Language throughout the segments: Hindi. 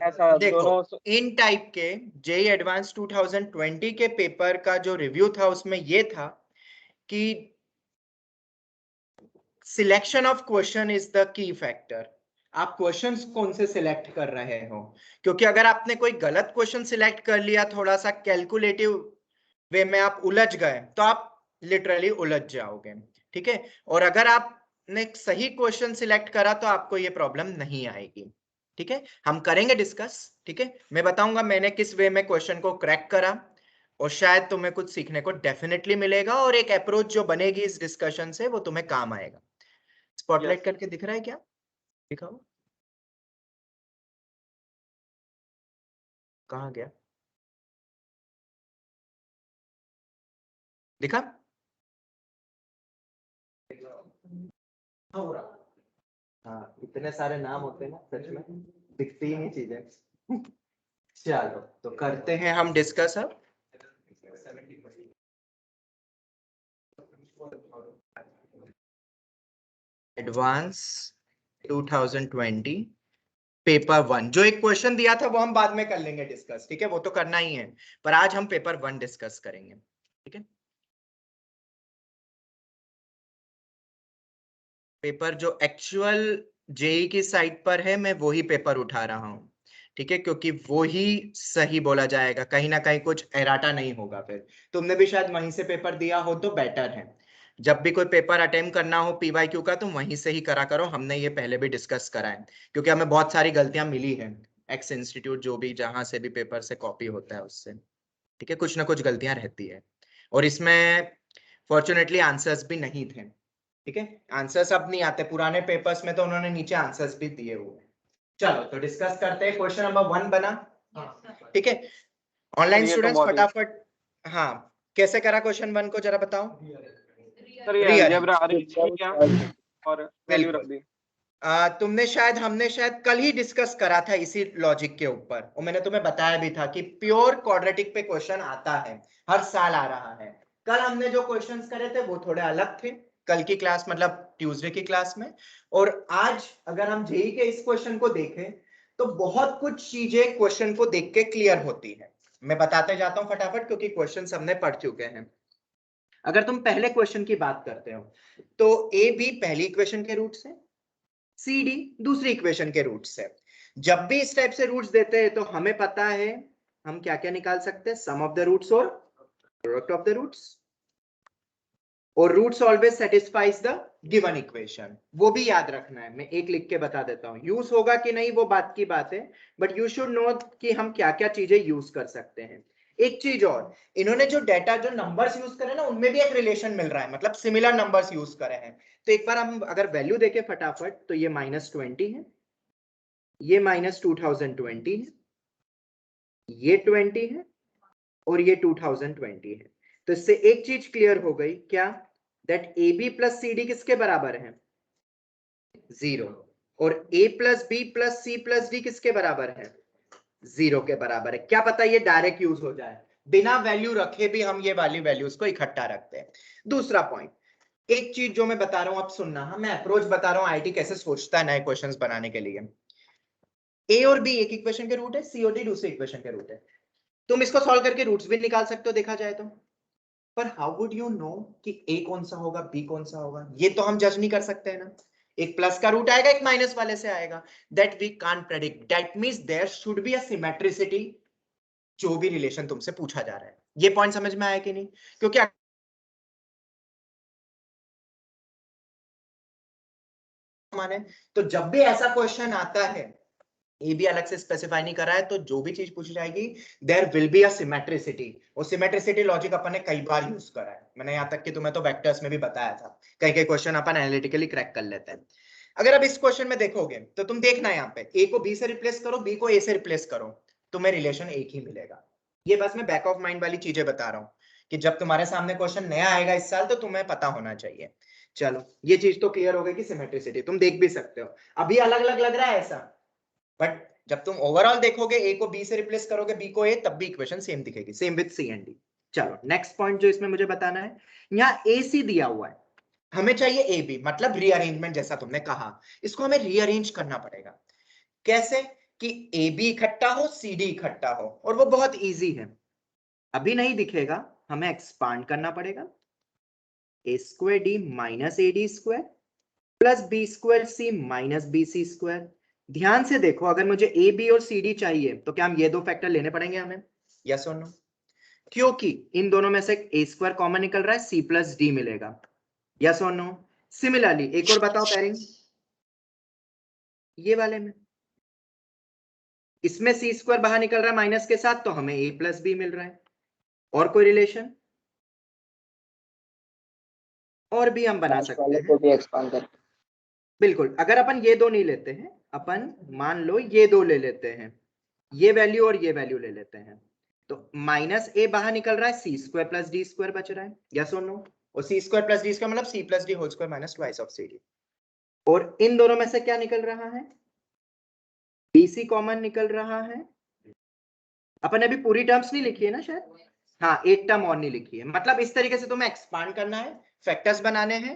ऐसा देखो दोनों इन टाइप के जेई एडवांस 2020 के पेपर का जो रिव्यू था उसमें ये था कि selection of question is the key factor. आप क्वेश्चंस कौन से सिलेक्ट कर रहे हो, क्योंकि अगर आपने कोई गलत क्वेश्चन सिलेक्ट कर लिया, थोड़ा सा कैलकुलेटिव वे में आप उलझ गए, तो आप लिटरली उलझ जाओगे। ठीक है, और अगर आपने सही क्वेश्चन सिलेक्ट करा तो आपको ये प्रॉब्लम नहीं आएगी। ठीक है, हम करेंगे डिस्कस। ठीक है, मैं बताऊंगा मैंने किस वे में क्वेश्चन को क्रैक करा, और शायद तुम्हें कुछ सीखने को डेफिनेटली मिलेगा, और एक अप्रोच जो बनेगी इस डिस्कशन से वो तुम्हें काम आएगा। स्पॉटलाइट करके दिख रहा है क्या? दिखाओ, कहाँ गया? दिखा? हाँ, इतने सारे नाम होते हैं ना, सच में दिखती ही नहीं चीजें। चलो तो करते हैं हम डिस्कस अब। एडवांस 2020 पेपर 1, जो एक क्वेश्चन दिया था वो हम बाद में कर लेंगे डिस्कस। ठीक है, वो तो करना ही है, पर आज हम पेपर 1 डिस्कस करेंगे। ठीक है, पेपर जो एक्चुअल जेई की साइट पर है मैं वो ही पेपर उठा रहा हूँ। ठीक है, क्योंकि वो ही सही बोला जाएगा, कहीं ना कहीं कुछ एराटा नहीं होगा। फिर तुमने भी शायद वहीं से पेपर दिया हो तो बेटर है। जब भी कोई पेपर अटेम्प्ट करना हो पीवाईक्यू का, तो वहीं से ही करा करो। हमने ये पहले भी डिस्कस करा है, क्योंकि हमें बहुत सारी गलतियां मिली है एक्स इंस्टीट्यूट, जो भी जहां से भी पेपर से कॉपी होता है उससे। ठीक है, कुछ ना कुछ गलतियां रहती है, और इसमें फॉर्चुनेटली आंसर्स भी नहीं थे। ठीक है, आंसर्स अब नहीं आते, पुराने पेपर्स में तो उन्होंने नीचे आंसर्स भी दिए हुए हैं। चलो तो डिस्कस करते हैं। क्वेश्चन नंबर 1 बना। ठीक है, ऑनलाइन ये तो स्टूडेंट्स बहुत ही फटाफट। हाँ, कैसे करा क्वेश्चन 1 को जरा बताओ। सर, ये रीअरेंज, अलजेब्रा अरेंज किया और वैल्यू रख बिल्कुल। दी। हमने शायद कल ही डिस्कस करा था इसी लॉजिक के ऊपर, और मैंने तुम्हें बताया भी था कि प्योर क्वाड्रेटिक पे क्वेश्चन आता है, हर साल आ रहा है। कल हमने जो क्वेश्चंस करे थे वो थोड़े अलग थे, कल की क्लास मतलब ट्यूसडे की क्लास में। और आज अगर हम जेई के इस क्वेश्चन को देखें तो बहुत कुछ चीजें क्वेश्चन को देख के क्लियर होती है। मैं बताते जाता हूं फटाफट, क्योंकि क्वेश्चन हमने पढ़ चुके हैं। अगर तुम पहले क्वेश्चन की बात करते हो तो ए बी पहली इक्वेशन के रूट से, सी डी दूसरी इक्वेशन के रूट से। जब भी इस टाइप से रूट्स देते हैं तो हमें पता है हम क्या क्या निकाल सकते हैं, सम ऑफ द रूट्स और प्रोडक्ट ऑफ द रूट्स। और roots always satisfies the given equation, वो भी याद रखना है। मैं एक लिख के बता देता हूं, यूज होगा कि नहीं वो बात की बात है, बट यू शुड नो कि हम क्या क्या चीजें यूज कर सकते हैं। एक चीज और, इन्होंने जो डेटा जो नंबर्स यूज करे ना उनमें भी एक रिलेशन मिल रहा है, मतलब सिमिलर नंबर्स यूज करे हैं। तो एक बार हम अगर वैल्यू देखें फटाफट, तो ये -20 है, ये -2020 है, ये 20 है, और ये 2020 है। तो इससे एक चीज क्लियर हो गई क्या, that a b plus c d किसके बराबर है, 0। और a plus b plus c plus d किसके बराबर है, 0 के बराबर है। क्या पता ये डायरेक्ट यूज हो जाए, बिना वैल्यू रखे भी हम ये वाली वैल्यूज को इकट्ठा रखते हैं। दूसरा पॉइंट, एक चीज जो मैं बता रहा हूं आप सुनना, मैं अप्रोच बता रहा हूं आईटी कैसे सोचता है नए क्वेश्चंस बनाने के लिए। ए और बी एक इक्वेशन के रूट है, सी और डी दूसरी इक्वेशन के रूट है। तुम इसको सॉल्व करके रूट्स भी निकाल सकते हो देखा जाए तो, पर हाउ वुड यू नो कि ए कौन सा होगा बी कौन सा होगा, ये तो हम जज नहीं कर सकते हैं ना। एक प्लस का रूट आएगा, एक माइनस वाले से आएगा, that we can't predict. That means there should be a symmetricity, जो भी रिलेशन तुमसे पूछा जा रहा है। ये पॉइंट समझ में आया कि नहीं? क्योंकि माने तो जब भी ऐसा क्वेश्चन आता है, ये भी अलग से स्पेसिफाई नहीं करा है, तो जो भी चीज पूछी जाएगी there will be a symmetricity. और सिमेट्रिसिटी लॉजिक अपन ने कई बार यूज करा है, मैंने यहाँ तक कि तुम्हें तो वेक्टर्स में भी बताया था। कई कई क्वेश्चन अपन एनालिटिकली क्रैक कर लेते हैं। अगर अब इस क्वेश्चन में देखोगे तो तुम देखना यहाँ पे, ए को बी से रिप्लेस करो, बी को ए से रिप्लेस करो, तुम्हें रिलेशन एक ही मिलेगा। ये बस मैं बैक ऑफ माइंड वाली चीजें बता रहा हूँ कि जब तुम्हारे सामने क्वेश्चन नया आएगा इस साल तो तुम्हें पता होना चाहिए। चलो ये चीज तो क्लियर हो गई कि सिमेट्रिसिटी तुम देख भी सकते हो। अभी अलग अलग लग रहा है ऐसा, बट जब तुम ओवरऑल देखोगे ए को बी से रिप्लेस करोगे, बी को ए, तब भी इक्वेशन सेम दिखेगी, same with c and d. चलो नेक्स्ट पॉइंट जो इसमें मुझे बताना है, यहाँ ए सी दिया हुआ है, हमें चाहिए ए बी, मतलब रीअरेंजमेंट जैसा तुमने कहा, इसको हमें रीअरेंज करना पड़ेगा। कैसे? कि ए बी इकट्ठा हो, सी डी इकट्ठा हो, और वो बहुत इजी है। अभी नहीं दिखेगा, हमें एक्सपांड करना पड़ेगा। A square D minus A D square plus B square C minus B C square. ध्यान से देखो, अगर मुझे ए बी और सी डी चाहिए तो क्या हम ये दो फैक्टर लेने पड़ेंगे हमें? यस और नो? क्योंकि इन दोनों में से ए स्क्वायर कॉमन निकल रहा है, सी प्लस डी मिलेगा। यस और नो? सिमिलरली एक और बताओ पेयरिंग, ये वाले में इसमें सी स्क्वायर बाहर निकल रहा है माइनस के साथ, तो हमें ए प्लस बी मिल रहा है। और कोई रिलेशन? और भी हम बना सकते हैं, को भी एक्सपांड करके। बिल्कुल। अगर अपन ये दो नहीं लेते हैं, अपन मान लो ये दो ले लेते हैं, ये वैल्यू और ये वैल्यू ले लेते हैं, तो माइनस ए बाहर निकल रहा है, c square plus d square बच रहा है। यस और नो? और c square plus d square मतलब c plus d whole square minus twice of c d. और इन दोनों में से क्या निकल रहा है? बीसी कॉमन निकल रहा है। अपन अभी पूरी टर्म्स नहीं लिखी है ना शायद? हाँ, एक टर्म और नहीं लिखी है। मतलब इस तरीके से तुम्हें एक्सपांड करना है, फैक्टर्स बनाने हैं।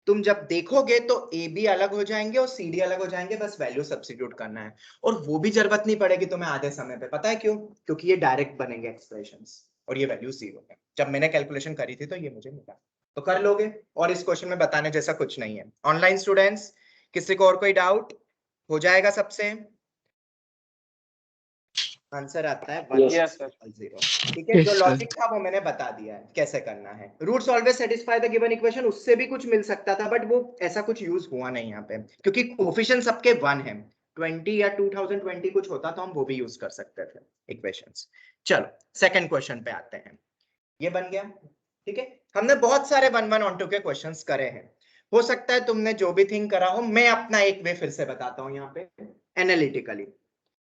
तुम जब देखोगे तो ए बी अलग हो जाएंगे और सी डी अलग हो जाएंगे, बस वैल्यू सब्स्टिट्यूट करना है। और वो भी जरूरत नहीं पड़ेगी तुम्हें आधे समय पे। पता है क्यों? क्योंकि ये डायरेक्ट बनेंगे एक्सप्रेशंस और ये वैल्यू जीरो है। जब मैंने कैलकुलेशन करी थी तो ये मुझे मिला, तो कर लोगे। और इस क्वेश्चन में बताने जैसा कुछ नहीं है। ऑनलाइन स्टूडेंट्स, किसी को और कोई डाउट? हो जाएगा सबसे? आंसर आता है 1 Yes, sir. 0। ठीक है, जो लॉजिक था वो मैंने बता दिया है कैसे करना है। Roots always satisfy the given equation, उससे भी कुछ मिल सकता था, बट वो ऐसा कुछ यूज हुआ नहीं यहाँ पे, क्योंकि कोफिशिएंट सबके 1 है। 20 या 2020 कुछ होता तो हम वो भी यूज कर सकते थे इक्वेशंस। चलो सेकंड क्वेश्चन पे आते हैं। ये बन गया, ठीक है। हमने बहुत सारे 1 1 ऑन 2 के क्वेश्चंस करे हैं। हो सकता है तुमने जो भी थिंक करा हो, मैं अपना एक वे फिर से बताता हूँ यहाँ पे एनालिटिकली।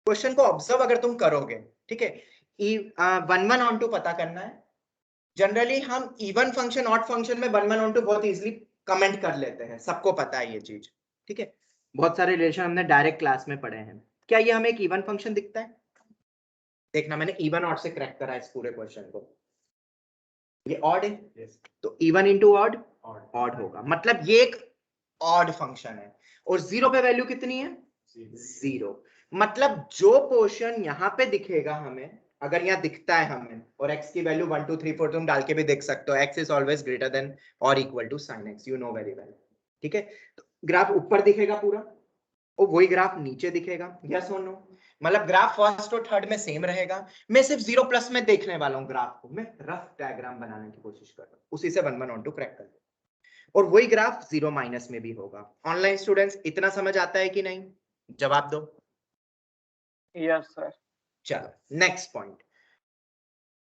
क्वेश्चन को ऑब्जर्व अगर तुम करोगे, ठीक है, 1 1 ऑन 2 पता करना है। जनरली हम इवन फंक्शन ऑड फंक्शन में 1 1 ऑन 2 बहुत इजीली कमेंट कर लेते हैं, सबको पता है ये चीज, ठीक है। बहुत सारे रिलेशन हमने डायरेक्ट क्लास में पढ़े हैं। क्या ये हमें एक इवन फंक्शन दिखता है? देखना, मैंने इवन ऑड से क्रैक करा इस पूरे क्वेश्चन को। ये ऑड है, तो इवन इंटू ऑड ऑड होगा, मतलब ये एक ऑड फंक्शन है। और जीरो पे वैल्यू कितनी है? 0। मतलब जो पोर्शन यहाँ पे दिखेगा हमें, अगर यहाँ दिखता है हमें, और x की वैल्यू 1 2 3 4 तुम डाल के भी देख सकते हो, x is always greater than और equal to sin x, you know very well, ठीक है। तो ग्राफ ऊपर दिखेगा पूरा, और वही ग्राफ नीचे दिखेगा। यस और नो? मतलब ग्राफ फर्स्ट और थर्ड में सेम रहेगा। मैं सिर्फ 0 प्लस में देखने वाला हूँ ग्राफ को, मैं रफ डायग्राम बनाने की कोशिश कर रहा हूँ, उसी से 1 1 ऑन 2 क्रैक कर, और वही ग्राफ 0 माइनस में भी होगा। ऑनलाइन स्टूडेंट्स, इतना समझ आता है कि नहीं? जवाब दो। Yes, sir. चलो नेक्स्ट पॉइंट।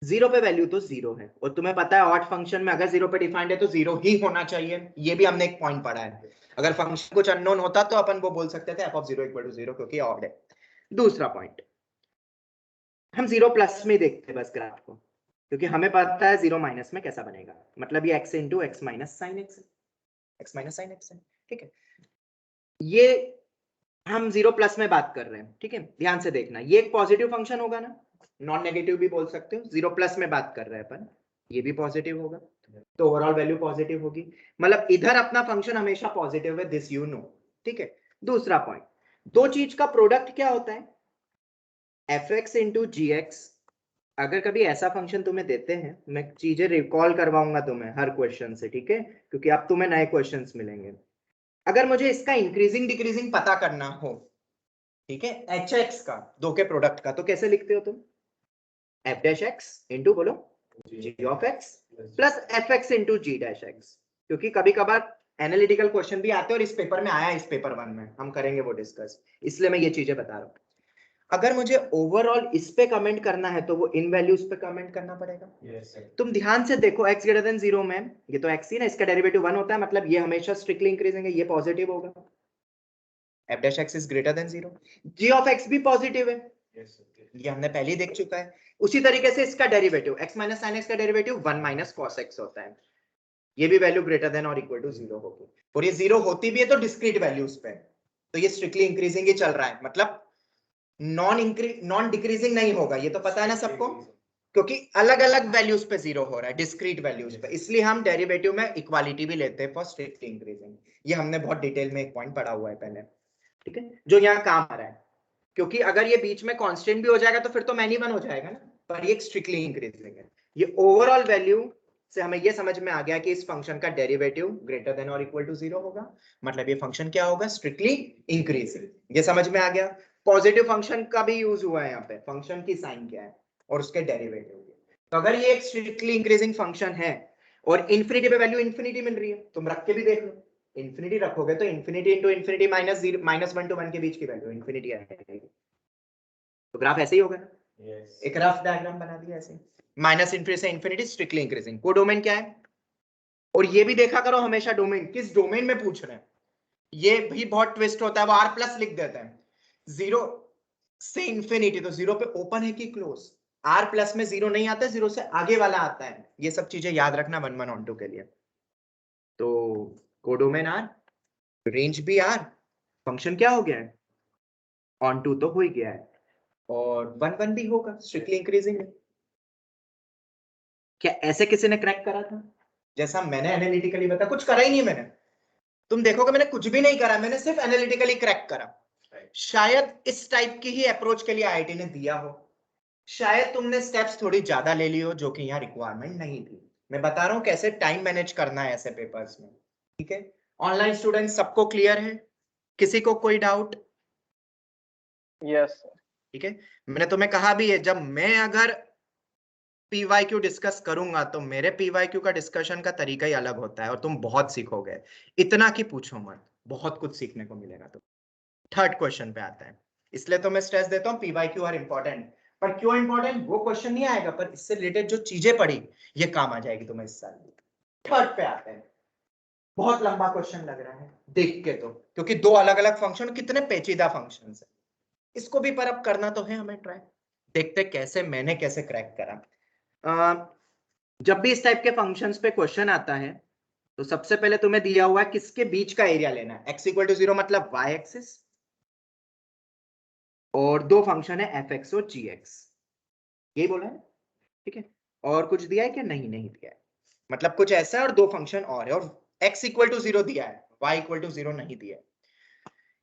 0 पे वैल्यू तो 0 है, और तुम्हें पता है ऑड फंक्शन में अगर 0 पे डिफाइंड है तो 0 ही होना चाहिए। ये भी हमने एक पॉइंट पढ़ा है। अगर फंक्शन कुछ अननोन होता तो अपन वो बोल सकते थे f of 0 equal to 0, क्योंकि ऑड है। दूसरा पॉइंट, हम 0 प्लस में देखते हैं बस ग्राफ को, क्योंकि हमें पता है 0 माइनस में कैसा बनेगा। मतलब ये x into x minus sine x है, x माइनस साइन एक्स है, ठीक है। ये हम 0 प्लस में बात कर रहे हैं, ठीक है। ध्यान से देखना, ये एक पॉजिटिव फंक्शन होगा ना, नॉन नेगेटिव भी बोल सकते हो। 0 प्लस में बात कर रहे हैं अपन, ये भी पॉजिटिव होगा, तो ओवरऑल वैल्यू पॉजिटिव होगी। मतलब इधर अपना फंक्शन हमेशा पॉजिटिव है, दिस यू नो, ठीक है। दूसरा पॉइंट, दो चीज का प्रोडक्ट क्या होता है? fx इंटू जी एक्स। अगर कभी ऐसा फंक्शन तुम्हें देते हैं, मैं चीजें रिकॉल करवाऊंगा तुम्हें हर क्वेश्चन से, ठीक है, क्योंकि अब तुम्हें नए क्वेश्चंस मिलेंगे। अगर मुझे इसका इंक्रीजिंग डिक्रीजिंग पता करना हो, ठीक है, एच एक्स का, दो के प्रोडक्ट का, तो कैसे लिखते हो तुम? एफ डैश एक्स इंटू बोलो G of X plus F X into G dash X. क्योंकि कभी कभार एनालिटिकल क्वेश्चन भी आते हैं, और इस पेपर में आया, इस पेपर 1 में हम करेंगे वो डिस्कस, इसलिए मैं ये चीजें बता रहा हूँ। अगर मुझे ओवरऑल इस पे कमेंट करना है तो वो इन वैल्यूज पे कमेंट करना पड़ेगा। yes, तुम ध्यान से देखो, x ग्रेटर देन 0 में, ये तो x ही ना, इसका डेरिवेटिव 1 होता है, मतलब ये हमेशा स्ट्रिक्टली इंक्रीजिंग है, ये पॉजिटिव होगा। f dash x is greater then 0, g of x भी पॉजिटिव है, ये हमने पहले ही देख चुका है। उसी तरीके से इसका derivative x minus sine x का डेरिवेटिव 1 माइनस cos x होता है, ये भी वैल्यू ग्रेटर देन और इक्वल टू 0 होगी। और ये 0 होती भी है तो डिस्क्रीट वैल्यूज पे, तो ये स्ट्रिक्टली इंक्रीजिंग ही चल रहा है, मतलब नॉन डिक्रीजिंग नहीं होगा, ये तो पता है ना सबको, क्योंकि अलग अलग वैल्यूज पे 0 हो रहा है, डिस्क्रीट वैल्यूज पे, इसलिए हम डेरिवेटिव में इक्वालिटी भी लेते हैं फॉर स्ट्रिक्टली इंक्रीजिंग। ये हमने बहुत डिटेल में एक पॉइंट पढ़ा हुआ है पहले, ठीक है, जो यहाँ काम आ रहा है। क्योंकि अगर ये बीच में कांस्टेंट भी हो जाएगा तो फिर तो मैनी वन हो जाएगा ना, पर ये स्ट्रिक्टली इंक्रीजिंग है। ये ओवरऑल वैल्यू से हमें ये समझ में आ गया कि इस फंक्शन का डेरिवेटिव ग्रेटर देन और इक्वल टू 0 होगा, मतलब ये फंक्शन क्या होगा, स्ट्रिक्टली इंक्रीजिंग। ये समझ में आ गया। पॉजिटिव फंक्शन का भी यूज हुआ है यहाँ पे, फंक्शन की साइन क्या है और उसके डेरिवेटिव। तो अगर ये एक स्ट्रिक्टली इंक्रीजिंग फंक्शन है और इन्फिनिटी पे वैल्यू इन्फिनिटी मिल रही है, तुम रख के भी देख लो, इन्फिनिटी रखोगे तो infinity into infinity minus 1 to 1 के बीच की वैल्यू इन्फिनिटी आएगी, तो ग्राफ ऐसे ही होगा। एक रफ डायग्राम बना दिया ऐसे, माइनस इन्फिनिटी से इन्फिनिटी स्ट्रिक्टली इंक्रीजिंग। कोडोमेन क्या है, और ये भी देखा करो हमेशा डोमेन किस डोमेन में पूछ रहे हैं, ये भी बहुत ट्विस्ट होता है, वो आर प्लस लिख देते हैं, 0 से इंफिनिटी, तो 0 पे ओपन है कि क्लोज, आर प्लस में 0 नहीं आता, 0 से आगे वाला आता है, ये सब चीजें याद रखना 1 1 on 2 के लिए। तो कोडोमेन आर, रेंज भी आर, फंक्शन क्या हो गया है, ऑन टू तो हो ही गया है, और 1 1 भी होगा, स्ट्रिक्टली इंक्रीजिंग है। क्या ऐसे किसी ने क्रैक करा था जैसा मैंने एनालिटिकली बताया? कुछ करा ही नहीं मैंने, तुम देखोगे मैंने कुछ भी नहीं करा, मैंने सिर्फ एनालिटिकली क्रैक करा। शायद इस टाइप की ही अप्रोच के लिए आईआईटी ने दिया हो, शायद तुमने स्टेप्स थोड़ी ज्यादा ले ली हो जो कि यहाँ रिक्वायरमेंट नहीं थी। मैं बता रहा हूँ कैसे टाइम मैनेज करना है ऐसे पेपर्स में, ठीक है। ऑनलाइन स्टूडेंट सबको क्लियर है, किसी को कोई डाउट? Yes sir. ठीक है, मैंने तुम्हें कहा भी है जब मैं अगर पीवाईक्यू डिस्कस करूंगा तो मेरे पीवाईक्यू का डिस्कशन का तरीका ही अलग होता है और तुम बहुत सीखोगे, इतना कि पूछो मत, बहुत कुछ सीखने को मिलेगा। तो थर्ड क्वेश्चन पे आता है, इसलिए तो मैं स्ट्रेस देता हूँ पीवाईक्यू आर इंपॉर्टेंट। पर क्यों इंपॉर्टेंट वो क्वेश्चन नहीं आएगा, पर इससे रिलेटेड जो चीजें पढ़ी ये काम आ जाएगी तुम्हें इस साल। थर्ड पे आते हैं, बहुत लंबा क्वेश्चन लग रहा है देख के तो, क्योंकि दो अलग अलग फंक्शन, कितने पेचीदा फंक्शन है, इसको भी पर अब करना तो है हमें ट्राई। देखते कैसे मैंने कैसे क्रैक करा। जब भी इस टाइप के फंक्शंस पे क्वेश्चन आता है तो सबसे पहले तुम्हें दिया हुआ है किसके बीच का एरिया लेना है, x इक्वल टू 0 मतलब y एक्सिस, और दो फंक्शन है fx और gx, यही बोला है, ठीक है। और कुछ दिया है क्या? नहीं, नहीं दिया है, मतलब कुछ ऐसा है और दो फंक्शन और है, और x इक्वल टू 0 दिया है, y इक्वल टू 0 नहीं दिया है।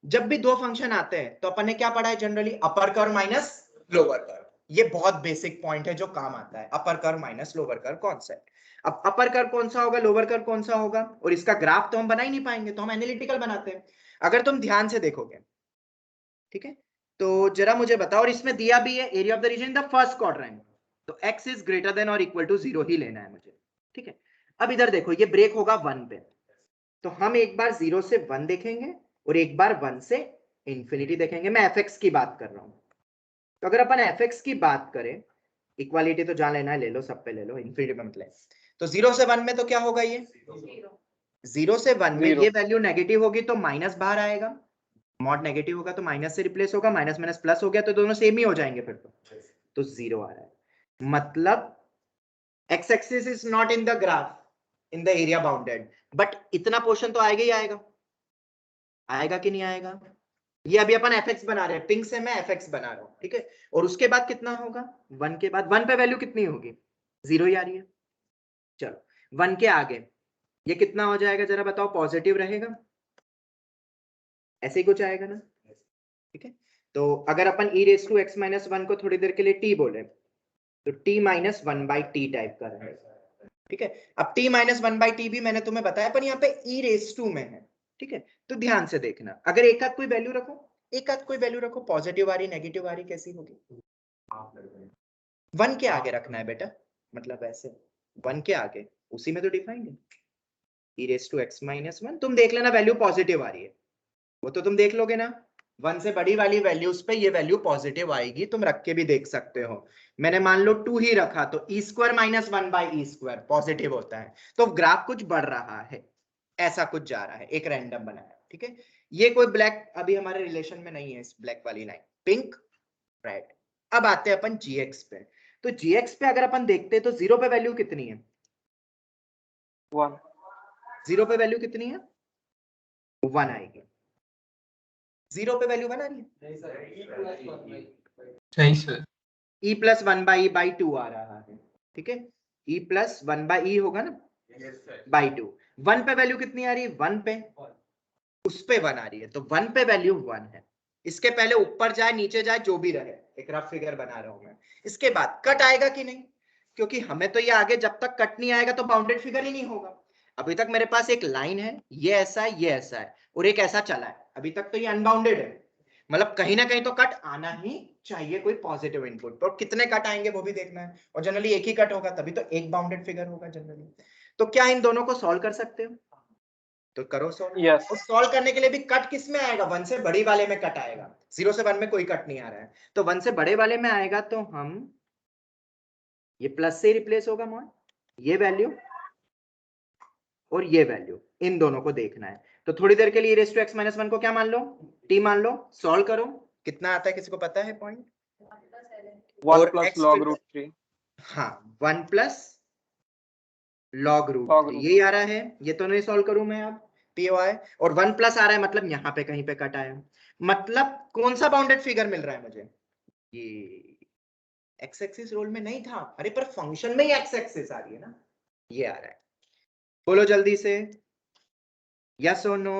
जब भी दो फंक्शन आते हैं तो अपन ने क्या पढ़ा है generally, upper curve minus lower curve, ये बहुत बेसिक पॉइंट है जो काम आता है, upper curve minus lower curve concept. अब अपर कर्व कौन सा होगा, लोअर कर्व कौन सा होगा, और इसका ग्राफ तो हम बना ही नहीं पाएंगे, तो हम एनालिटिकल बनाते हैं। अगर तुम ध्यान से देखोगे, ठीक है, तो जरा मुझे बताओ, और इसमें दिया भी है area of the region in the first quadrant, तो x इज ग्रेटर देन और इक्वल टू 0 ही लेना है मुझे, ठीक है। अब इधर देखो ये ब्रेक होगा 1 पे, तो हम एक बार 0 से 1 देखेंगे और एक बार 1 से इंफिनिटी देखेंगे। मैं fx की बात कर रहा हूं, तो अगर अपन fx की बात करें, इक्वालिटी तो जान लेना है, ले लो, सब पे ले लो, इंफिनिटी में मतलब, तो 0 से 1 में तो क्या होगा, ये 0 से 1 में ये वैल्यू नेगेटिव होगी तो माइनस बाहर आएगा, मॉड नेगेटिव होगा तो माइनस से रिप्लेस होगा, माइनस माइनस प्लस हो गया तो दोनों सेम ही हो जाएंगे फिर तो 0 आ रहा है, मतलब x axis is not in the graph in the area bounded, but इतना पोर्शन तो आएगा ही आएगा, आएगा कि नहीं आएगा। ये अभी अपन fx बना रहे हैं, पिंक से मैं fx बना रहा हूं, ठीक है, और उसके बाद कितना होगा, 1 के बाद 1 पे वैल्यू कितनी होगी, 0 ही आ रही है। चलो 1 के आगे ये कितना हो जाएगा जरा बताओ, पॉजिटिव रहेगा, ऐसे ही कुछ आएगा ना, ठीक है। तो अगर अपन e raise to x minus 1 को थोड़ी देर के लिए t बोले तो t minus 1 by T type का रहेगा, ठीक है। अब t माइनस 1 बाई टी भी मैंने तुम्हें बताया, पर यहाँ पे e रेस टू में है, ठीक है। तो ध्यान से देखना, अगर एक आध कोई वैल्यू रखो, एक आध कोई वैल्यू रखो, पॉजिटिव आ रही नेगेटिव आ रही, कैसी होगी, 1 के आगे रखना है बेटा, मतलब ऐसे 1 के आगे, उसी में तो डिफाइंड है e raise to x minus 1, तुम देख लेना वैल्यू पॉजिटिव आ रही है, वो तो तुम देख लोगे ना, 1 से बड़ी वाली वैल्यूज पे ये वैल्यू पॉजिटिव आएगी, तुम रख के भी देख सकते हो। मैंने मान लो 2 ही रखा तो E square minus 1 by E square positive होता है, तो ग्राफ कुछ बढ़ रहा है, ऐसा कुछ जा रहा है, एक रैंडम बनाया, ठीक है। ये कोई ब्लैक अभी हमारे रिलेशन में नहीं है, इस ब्लैक वाली लाइन, पिंक रेड। अब आते हैं अपन जीएक्स पे, तो जीएक्स पे अगर अपन देखते हैं तो 0 पे वैल्यू कितनी है, 1, 0 पे वैल्यू कितनी है, 1 आएगी, 0 पे वैल्यू 1 आ रही है, सही sir, e plus 1 by e by 2 आ रहा है, ठीक है, e प्लस 1 बाई e होगा ना, बाई 2, 1 पे वैल्यू कितनी आ रही है, 1 पे, उस पे 1 आ रही है, तो 1 पे वैल्यू 1 है, इसके पहले ऊपर जाए नीचे जाए जो भी रहे, एक रफ फिगर बना रहा हूं मैं। इसके बाद कट आएगा कि नहीं, क्योंकि हमें तो ये आगे जब तक कट नहीं आएगा तो बाउंडेड फिगर ही नहीं होगा। अभी तक मेरे पास एक लाइन है, ये ऐसा है, ये ऐसा है, और एक ऐसा चला है, अभी तक तो ये अनबाउंडेड है, मतलब कहीं ना कहीं तो कट आना ही चाहिए, कोई पॉजिटिव इनपुट। और कितने कट आएंगे वो भी देखना है, और जनरली एक ही कट होगा, तभी तो एक बाउंडेड फिगर होगा जनरली। तो क्या इन दोनों को सॉल्व कर सकते हो? तो करो सॉल्व। Yes. और सॉल्व करने के लिए भी कट किस में आएगा? 1 से बड़ी वाले में कट आएगा, 0 से 1 में कोई कट नहीं आ रहा है, तो 1 से बड़े वाले में आएगा, तो हम ये प्लस से रिप्लेस होगा मोन, ये वैल्यू और ये वैल्यू, इन दोनों को देखना है। तो थोड़ी देर के लिए रेज़ टू x - 1 को क्या मान लो? t मान लो। सॉल्व करो, कितना आता है किसी को पता है पॉइंट? 1 plus log root 3. हाँ 1 प्लस log root 3, यही आ रहा है। ये तो नहीं सॉल्व करूं मैं अब, POI, और 1 प्लस आ रहा है, मतलब यहाँ पे कहीं पे कट आया, मतलब कौन सा बाउंडेड फिगर मिल रहा है मुझे? ये एक्स एक्सिस रोल में नहीं था, अरे पर फंक्शन में ही एक्स एक्सिस आ रही है ना, ये आ रहा है। बोलो जल्दी से, यस और नो?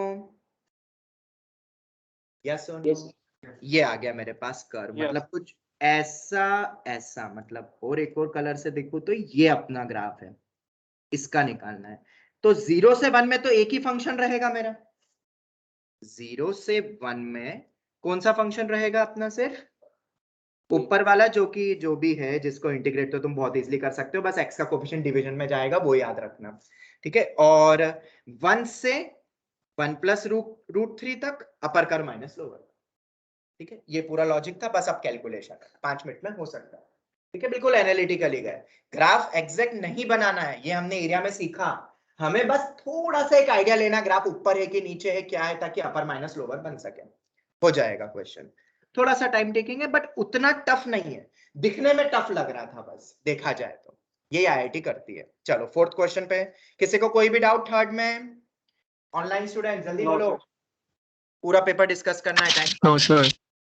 यस और नो? ये आ गया मेरे पास कर्व, Yes. मतलब कुछ ऐसा ऐसा, मतलब और एक और कलर से देखो तो ये अपना ग्राफ है, इसका निकालना है। तो 0 से 1 में तो एक ही फंक्शन रहेगा मेरा, 0 से 1 में कौन सा फंक्शन रहेगा अपना? सिर्फ ऊपर वाला, जो कि जो भी है, जिसको इंटीग्रेट तो तुम बहुत इजीली कर सकते हो, बस x का कोफिशिएंट डिवीजन में जाएगा, वो याद रखना, ठीक है। और 1 से 1 प्लस रूट 3 तक अपर कर माइनस लोअर, ठीक है। ये पूरा लॉजिक था, बस अब कैलकुलेशन 5 मिनट में हो सकता है, ठीक है। बिल्कुल एनालिटिकली गए, ग्राफ एग्जैक्ट नहीं बनाना है, ये हमने एरिया में सीखा। हमें बस थोड़ा सा एक आइडिया लेना, ग्राफ ऊपर है कि नीचे है, क्या है, ताकि अपर माइनस लोअर बन सके, हो जाएगा क्वेश्चन। थोड़ा सा टाइम टेकिंग है, बट उतना टफ नहीं है, दिखने में टफ लग रहा था बस, देखा जाए तो ये IIT करती है। चलो फोर्थ क्वेश्चन पे, किसी को कोई भी डाउट थर्ड में? ऑनलाइन स्टूडेंट जल्दी No, बोलो, sir. पूरा पेपर डिस्कस करना है, टाइम। No, sir.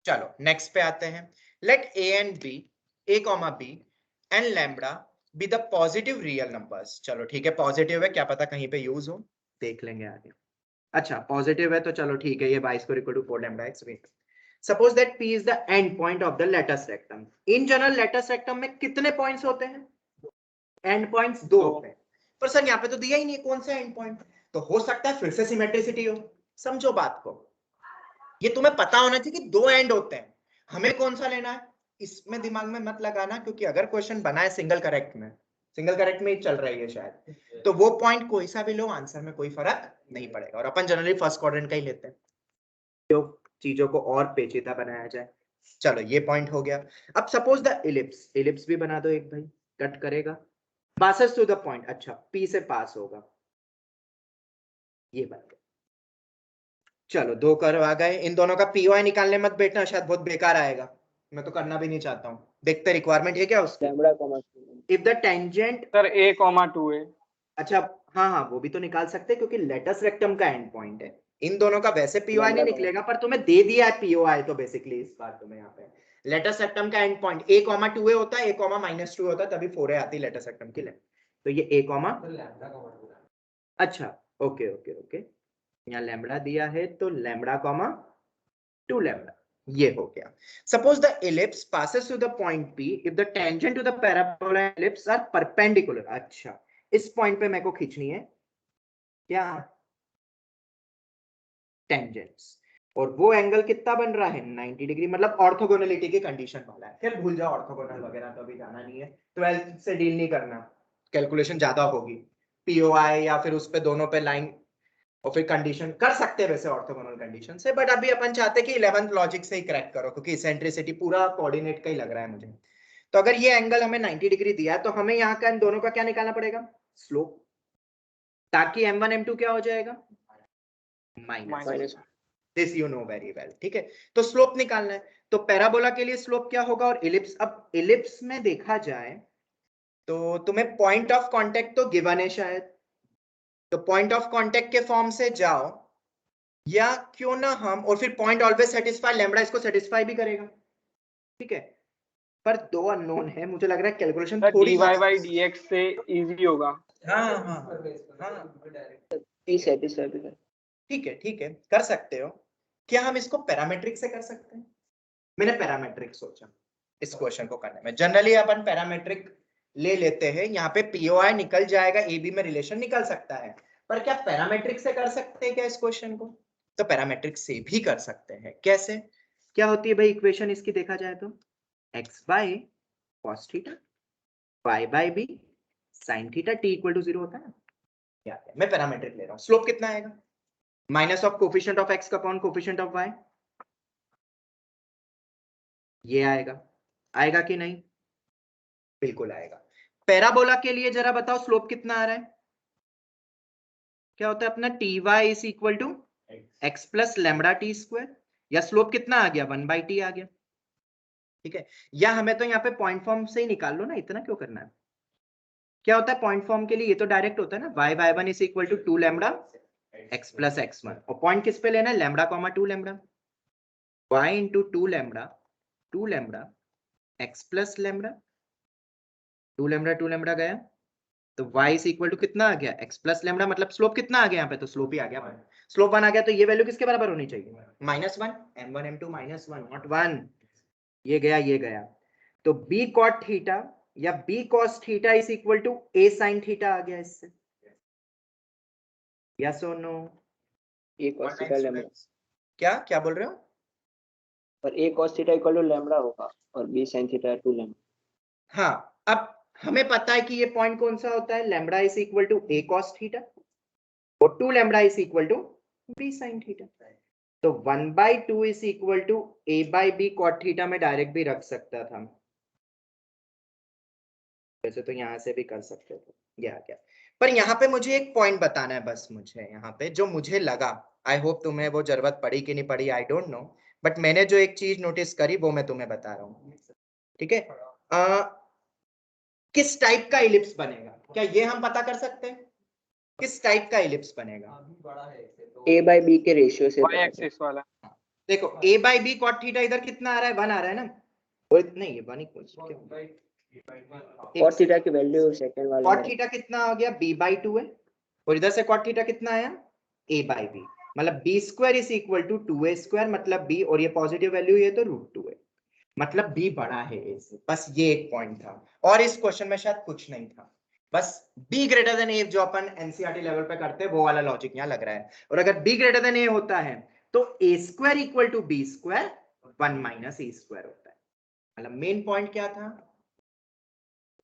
चलो नेक्स्ट पे आते हैं। Let a and b, a, b and lambda be the positive real numbers। चलो ठीक है, पॉजिटिव है, क्या पता कहीं पे यूज हो, देख लेंगे आगे। अच्छा पॉजिटिव है तो चलो ठीक है, ये 22 को equal to 4 lambda x wait. Suppose that p is the end point of the latus rectum. In general latus rectum में कितने पॉइंट्स होते हैं? एंड पॉइंट्स 2 होते हैं, पर सर यहाँ पे तो दिया ही नहीं कौन सा एंड पॉइंट, तो हो सकता है फिर से सिमेट्रिसिटी हो। समझो बात को, ये तुम्हें पता होना चाहिए कि 2 एंड होते हैं, हमें कौन सा लेना है इसमें दिमाग में मत लगाना, क्योंकि अगर क्वेश्चन बना है सिंगल करेक्ट में, सिंगल करेक्ट में ही चल रही है शायद, तो वो पॉइंट कोई सा भी लो, आंसर में कोई फर्क नहीं पड़ेगा। और अपन जनरली फर्स्ट क्वाड्रेंट का ही लेते हैं, जो चीजों को और पेचीदा बनाया जाए। चलो ये पॉइंट हो गया। अब सपोज द इलिप्स, इलिप्स भी बना दो एक भाई, कट करेगा, passes टू द पॉइंट, अच्छा P से पास होगा, ये बात। चलो 2 कर्व आ गए, इन दोनों का POI निकालने मत बैठना, शायद बहुत बेकार आएगा, मैं तो करना भी नहीं चाहता हूँ। देखते रिक्वायरमेंट है क्या उसकी। If the tangent, Sir, a comma 2a. अच्छा हाँ हाँ वो भी तो निकाल सकते हैं, क्योंकि लेटस रेक्टम का एंड पॉइंट है। इन दोनों का वैसे POI नहीं निकलेगा, पर तुम्हें दे दिया है POI, तो बेसिकली इस बार तुम्हें यहाँ पे लेटस रेक्टम का एंड पॉइंट a, 2a होता है, a, -2 होता है, तभी 4a आती है लेटस रेक्टम की लेंथ। तो ये a, अच्छा ओके ओके ओके, यहाँ लैम्बडा दिया है, तो लैम्बडा कॉमा 2 लैम्बडा, ये हो गया। Suppose the ellipse passes to the point P if the tangent to the parabola and ellipse are perpendicular। अच्छा इस पॉइंट पे मेरे को खींचनी है क्या, टेंजेंट्स, और वो एंगल कितना बन रहा है 90 डिग्री, मतलब ऑर्थोगोनलिटी की कंडीशन वाला है। फिर भूल जाओ ऑर्थोगोनल वगैरह, तो अभी जाना नहीं है, 12th से डील नहीं करना, कैलकुलेशन ज्यादा होगी, POI या फिर उस पे दोनों पे लाइन, और फिर कंडीशन कर सकते हैं वैसे ऑर्थोगोनल कंडीशन से, बट अभी अपन चाहते हैं कि 11th लॉजिक से ही क्रैक करो, क्योंकि इसेंट्रिसिटी पूरा कोऑर्डिनेट का ही लग रहा है मुझे। तो अगर ये एंगल हमें 90 डिग्री दिया है, तो हमें यहाँ का इन दोनों का क्या निकालना पड़ेगा, स्लोप, ताकि m1 m2 क्या हो जाएगा, minus, this you know very well, ठीक है। तो स्लोप निकालना है, तो पैराबोला के लिए स्लोप क्या होगा, और इलिप्स, अब इलिप्स में देखा जाए तो तुम्हें पॉइंट ऑफ कांटेक्ट तो गिवन है शायद, तो पॉइंट ऑफ कांटेक्ट के फॉर्म से जाओ, या क्यों ना हम, और फिर पॉइंट ऑलवेज सेटिस्फाई, लैम्बडा इसको सेटिस्फाई भी करेगा, ठीक है। पर 2 अननोन है, मुझे लग रहा है कैलकुलेशन Sir, थोड़ी dy by dx से easy होगा. हाँ हाँ हाँ, ठीक है कर सकते हो, क्या हम इसको पैरामेट्रिक से कर सकते हैं? मैंने पैरामेट्रिक सोचा इस क्वेश्चन को करने में। जनरली अपन पैरामेट्रिक ले लेते हैं, यहाँ पे पीओआई निकल जाएगा, एबी में रिलेशन निकल सकता है, पर क्या पैरामेट्रिक से कर सकते हैं क्या इस क्वेश्चन को? तो पैरामेट्रिक से भी कर सकते हैं। कैसे? क्या होती है भाई इक्वेशन इसकी देखा जाए तो x by cos theta y by b sin theta t equal to 0 होता है ना। क्या है? मैं पैरामेट्रिक ले रहा हूँ। स्लोप कितना आएगा? Minus of coefficient of x upon coefficient of y। ये आएगा, आएगा कि नहीं? बिल्कुल आएगा। पैराबोला के लिए जरा बताओ स्लोप कितना आ रहा है? क्या होता है अपना t y is equal to x plus lambda t square, या स्लोप कितना आ गया 1/t आ गया। ठीक है, या हमें तो यहाँ पे पॉइंट फॉर्म से ही निकाल लो ना, इतना क्यों करना है? क्या होता है पॉइंट फॉर्म के लिए? ये तो डायरेक्ट होता है ना, y y one is equal to 2 lambda x plus x one, और पॉइंट किस पे लेना है? Lambda comma 2 lambda, y into 2 lambda x plus lambda, 2 lambda गया, तो y इज इक्वल टू कितना आ गया? x प्लस लैम्बडा, मतलब स्लोप कितना आ गया यहाँ पे? तो स्लोप ही आ गया। स्लोप 1 आ गया, तो ये वैल्यू किसके बराबर होनी चाहिए? -1, m1 m2 -1 नॉट 1। ये गया, ये गया, तो b cot थीटा या b cos theta is equal to a sin theta आ गया इससे। यस और no? a cos theta lambda, क्या क्या बोल रहे हो? और a cos theta equal to lambda होगा और b sin थीटा 2 लैम्बडा। हाँ, अब हमें पता है कि ये पॉइंट कौन सा होता है? Lambda is equal to a cos theta और 2 lambda is equal to b sin theta. तो 1/2 is equal to a by b cot थीटा में डायरेक्ट भी रख सकता था, वैसे तो यहां से भी कर सकते थे, गया क्या। पर यहाँ पे मुझे एक पॉइंट बताना है बस, मुझे यहाँ पे जो मुझे लगा, आई होप तुम्हें वो जरूरत पड़ी कि नहीं पड़ी, आई डोंट नो, बट मैंने जो एक चीज नोटिस करी वो मैं तुम्हें बता रहा हूँ। ठीक है, किस टाइप का इलिप्स बनेगा, क्या ये हम पता कर सकते हैं? किस टाइप का इलिप्स बनेगा? a बाई b के रेशियो से y एक्सिस वाला। देखो a by b cot theta इधर कितना आ रहा है? 1 आ रहा है ना, और नहीं ये 1 ही cos थीटा की वैल्यू सेकंड वाले cot में थीटा कितना आ गया? b/2 है, और इधर से cot थीटा कितना आया? a बाई बी, मतलब b square is equal to 2a square, मतलब b, और ये पॉजिटिव वैल्यू ये तो √2 है, मतलब b बड़ा है a से। बस ये एक पॉइंट था, और इस क्वेश्चन में शायद कुछ नहीं था, बस b ग्रेटर देन a जो अपन एनसीईआरटी लेवल पे करते हैं वो वाला लॉजिक यहाँ लग रहा है। और अगर b ग्रेटर देन a होता है तो a square equal to b square 1 minus a square होता है। मतलब मेन पॉइंट क्या था?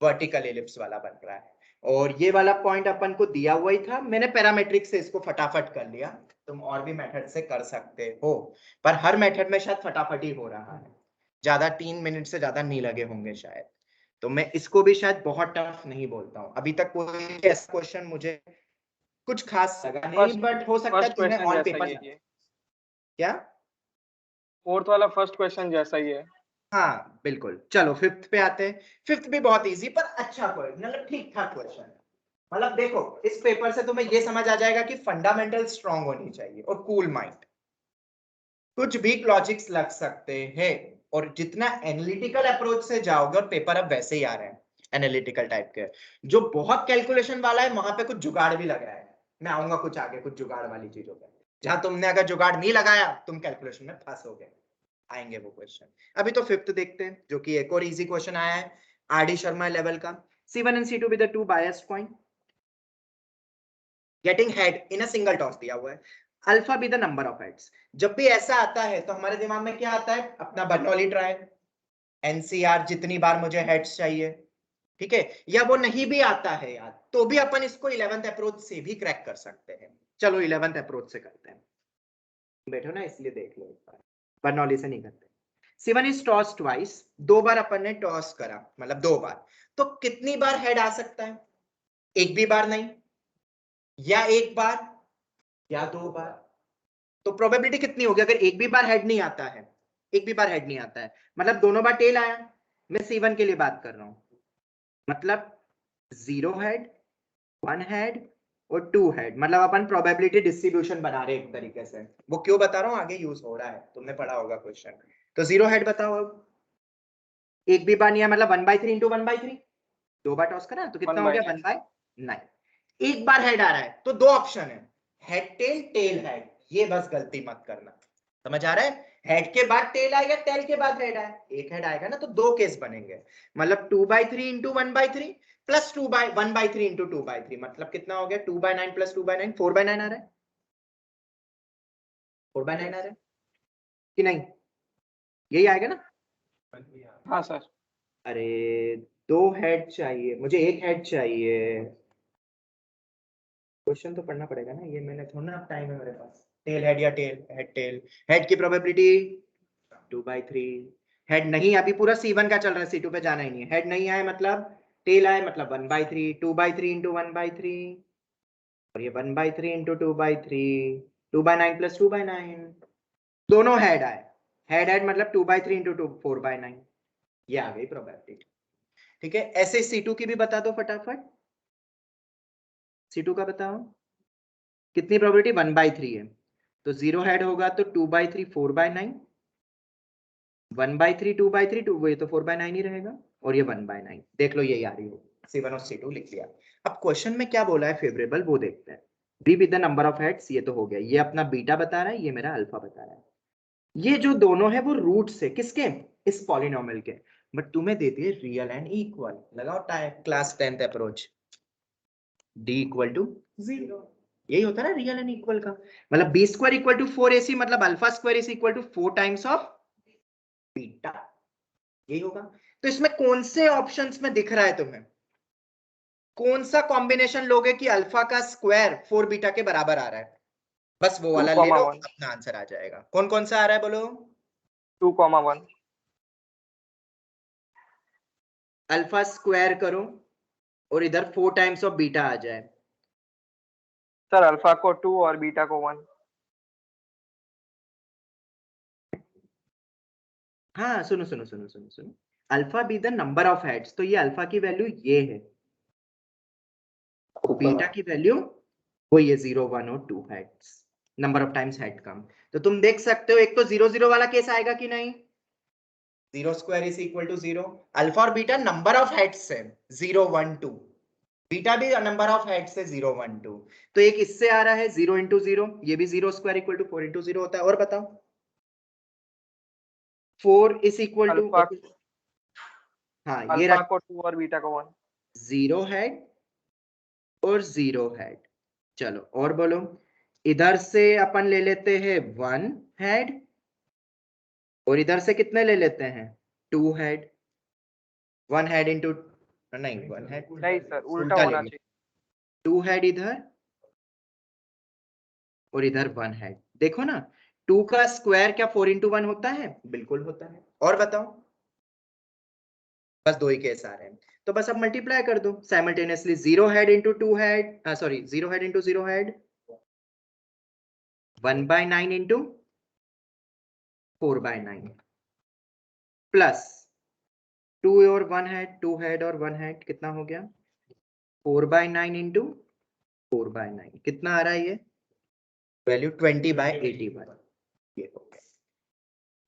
वर्टिकल एलिप्स वाला बन रहा है, और ये वाला पॉइंट अपन को दिया हुआ ही था। मैंने पैरामेट्रिक से इसको फटाफट कर लिया, तुम और भी मेथड से कर सकते हो, पर हर मेथड में शायद फटाफट ही हो रहा है, ज्यादा 3 मिनट से ज्यादा नहीं लगे होंगे शायद, तो मैं इसको भी शायद बहुत टफ नहीं बोलता हूँ। अभी तक कोई ऐसा क्वेश्चन मुझे कुछ खास लगा नहीं, बट हो सकता है फर्स्ट तुम्हें क्वेश्चन ऑन जैसा पेपर। ही है ये। क्या? फोर्थ वाला फर्स्ट क्वेश्चन जैसा ही है। हाँ बिल्कुल। चलो फिफ्थ पे आते हैं। फिफ्थ भी बहुत इजी पर अच्छा क्वेश्चन, मतलब ठीक ठाक क्वेश्चन है। मतलब देखो इस पेपर से तुम्हें ये समझ आ जाएगा कि फंडामेंटल स्ट्रांग होनी चाहिए और कूल माइंड, कुछ भी लॉजिक्स लग सकते हैं, और जितना एनालिटिकल अप्रोच से जाओगे, और पेपर अब वैसे ही आ रहे हैं एनालिटिकल टाइप के, जो बहुत कैलकुलेशन वाला है वहां पे कुछ जुगाड़ भी लग रहा है। मैं आऊंगा कुछ आगे कुछ जुगाड़ वाली चीजों पे, जहां तुमने अगर जुगाड़ नहीं लगाया तुम कैलकुलेशन में फंसोगे, आएंगे वो क्वेश्चन। अभी तो फिफ्थ देखते हैं, जो कि एक और इजी क्वेश्चन आया है आर डी शर्मा लेवल का। C1 and C2 with the two biased point getting head in a single toss दिया हुआ है, alpha be the number of heads. जब भी ऐसा आता है तो हमारे दिमाग में क्या आता है? अपना बर्नौली ट्रायल, एनसीआर, जितनी बार मुझे हेड्स चाहिए, ठीक है, या वो नहीं भी आता है यार तो भी अपन इसको 11th अप्रोच से भी क्रैक कर सकते हैं। चलो 11th अप्रोच से करते हैं, बैठो ना इसलिए देख लो, एक बार बर्नौली से नहीं करते। C1 is tossed twice, 2 बार अपन ने टॉस करा, मतलब 2 बार, तो कितनी बार हेड आ सकता है? एक भी बार नहीं, या एक बार, या 2 बार। तो प्रोबेबिलिटी कितनी होगी अगर एक भी बार हेड नहीं आता है? एक भी बार हेड नहीं आता है मतलब दोनों बार टेल आया। मैं C1 के लिए बात कर रहा हूं, मतलब 0 हेड, 1 हेड और 2 हेड, मतलब अपन प्रोबेबिलिटी डिस्ट्रीब्यूशन बना रहे एक तरीके से। वो क्यों बता रहा हूं, आगे यूज हो रहा है, तुमने पढ़ा होगा क्वेश्चन। तो 0 हेड बताओ अब, एक भी बार नहीं है, मतलब 1/3 इंटू 1/3, 2 बार टॉस करा तो कितना हो गया? 1/9। एक बार हेड आ रहा है तो 2 ऑप्शन है, हेड टेल, टेल हेड, ये बस गलती मत करना। समझ आ रहा है? हेड के बाद टेल आएगा, टेल के बाद हेड आए, एक हेड आएगा ना, तो दो केस बनेंगे। मतलब 2/3 इंटू 1/3 प्लस 1/3 इंटू 2/3, मतलब कितना हो गया? 2/9 प्लस 2/9, 4/9 आ रहा है, 4/9 आ रहा है कि नहीं? यही आएगा ना? हाँ सर। अरे दो हेड चाहिए मुझे, एक हेड चाहिए। क्वेश्चन तो पढ़ना पड़ेगा ना, ये मैंने थोड़ा ना टाइम है मेरे पास। टेल हेड या टेल हेड टेल, हेड की प्रोबेबिलिटी 2/3। हेड नहीं, अभी पूरा C1 का चल रहा है, C2 पे जाना ही नहीं है। हेड नहीं आए मतलब टेल आए मतलब 1/3, 2/3 इंटू 1/3, और ये 1/3 इंटू 2/3, 2/9 प्लस 2/9, दोनों हेड आए। हेड मतलब 2/3 इंटू 4/9, ये आ गई प्रोबेबिलिटी। ठीक है, ऐसे C2 की भी बता दो फटाफट। C2 का बताओ कितनी प्रोबेबिलिटी? 1/3 है, तो 0 हेड होगा तो 2/3 4/9, 1/3 2/3 2, ये तो 4/9 ही रहेगा, और ये 1/9। देख लो यही आ रही हो, C1 और C2 लिख लिया। अब क्वेश्चन में क्या बोला है फेवरेबल वो देखते हैं। Be with the number of heads, ये तो हो गया, ये अपना बीटा बता रहा है, ये मेरा अल्फा बता रहा है। ये जो दोनों है वो रूट्स है किसके? इस पॉलिनोमियल के। बट तुम्हें दे दिए रियल एंड इक्वल, लगाओ time class 10th approach, d equal to 0। यही होता है ना रियल एंड इक्वल का, मतलब b square equal to 4ac, मतलब alpha square is equal to 4 times of beta, यही होगा। तो इसमें कौन से ऑप्शंस में दिख रहा है तुम्हें? कौन सा कॉम्बिनेशन लोगे कि अल्फा का स्क्वायर 4 बीटा के बराबर आ रहा है? बस वो वाला ले लो, 2,1 अपना आंसर आ जाएगा। कौन कौन सा आ रहा है बोलो? 2,1 अल्फा स्क्वायर करो और इधर 4 टाइम्स ऑफ बीटा आ जाए। सर। अल्फा को 2 और बीटा को 1। हाँ सुनो सुनो सुनो सुनो सुनो, alpha be the number of heads, तो ये अल्फा की वैल्यू ये है, बीटा की वैल्यू वो ये 0 1 और 2 heads, number of times head कम। तो तुम देख सकते हो एक तो 0 0 वाला केस आएगा कि नहीं, 0 square is equal to 0। Alpha और बीटा नंबर ऑफ हेड्स है 0 1 2, बीटा भी नंबर ऑफ हेड्स है 0 1 2। तो एक इससे आ रहा है 0 इंटू 0, ये भी 0 स्क्वायर इक्वल टू 4 इंटू 0 होता है। और बताओ 4 इज इक्वल टू, अल्फा हाँ ये अल्फा को 2 और बीटा को 1। 0 हेड और 0 हेड। चलो और बोलो, इधर से अपन ले लेते हैं 1 हेड, और इधर से कितने ले लेते हैं? 2 हेड। 1 हेड इंटू, नहीं 1 हेड नहीं सर, उल्टा उल्टा ले होना लिया, चाहिए। 2 हेड इधर और इधर 1 हेड। देखो ना 2 का स्क्वायर क्या 4 इंटू 1 होता है? बिल्कुल होता है। और बताओ, बस दो ही केस आ रहे हैं, तो बस अब मल्टीप्लाई कर दो simultaneously, 0 head into 2 head, sorry 0 head into 0 head, 1/9 into 4/9 plus 2 और 1 हेड, 2 हेड और 1 हेड, कितना हो गया? 4/9 इंटू 4/9, कितना आ रहा है ये वैल्यू? 20/81। ये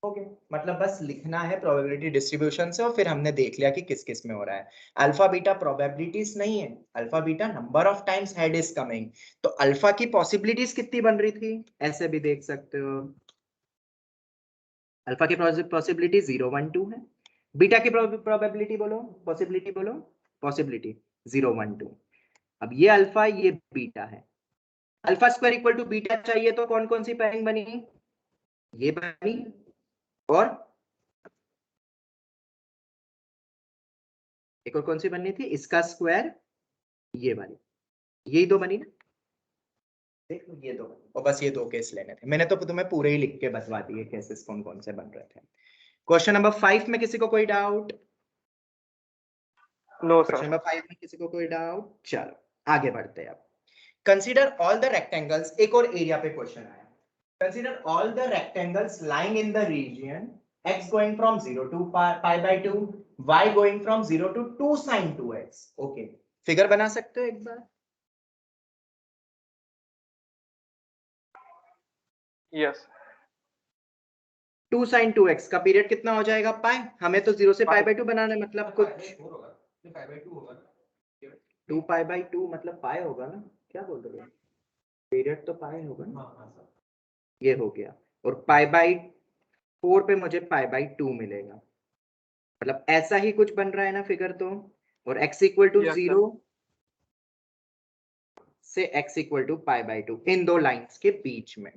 हो गया, मतलब बस लिखना है प्रोबेबिलिटी डिस्ट्रीब्यूशन से, और फिर हमने देख लिया कि किस किस में हो रहा है। अल्फा बीटा प्रोबेबिलिटीज नहीं है, alpha beta number of times head is coming. तो अल्फा की पॉसिबिलिटीज कितनी बन रही थी, ऐसे भी देख सकते हो। अल्फा की पॉसिबिलिटी 0 1 2 है, बीटा की प्रोबेबिलिटी बोलो, पॉसिबिलिटी बोलो, पॉसिबिलिटी 0 1 2। अब ये अल्फा ये बीटा है, alpha square equal to beta चाहिए, तो कौन कौन सी पेयरिंग बनी? ये बनी, और एक और कौन सी बननी थी? इसका स्क्वायर, ये वाली, यही दो बनी ना। देख लो ये दो बनी, और बस ये दो केस लेने थे। मैंने तो तुम्हें पूरे ही लिख के बतवा दिए केसेस कौन कौन से बन रहे थे। क्वेश्चन नंबर 5 में किसी को कोई doubt? No question sir. Number 5 में किसी को कोई डाउट? चलो आगे बढ़ते हैं अब। कंसीडर ऑल द रेक्टेंगल्स, एक और एरिया पे क्वेश्चन आया। Consider all the rectangles lying in the region x going from 0 to pi/2, y going from 0 to 2 sin 2x। Okay, figure बना सकते हो एक बार? यस। 2 sin 2x का पीरियड कितना हो जाएगा? पाई। हमें तो 0 से pi/2 बनाना है, मतलब कुछ 2 pi/2 मतलब पाई होगा ना, क्या बोल रहे हो? पीरियड तो पाई होगा ना। ये हो गया, और पाई बाई 4 पे मुझे पाई बाई 2 मिलेगा। मतलब ऐसा ही कुछ बन रहा है ना फिगर तो। और x equal to Yes, sir. 0 से x equal to pi by 2 इन दो लाइंस के बीच में।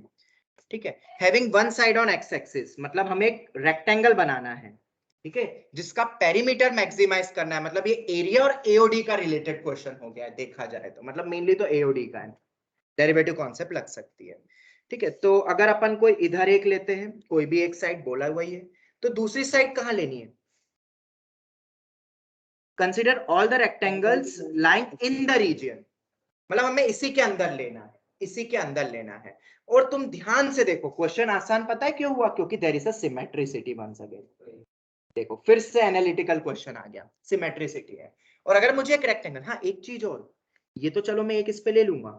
ठीक है, having one side on x axis, मतलब हमें एक रेक्टेंगल बनाना है, ठीक है, जिसका पेरीमीटर मैक्सिमाइज करना है। मतलब ये एरिया और एओडी का रिलेटेड क्वेश्चन हो गया है देखा जाए तो, मतलब मेनली तो एओडी का है, डेरिवेटिव कॉन्सेप्ट लग सकती है। ठीक है, तो अगर अपन कोई इधर एक लेते हैं, कोई भी एक साइड बोला हुआ ही है, तो दूसरी साइड कहां लेनी है? Consider all the rectangles lying in the region, मतलब हमें इसी के अंदर लेना है, इसी के अंदर लेना है। और तुम ध्यान से देखो, क्वेश्चन आसान पता है क्यों हुआ? क्योंकि there is a symmetricity once again. देखो फिर से एनालिटिकल क्वेश्चन आ गया, सिमेट्रिसिटी है। और अगर मुझे एक रेक्टेंगल, हाँ एक चीज और, ये तो चलो मैं एक इस पे ले लूंगा,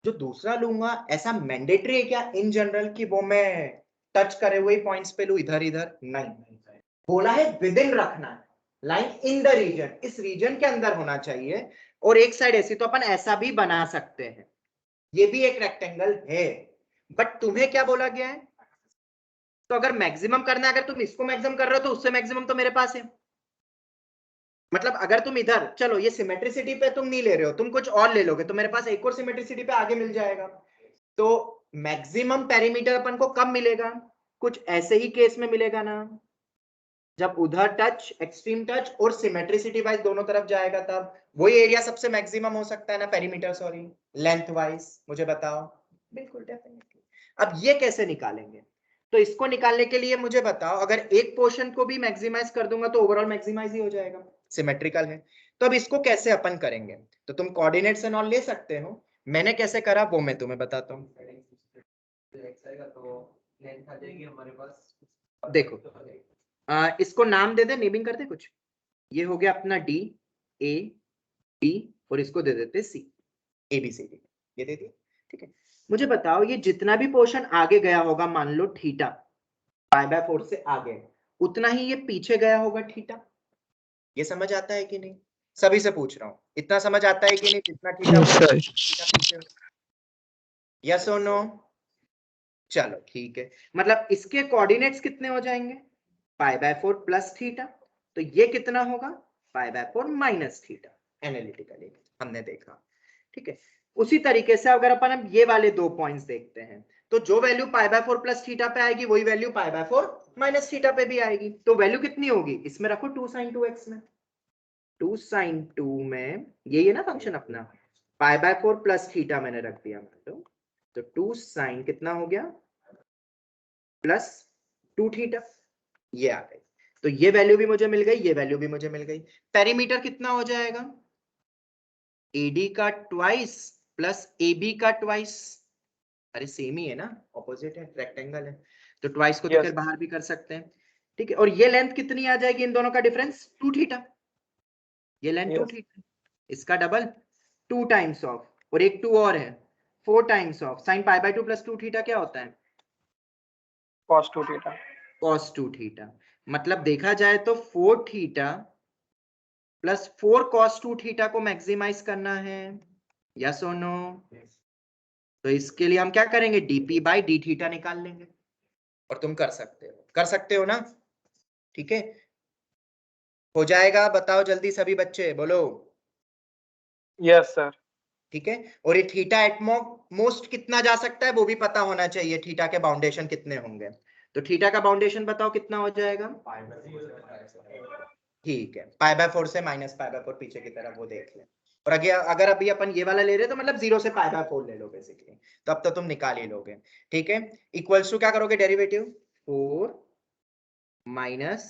जो दूसरा लूंगा ऐसा मैंडेटरी है क्या इन जनरल कि वो मैं टच करे हुए पॉइंट्स पे लूं इधर इधर? नहीं, बोला है विद इन रखना है, लाइन इन द रीजन, इस रीजन के अंदर होना चाहिए। और एक साइड ऐसी तो अपन ऐसा भी बना सकते हैं, ये भी एक रेक्टेंगल है, बट तुम्हें क्या बोला गया है? तो अगर मैक्सिमम करना है, अगर तुम इसको मैक्सिमम कर रहे हो तो उससे मैक्सिमम तो मेरे पास है। मतलब अगर तुम इधर, चलो ये सिमेट्रिसिटी पे तुम नहीं ले रहे हो, तुम कुछ और ले लोगे तो मेरे पास एक और सिमेट्रिसिटी पे आगे मिल जाएगा। तो मैक्सिमम पेरीमीटर अपन को कब मिलेगा? कुछ ऐसे ही केस में मिलेगा ना, जब उधर टच, एक्सट्रीम टच और सिमेट्रिसिटी वाइज दोनों तरफ जाएगा, तब वही एरिया सबसे मैक्सिमम हो सकता है ना, पेरीमीटर सॉरी, लेंथ वाइज। मुझे बताओ। बिल्कुल डेफिनेटली। अब ये कैसे निकालेंगे? तो इसको निकालने के लिए मुझे बताओ, अगर एक पोर्शन को भी मैक्सिमाइज कर दूंगा तो ओवरऑल मैक्सिमाइज ही हो जाएगा, सिमेट्रिकल है। तो अब इसको कैसे अपन करेंगे? तो तुम कोऑर्डिनेट्स एंड ऑल ले सकते हो, मैंने कैसे करा वो मैं तुम्हें बताता हूँ। देखो इसको नाम दे दे, नेमिंग कर दे कुछ। ये हो गया अपना डी, ए, डी, और इसको दे देते सी, ए बी सी डी, ये दे दिया। ठीक है, मुझे बताओ ये जितना भी पोर्शन आगे गया होगा, मान लो थीटा पाई बाय 4 से आगे, उतना ही ये पीछे गया होगा थीटा। ये समझ आता है कि नहीं? सभी से पूछ रहा हूँ, इतना समझ आता है कि नहीं? जितना थीटा पीछे, यस और नो? चलो ठीक है, मतलब इसके कोऑर्डिनेट्स कितने हो जाएंगे? पाई बाय 4 प्लस थीटा, तो ये कितना होगा? पाई बाय 4 माइनस थीटा। एनालिटिकली हमने देखा। ठीक है, उसी तरीके से अगर अपन अब ये वाले दो पॉइंट्स देखते हैं, तो जो value pi by 4 plus theta पे आएगी वही value pi by 4 minus theta पे भी आएगी। तो वैल्यू कितनी होगी? इसमें रखो 2 sin 2x में, 2 sin 2 में ये ना फंक्शन अपना पाई बाय 4 प्लस थीटा मैंने रख दिया, मतलब तो 2 sin कितना हो गया प्लस 2 थीटा, ये आ गई। तो ये वैल्यू भी मुझे मिल गई, ये वैल्यू भी मुझे मिल गई। पेरीमीटर कितना हो जाएगा? एडी का ट्वाइस प्लस एबी का ट्वाइस। अरे सेम ही है ना, ऑपोजिट है, रेक्टेंगल है, तो ट्वाइस को तो फिर बाहर भी कर सकते हैं। ठीक है, और ये लेंथ कितनी आ जाएगी इन दोनों का डिफरेंस? 2 थीटा। ये लेंथ 2 थीटा, इसका डबल 2 टाइम्स ऑफ, और एक 2 और है 4 times of sine pi by 2 plus 2 theta क्या होता है? cos 2 theta. cos 2 theta. मतलब देखा जाए तो 4 थीटा प्लस 4 cos 2 थीटा को मैक्सिमाइज करना है, यस और नो? तो इसके लिए हम क्या करेंगे? dp बाई डी थीटा निकाल लेंगे, और तुम कर सकते हो ना? ठीक है, हो जाएगा, बताओ जल्दी सभी बच्चे बोलो। Yes sir. ठीक है, और ये थीटा एट मोस्ट कितना जा सकता है वो भी पता होना चाहिए, थीटा के बाउंडेशन कितने होंगे। तो थीटा का बाउंडेशन बताओ कितना हो जाएगा? ठीक है, पाई बाय 4 से माइनस पाई बाय 4 पीछे की तरफ, वो देख लें। और अगर अभी अपन ये वाला ले रहे तो मतलब 0 से पाई बाय 4 ले लो बेसिकली, तो अब तो तुम निकाल ही लोगे। ठीक है, इक्वल्स टू क्या करोगे? Derivative 4 minus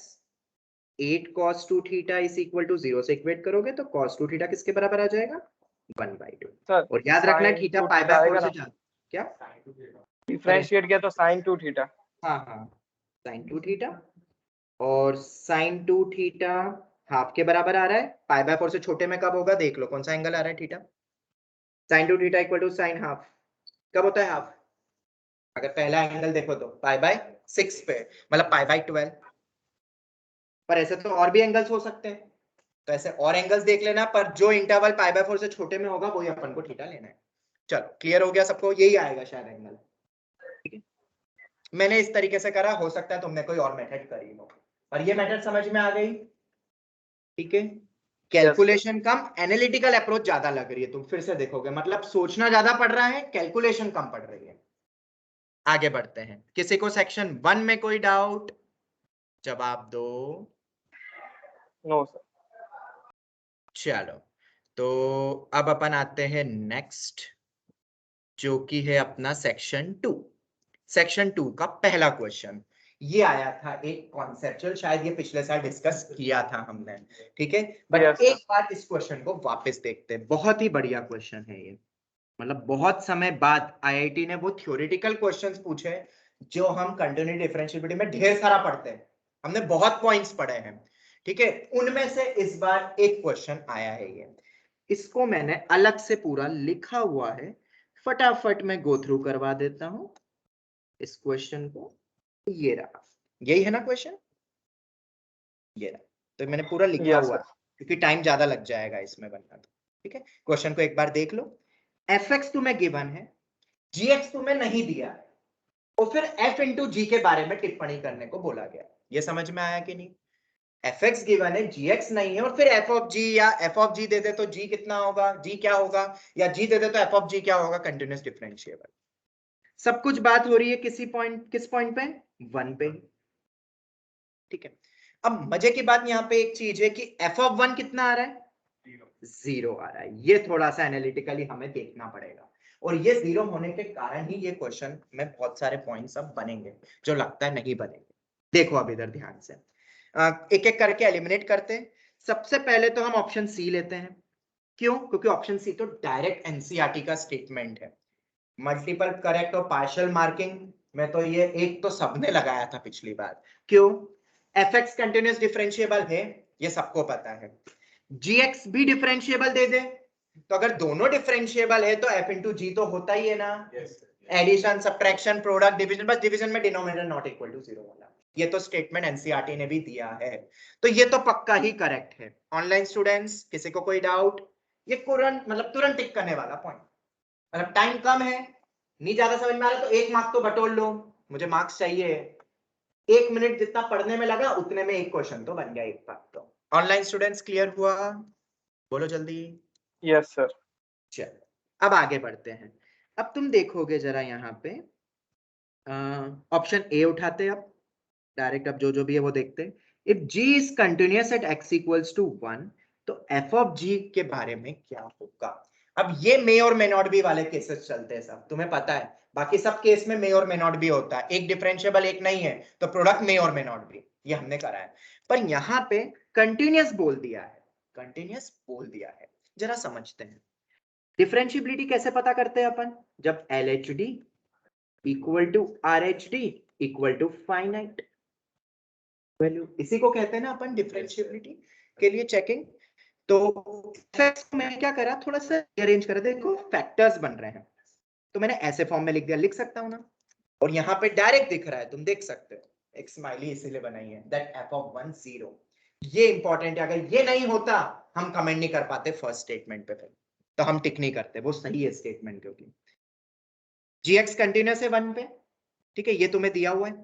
8 cos 2 theta is equal to 0 से इक्वेट करोगे तो cos 2 थीटा किसके बराबर आ जाएगा? 1/2। सर और याद रखना है थीटा पाई बाय 4 से ज्यादा। क्या डिफरेंशिएट किया तो sin 2 थीटा। हाँ हाँ, sin 2 थीटा, और sin 2 थीटा हाफ के बराबर आ रहा है। पाई बाय 4 से छोटे में कब होगा देख लो, कौन सा एंगल आ रहा है theta? sin 2 theta equal to sin half, कब होता है हाफ? अगर पहला एंगल देखो तो पाई बाय 6 पे, मतलब पाई बाय 12। पर ऐसे तो और भी एंगल्स हो सकते हैं, तो ऐसे और एंगल्स देख लेना, पर जो इंटरवल पाई बाय 4 से छोटे में होगा वही अपन को थीटा लेना है। चलो क्लियर हो गया सबको? यही आएगा शायद एंगल। ठीक है, मैंने इस तरीके से करा, हो सकता है तुमने कोई और मेथड करी हो, और ये मेथड समझ में आ गई, ठीक है। कैलकुलेशन कम, एनालिटिकल अप्रोच ज्यादा लग रही है, तुम फिर से देखोगे, मतलब सोचना ज्यादा पड़ रहा है, कैलकुलेशन कम पड़ रही है। आगे बढ़ते हैं, किसी को सेक्शन 1 में कोई डाउट? जवाब दो। No sir. चलो, तो अब अपन आते हैं नेक्स्ट, जो कि है अपना सेक्शन 2। सेक्शन 2 का पहला क्वेश्चन ये आया था, एक कॉन्सेप्चुअल, शायद ये पिछले साल डिस्कस किया था हमने, ठीक है। But Yes, sir. एक बार इस क्वेश्चन को वापस देखते हैं, बहुत ही बढ़िया क्वेश्चन है ये। मतलब बहुत समय बाद आईआईटी ने वो थ्योरेटिकल क्वेश्चंस पूछे जो हम कंटिन्यूटी डिफरेंशिएबिलिटी में ढेर सारा पढ़ते हैं, हमने बहुत पॉइंट्स पढ़े हैं, ठीक है। उनमें से इस बार एक क्वेश्चन आया है ये, इसको मैंने अलग से पूरा लिखा हुआ है, फटाफट मैं गो थ्रू करवा देता हूं इस क्वेश्चन को। ये रहा, यही है ना क्वेश्चन, ये रहा। तो मैंने पूरा लिखा Yes, हुआ sir. है क्योंकि टाइम ज्यादा लग जाएगा इसमें बनना, तो ठीक है। क्वेश्चन को एक बार देख लो। एफ एक्स तुम्हें गिवन है, जी एक्स तुम्हें नहीं दिया है, और फिर एफ इंटू जी के बारे में टिप्पणी करने को बोला गया। ये समझ में आया कि नहीं? एफ एक्स गिवन है, जी एक्स नहीं है, और फिर एफ ऑफ जी, या एफ ऑफ जी दे दे तो जी कितना होगा, जी क्या होगा, या जी दे दे तो एफ ऑफ जी क्या होगा, कंटिन्यूस डिफरेंशिएबल। सब कुछ बात हो रही है किस पॉइंट पे, 1 पे, ठीक है। अब मजे की बात यहाँ पे एक चीज है कि एफ ऑफ 1 कितना आ रहा है, 0 आ रहा है। ये थोड़ा सा एनालिटिकली हमें देखना पड़ेगा, और ये 0 होने के कारण ही ये क्वेश्चन में बहुत सारे पॉइंट्स अब बनेंगे जो लगता है नहीं बनेंगे। देखो अब इधर ध्यान से, एक एक करके एलिमिनेट करते हैं। सबसे पहले तो हम ऑप्शन सी लेते हैं। क्यों? क्योंकि ऑप्शन सी तो डायरेक्ट एनसीईआरटी का स्टेटमेंट है। मल्टीपल करेक्ट और पार्शियल मार्किंग में तो ये एक तो सबने लगाया था पिछली बार। क्यों? एफ एक्स कंटिन्यूस डिफरेंशिएबल है, ये सबको पता है। जी एक्स भी डिफरेंशिएबल दे दे, तो अगर दोनों डिफरेंशिएबल है तो एफ इंटू जी तो होता ही है ना। एडिशन, सब्ट्रैक्शन, प्रोडक्ट, डिवीजन, बस डिवीजन में डिनोमिनेटर नॉट इक्वल टू 0 वाला, ये तो स्टेटमेंट एनसीईआरटी ने भी दिया है, तो ये तो पक्का ही करेक्ट है। ऑनलाइन स्टूडेंट्स, किसी को कोई डाउट? ये तुरंत टिक करने वाला पॉइंट, मतलब टाइम कम है, नहीं ज्यादा समझ में आ रहा तो एक मार्क तो बटोर लो, मुझे मार्क्स चाहिए। 1 मिनट जितना पढ़ने में लगा उतने में एक क्वेश्चन तो बन गया, एक बात तो। ऑनलाइन स्टूडेंट्स क्लियर हुआ? बोलो जल्दी। Yes, sir. चलो अब आगे बढ़ते हैं। अब तुम देखोगे जरा यहाँ पे, ऑप्शन ए उठाते, अब डायरेक्ट, अब जो भी है वो देखते हैं। If g is continuous at x equals to 1, तो f ऑफ g के बारे में क्या होगा? अब ये मे और मे नॉट बी वाले केसेस चलते हैं सब, तुम्हें पता है। बाकी सब केस में मे और मे नॉट बी होता है, एक डिफरेंशिएबल एक नहीं है, तो प्रोडक्ट मे और मे नॉट बी, ये हमने करा है। पर यहाँ पे कंटिन्यूअस बोल दिया है, कंटिन्यूअस बोल दिया है, जरा समझते हैं। डिफरेंशिएबिलिटी कैसे पता करते हैं अपन? जब LHD equal to RHD equal to finite value, इसी को कहते हैं ना अपन डिफरेंशिएबिलिटी के लिए चेकिंग। तो मैंने क्या करा, थोड़ा सा अरेंज करा, देखो फैक्टर्स बन रहे हैं, तो मैंने ऐसे फॉर्म में लिख दिया, लिख सकता हूं ना। और यहाँ पे डायरेक्ट दिख रहा है, तुम देख सकते हो, एक स्माइली इसीलिए बनाई है, दैट f of 1 0। ये इंपॉर्टेंट है, अगर ये नहीं होता हम कमेंट नहीं कर पाते फर्स्ट स्टेटमेंट पे, फिर तो हम टिक नहीं करते, वो सही है स्टेटमेंट, क्योंकि gx कंटिन्यूअस है 1 पे, ठीक है, ये तुम्हें दिया हुआ है,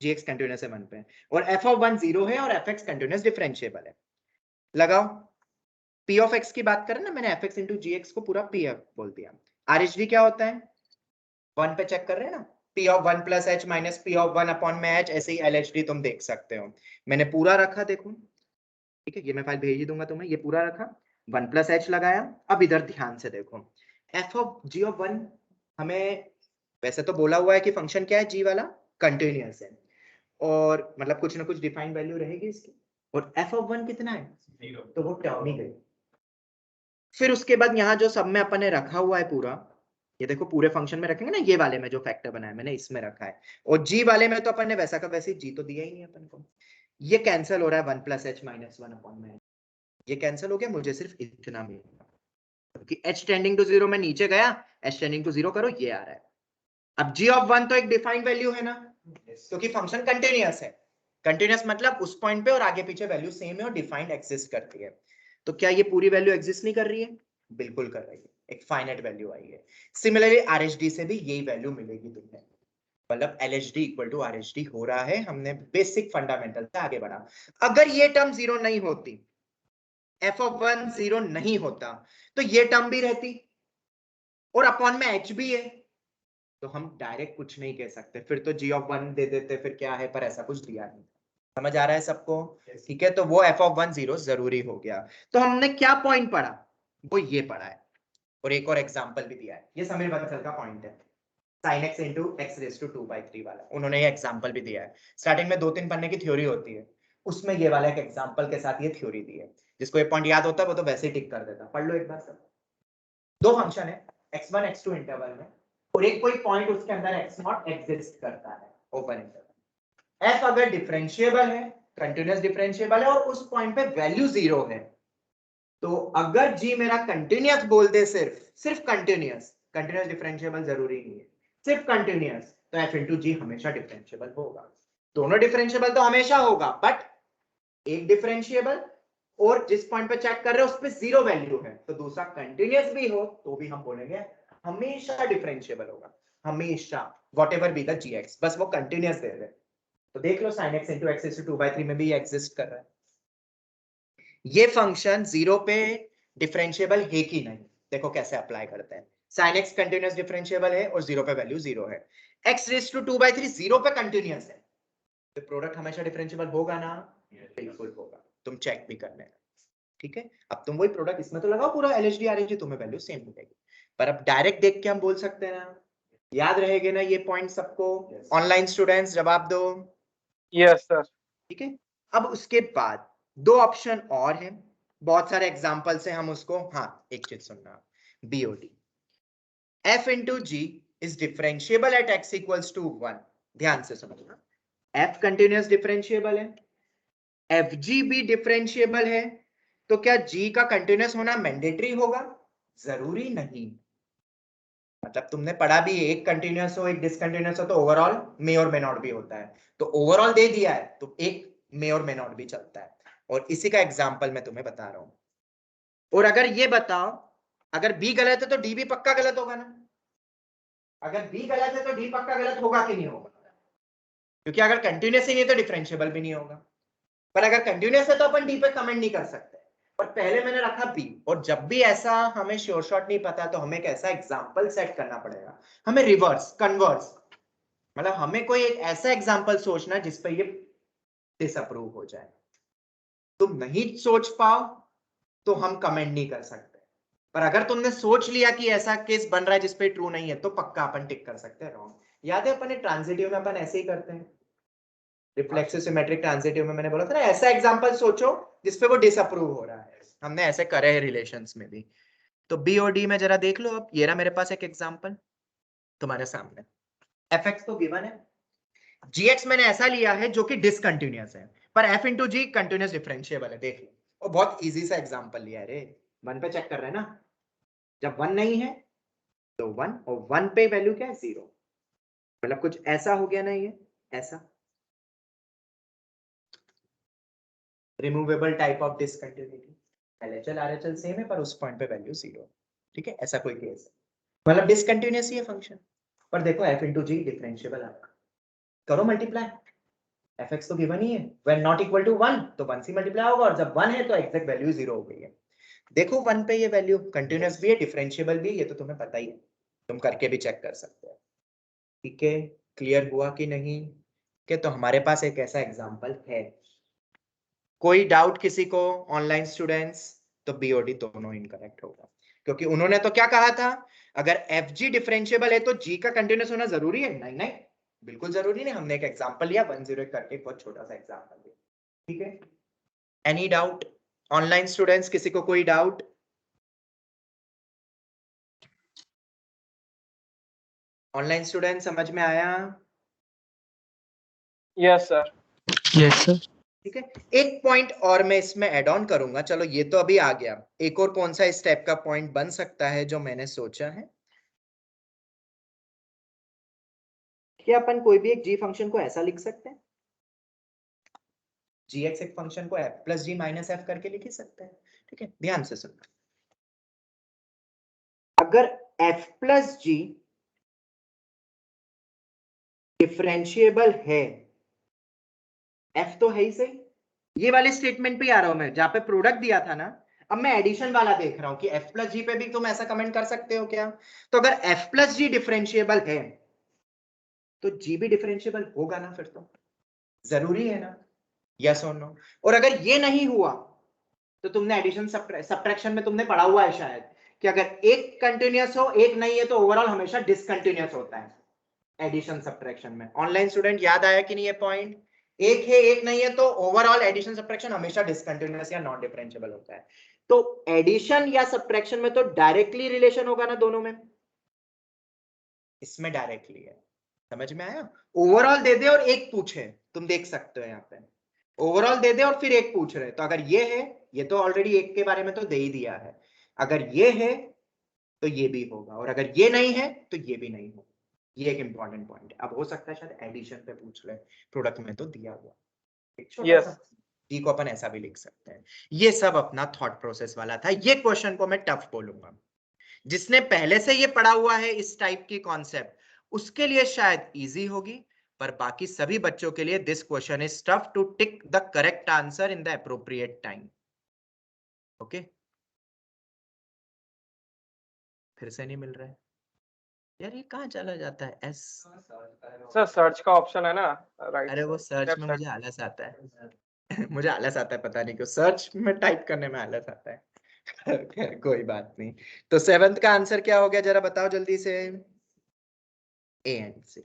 gx कंटिन्यूअस है 1 पे, और f of 1 0 है, और fx कंटिन्यूअस डिफरेंशिएबल है। लगाओ, p of x की बात करें ना, मैंने fx into gx को पूरा p बोल दिया। RHD क्या होता है? 1 पे चेक कर रहे हैं ना, p of 1 plus h minus p of 1 upon में h, ऐसे ही LHD तुम देख सकते हो। मैंने पूरा रखा, देखो, ठीक है, ये मैं फाइल भेज ही दूंगा तुम्हें, ये पूरा रखा, 1 plus h लगाया। अब इधर ध्यान से देखो, f of g of 1, हमें वैसे तो बोला हुआ है कि फंक्शन क्या है, g वाला कंटिन्यूअस है, और मतलब कुछ ना कुछ डिफाइंड वैल्यू रहेगी इसकी, और f of 1 कितना है, 0, तो वो टर्म ही गई। फिर उसके बाद यहाँ जो सब में अपन ने रखा हुआ है पूरा, ये देखो पूरे फंक्शन में रखेंगे ना, ये वाले में जो फैक्टर बनाया मैंने इसमें रखा है, और जी वाले में तो अपन ने वैसा का वैसे जी तो दिया ही नहीं अपन को। ये कैंसिल हो रहा है 1 plus h minus 1 upon में, ये कैंसिल हो गया, मुझे सिर्फ इतना मिलेगा, क्योंकि h टेंडिंग टू 0 में नीचे गया, h टेंडिंग टू 0 करो, ये आ रहा है। अब g of 1 तो एक डिफाइंड वैल्यू है ना, क्योंकि फंक्शन कंटिन्यूअस है, कंटिन्यूअस मतलब उस पॉइंट पे और आगे पीछे वैल्यू सेम है और डिफाइंड एग्जिस्ट करती है। तो क्या ये पूरी वैल्यू एग्जिस्ट नहीं कर रही है? बिल्कुल कर रही है, एक फाइनाइट वैल्यू आई है। सिमिलरली RHD से भी यही वैल्यू मिलेगी तुम्हें, मतलब LHD इक्वल टू RHD हो रहा है। हमने बेसिक फंडामेंटल से आगे बढ़ा। अगर ये टर्म जीरो नहीं होती, f of 1 जीरो नहीं होता, तो ये टर्म भी रहती और अपॉन में h भी है, तो हम डायरेक्ट कुछ नहीं कह सकते, फिर तो g of 1 दे देते, फिर क्या है, पर ऐसा कुछ दिया नहीं। समझ आ रहा है सबको? ठीक है, तो वो f of 1 जीरो जरूरी हो गया। तो हमने क्या पॉइंट पढ़ा, वो ये पढ़ा है, और एक और एग्जांपल भी दिया है। ये समीर बंसल का पॉइंट है, sin x into x raised to 2/3 वाला। उन्होंने ये एग्जांपल भी दिया है। स्टार्टिंग में 2-3 पन्ने की थ्योरी होती है, उसमें ये वाला एक एग्जांपल के साथ ये थ्योरी दी है। जिसको ये पॉइंट याद होता है वो तो वैसे ही टिक कर देता। पढ़ लो एक बार सब। दो फंक्शन है x1 x2 इंटरवल में, और एक कोई पॉइंट उसके अंदर x0 एग्जिस्ट करता है, ओपन इंटरवल। f अगर डिफरेंशिएबल है, कंटीन्यूअस डिफरेंशिएबल है, और उस पॉइंट पे वैल्यू 0 है, तो अगर g मेरा कंटीन्यूअस बोल दे, सिर्फ कंटीन्यूअस, कंटीन्यूअस डिफरेंशिएबल जरूरी नहीं है, सिर्फ कंटीन्यूअस, तो f into g हमेशा डिफरेंशिएबल होगा। दोनों डिफरेंशिएबल तो हमेशा होगा, बट एक डिफरेंशिएबल और जिस पॉइंट पे चेक कर रहे हो उस पे 0 वैल्यू है, तो दूसरा कंटीन्यूअस भी हो तो भी हम बोलेंगे हमेशा डिफरेंशिएबल होगा, हमेशा, व्हाटएवर बी द gx, बस वो कंटीन्यूअस दे दे। तो देख लो sin x into x raised to 2/3 में भी ये एग्जिस्ट कर रहा है। ये फंक्शन 0 पे डिफरेंशिएबल है कि नहीं, देखो कैसे अप्लाई करते हैं। sin x कंटीन्यूअस डिफरेंशिएबल है और 0 पे वैल्यू 0 है, x रेज़ टू 2/3 0 पे कंटीन्यूअस है, तो प्रोडक्ट हमेशा डिफरेंशिएबल होगा ना? बिल्कुल होगा, तुम चेक भी कर लेना। ठीक है, अब तुम वही प्रोडक्ट इसमें तो लगाओ पूरा LHD RHD, तुम्हें वैल्यू सेम मिलेगी। पर अब डायरेक्ट देख के हम बोल सकते हैं ना, याद रहेगा ना ये पॉइंट सबको? ऑनलाइन स्टूडेंट्स जवाब दो। Yes sir. ठीक है, अब उसके बाद दो ऑप्शन और हैं, बहुत सारे एग्जांपल से हम उसको, हाँ एक चीज सुनना, BOD f into g is differentiable at x equals to 1। ध्यान से समझना, f कंटीन्यूअस डिफरेंशिएबल है, fg भी डिफरेंशिएबल है, तो क्या g का कंटीन्यूअस होना मैंडेटरी होगा? जरूरी नहीं। मतलब तुमने पढ़ा भी, एक कंटीन्यूअस हो एक डिसकंटीन्यूअस हो तो ओवरऑल मे और मे नॉट भी होता है, तो ओवरऑल दे दिया है तो एक मे और मे नॉट भी चलता है, और इसी का एग्जांपल मैं तुम्हें बता रहा हूं। और अगर ये बताओ, अगर बी गलत है तो डी भी पक्का गलत होगा ना? अगर बी गलत है तो डी पक्का गलत होगा कि नहीं होगा? क्योंकि अगर कंटीन्यूअस ही नहीं है तो डिफरेंशिएबल भी नहीं होगा। पर अगर कंटीन्यूअस है तो अपन डी पे कमेंट नहीं कर सकते, पर पहले मैंने रखा बी, और जब भी ऐसा हमें श्योर शॉट नहीं पता तो हमें एक ऐसा एग्जांपल सेट करना पड़ेगा, हमें रिवर्स कन्वर्स, मतलब हमें कोई एक ऐसा एग्जांपल सोचना जिस पे ये डिसअप्रूव हो जाए। तुम नहीं सोच पाओ तो हम कमेंट नहीं कर सकते, पर अगर तुमने सोच लिया कि ऐसा केस बन रहा है जिसपे ट्रू नहीं है तो पक्का अपन टिक कर सकते हैं रॉन्ग। याद है अपन ट्रांजिटिव में अपन ऐसे ही करते हैं, रिफ्लेक्सिव सिमेट्रिक ट्रांजिटिव में मैंने बोला था ना, ऐसा एग्जांपल सोचो जिसपे वो डिसअप्रूव हो रहा है, हमने ऐसे करे हैं रिलेशंस में भी। तो BOD में जरा देख लो, अब ये रहा मेरे पास एक एग्जांपल तुम्हारे सामने, fx तो गिवन है, gx मैंने ऐसा लिया है जो कि डिसकंटीन्यूअस है, पर f into g continuous differentiable है। देख लो, और बहुत इजी सा एग्जांपल लिया है रे, 1 पे चेक कर रहे हैं ना, जब 1 नहीं है तो 1, और 1 पे वैल्यू क्या है 0, मतलब कुछ ऐसा हो गया ना, ये ऐसा removable type of discontinuity, LHL RHL same है पर उस पॉइंट पे वैल्यू 0। ठीक है, ऐसा कोई केस है, मतलब डिसकंटिन्यूअस ही है फंक्शन, पर देखो f into g डिफरेंशिएबल आपका, करो मल्टीप्लाई, fx तो गिवन ही है, व्हेन नॉट इक्वल टू 1 तो 1 से मल्टीप्लाई होगा, और जब 1 है तो एग्जैक्ट वैल्यू 0 हो गई है। देखो 1 पे ये वैल्यू कंटीन्यूअस भी है, डिफरेंशिएबल भी है, ये तो तुम्हें पता ही है, तुम करके भी चेक कर सकते हो। ठीक है, क्लियर हुआ कि नहीं? कि तो हमारे पास एक ऐसा एग्जांपल है। कोई डाउट किसी को ऑनलाइन स्टूडेंट्स? तो BOD दोनों इनकरेक्ट होगा, क्योंकि उन्होंने तो क्या कहा था, अगर FG डिफरेंशिएबल है तो G का कंटीन्यूअस होना जरूरी है? नहीं नहीं, बिल्कुल जरूरी नहीं, हमने एक एग्जांपल लिया 1-0 करके, बहुत छोटा सा एग्जांपल लिया। ठीक है, एनी डाउट ऑनलाइन स्टूडेंट्स, किसी को कोई डाउट? ऑनलाइन स्टूडेंट समझ में आया? Yes sir. Yes sir. ठीक है, एक पॉइंट और मैं इसमें ऐड ऑन करूंगा, चलो ये तो अभी आ गया, एक और कौन सा इस टाइप का पॉइंट बन सकता है जो मैंने सोचा है कि अपन कोई भी एक g फंक्शन को ऐसा लिख सकते हैं, gx एक फंक्शन को f plus g minus f करके लिख ही सकते हैं। ठीक है, ध्यान से सुनना, अगर f प्लस g डिफरेंशिएबल है, एफ तो है ही सही, ये वाले स्टेटमेंट पे आ रहा हूं मैं जहां पे प्रोडक्ट दिया था ना, अब मैं एडिशन वाला देख रहा हूं कि एफ प्लस जी पे भी तुम ऐसा कमेंट कर सकते हो क्या? तो अगर एफ प्लस जी डिफरेंशिएबल है तो जी भी डिफरेंशिएबल होगा ना, फिर तो जरूरी है ना, यस और नो। और अगर ये नहीं हुआ तो तुमने एडिशन सब्ट्रैक्शन में तुमने पढ़ा हुआ है शायद कि अगर एक कंटिन्यूअस हो एक नहीं है तो ओवरऑल हमेशा डिसकंटिन्यूअस होता है एडिशन सब्ट्रैक्शन में। ऑनलाइन स्टूडेंट याद आया कि नहीं ये पॉइंट? एक है एक नहीं है तो ओवरऑल एडिशन सब्ट्रैक्शन हमेशा डिसकंटिन्यूअस या नॉन डिफरेंशिएबल होता है। तो एडिशन या सब्ट्रैक्शन में तो डायरेक्टली रिलेशन होगा ना दोनों में, इसमें डायरेक्टली है, समझ में आया? ओवरऑल दे दे और एक पूछे, तुम देख सकते हो यहाँ पे ओवरऑल दे दे और फिर एक पूछ रहे, तो अगर ये है, ये तो ऑलरेडी एक के बारे में तो दे ही दिया है, अगर ये है तो ये भी होगा, और अगर ये नहीं है तो ये भी नहीं होगा। ये एक इंपॉर्टेंट पॉइंट है। अब हो सकता है शायद एडिशन पे पूछ ले, प्रोडक्ट में तो दिया हुआ एक छोटा सा डी को अपन ऐसा भी लिख सकते हैं। ये सब अपना थॉट प्रोसेस वाला था। ये क्वेश्चन को मैं टफ बोलूंगा, जिसने पहले से ये पढ़ा हुआ है इस टाइप की कॉन्सेप्ट उसके लिए शायद इजी होगी, पर बाकी सभी बच्चों के लिए this question is tough to tick the correct answer in the appropriate time. Okay, फिर से नहीं मिल रहा है यार, ये कहाँ चला जाता है एस? सर सर्च का ऑप्शन है ना राइट। अरे वो सर्च में मुझे आलस आता है मुझे आलस आता है, पता नहीं क्यों सर्च में टाइप करने में आलस आता है खैर कोई बात नहीं। तो सेवेंथ का आंसर क्या हो गया जरा बताओ जल्दी से? ए एंड सी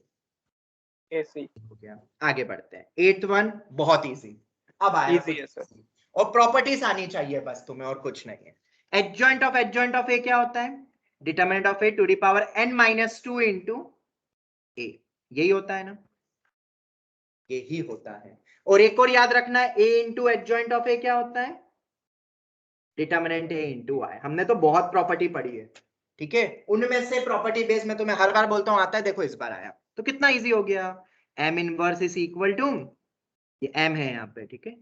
एसी हो गया। आगे बढ़ते हैं, एट वन बहुत इजी, अब आया इजी है सर। और प्रॉपर्टीज आनी चाहिए बस तुम्हें, और कुछ नहीं है। एडजॉइंट ऑफ ए क्या होता है? Determinant of A to the power n minus two into A, यही होता है ना, यही होता है। और एक और याद रखना है, ए इंटू एडजॉइंट ऑफ ए क्या होता है? डिटरमिनेंट ए इंटू आई। हमने तो बहुत प्रॉपर्टी पढ़ी है, ठीक है, उनमें से प्रॉपर्टी बेस में तुम्हें हर बार बोलता हूं आता है, देखो इस बार आया तो कितना इजी हो गया। M inverse is equal to, ये एम है यहाँ पे, ठीक है,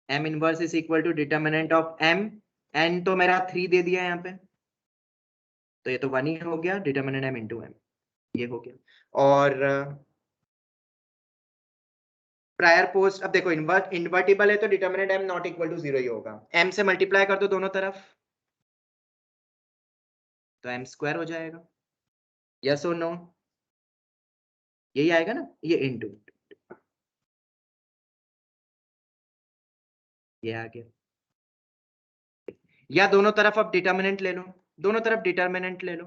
M inverse is equal to determinant of M, n तो मेरा 3 दे दिया यहाँ पे, तो ये तो 1 ही हो गया, डिटरमिनेंट एम इंटू एम, ये हो गया। और प्रायर पोस्ट, अब देखो इन्वर्टिबल है तो determinant M not equal to 0 ही होगा, एम से मल्टीप्लाई कर दो दोनों तरफ तो एम स्क्वायर हो जाएगा, यस और नो? यही आएगा ना, ये इंटू, ये आ गया। या दोनों तरफ अब डिटरमिनेंट ले लो, दोनों तरफ डिटरमिनेंट ले लो,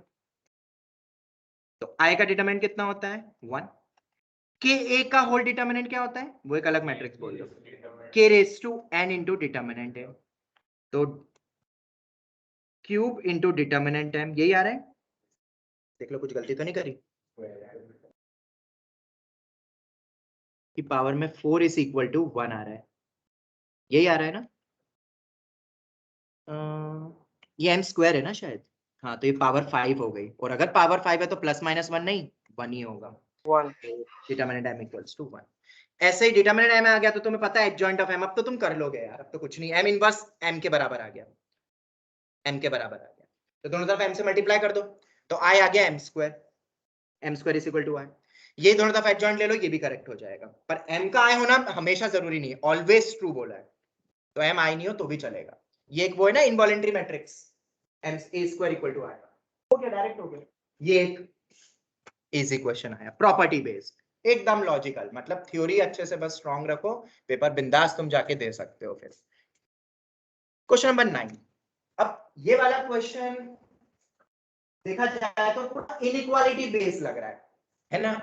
तो आई का डिटरमिनेंट कितना होता है? 1। के ए का होल डिटरमिनेंट क्या होता है? वो एक अलग मैट्रिक्स बोल दो, k raise to n into determinant है, तो क्यूब इंटू डिटरमिनेंट एम, यही आ रहा है, देख लो कुछ गलती तो नहीं करी कि पावर में 4 इज इक्वल टू 1 आ रहा है, यही आ रहा है ना? ये एम स्क्वायर है ना शायद, हाँ, तो ये पावर 5 हो गई, और अगर पावर 5 है तो प्लस माइनस 1 नहीं, 1 ही होगा, 1 डिटरमिनेंट एम इक्वल्स टू 1। ऐसे ही डिटरमिनेंट एम आ गया तो तुम्हें पता है एडजॉइंट ऑफ एम, अब तो तुम कर लोगे यार, अब तो कुछ नहीं, एम इनवर्स एम के बराबर आ गया, एम के बराबर आ गया, तो दोनों तरफ एम से मल्टीप्लाई कर दो तो आई आ गया M square is equal to I. ये दोनों तरफ एडजॉइंट ले लो, ये भी करेक्ट हो जाएगा, पर एम का आई होना हमेशा जरूरी नहीं है, ऑलवेज ट्रू बोला है, तो एम आई नहीं हो तो भी चलेगा। ये एक वो है ना involutory matrix, M A square equal to I, हो गया, डायरेक्ट हो गया। ये एक इजी क्वेश्चन आया, प्रॉपर्टी बेस्ड, एकदम लॉजिकल, मतलब थ्योरी अच्छे से बस स्ट्रॉन्ग रखो, पेपर बिंदास तुम जाके दे सकते हो। फिर क्वेश्चन नंबर 9, अब ये वाला क्वेश्चन देखा जाए तो पूरा इनइक्वालिटी बेस्ड लग रहा है ना,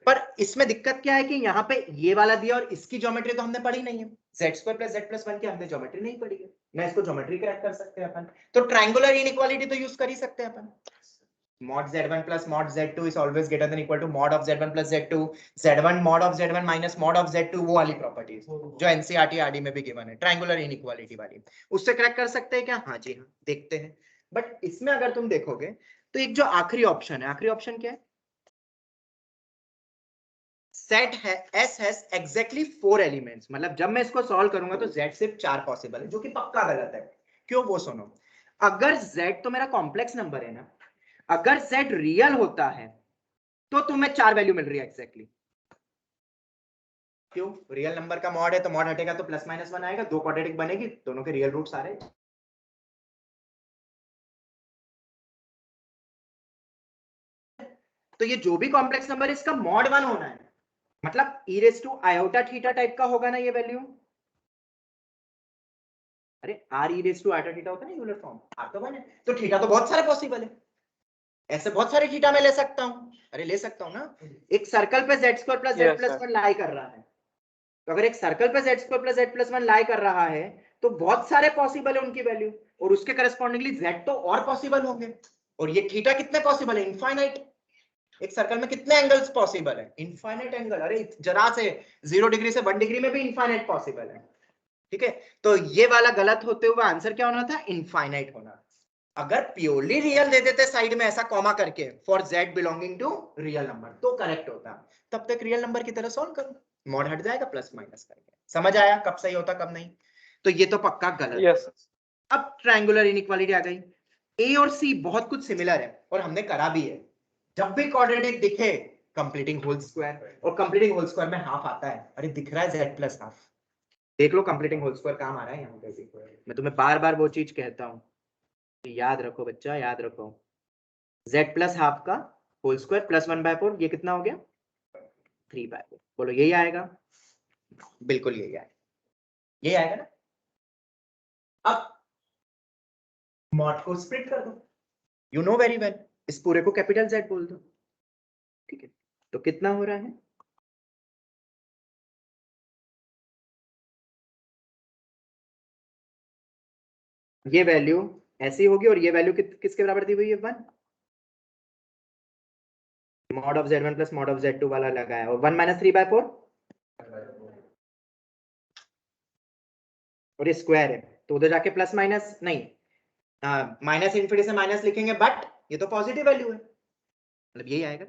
पर इसमें दिक्कत क्या है कि यहाँ पे ये वाला दिया और इसकी ज्योमेट्री तो हमने पढ़ी नहीं है, z square plus z plus 1 की हमने ज्योमेट्री नहीं पढ़ी है, ना इसको ज्योमेट्री क्रैक कर सकते हैं अपन, तो ट्रायंगुलर इनइक्वालिटी तो यूज कर ही सकते हैं अपन, mod z1 plus mod z2 is always greater than equal to mod of z1 plus z2, z1 mod of z1 minus mod of z2, वो वाली प्रॉपर्टीज जो एनसीईआरटी आरडी में भी गिवन है, ट्रायंगुलर इनइक्वालिटी वाली, उससे क्रैक कर सकते हैं क्या? हाँ जी हाँ, देखते हैं। बट इसमें अगर तुम देखोगे तो एक जो आखिरी ऑप्शन है, आखिरी ऑप्शन क्या है? सेट है S has exactly 4 एलिमेंट्स, मतलब जब मैं इसको सॉल्व करूंगा तो Z सिर्फ 4 पॉसिबल है, जो कि पक्का गलत है। क्यों वो सुनो, अगर Z तो मेरा कॉम्प्लेक्स नंबर है ना, अगर z रियल होता है तो तुम्हें 4 वैल्यू मिल रही है एग्जैक्टली। क्यों? रियल नंबर का मॉड है तो मॉड हटेगा तो प्लस माइनस 1 आएगा, 2 क्वाड्रेटिक बनेगी, दोनों के रियल रूट्स आ रहे हैं। तो ये जो भी कॉम्प्लेक्स नंबर है इसका मॉड 1 होना है, मतलब e raise to iota theta type का होगा ना ये वैल्यू। अरे r e raise to iota theta होता है ना यूलर फॉर्म, r तो 1 है तो थीटा तो बहुत सारे पॉसिबल है, ऐसे बहुत सारे थीटा में ले सकता हूं। अरे ले सकता हूं ना। एक सर्कल पे z square plus z plus 1 लाई कर रहा है, तो अगर एक सर्कल पे z square plus z plus 1 लाई कर रहा है तो बहुत सारे पॉसिबल है उनकी वैल्यू, और उसके करस्पॉन्डिंगली z तो और पॉसिबल होंगे, और ये थीटा कितने पॉसिबल है? इनफाइनाइट। एक सर्कल में कितने एंगल्स पॉसिबल है? Infinite angle. अरे जरा से 0 डिग्री से 1 डिग्री में भी इनफाइनाइट पॉसिबल है। ठीक है, तो ये वाला गलत होते हुए आंसर क्या होना था? इनफाइनाइट होना। अगर प्योरली रियल दे देते साइड में ऐसा कॉमा करके for z belonging to real number तो करेक्ट होता। तब तक रियल नंबर की तरह सॉल्व करो, मॉड हट जाएगा प्लस माइनस करके। समझ आया कब सही होता कब नहीं? तो ये तो पक्का गलत। यस। अब ट्रायंगुलर इनइक्वालिटी आ गई। ए और सी बहुत कुछ सिमिलर है और हमने करा भी है। जब भी क्वाड्रेटिक दिखे कंप्लीटिंग होल स्क्वायर, और कंप्लीटिंग होल स्क्वायर में हाफ आता है। अरे दिख रहा है z प्लस हाफ, देख लो कंप्लीटिंग होल स्क्वायर काम आ रहा है यहाँ पे भी। मैं तुम्हें बार बार वो चीज कहता हूँ, याद रखो बच्चा, याद रखो। z प्लस हाफ का होल स्क्वायर प्लस 1/4, ये कितना हो गया? 3/4। बोलो यही आएगा? बिल्कुल यही आएगा, यही आएगा ना। अब मॉड को स्प्लिट कर दो, यू नो वेरी वेल, इस पूरे को कैपिटल Z बोल दो। ठीक है, तो कितना हो रहा है? ये वैल्यू ऐसी होगी और ये वैल्यू किसके बराबर दी हुई है? 1। Mod of Z1 plus mod of Z2 वाला लगाया, और 1 माइनस 3/4 और ये स्क्वायर है तो उधर जाके प्लस माइनस नहीं, माइनस इन्फिनिटी से माइनस लिखेंगे, बट ये तो पॉजिटिव वैल्यू है, मतलब यही आएगा।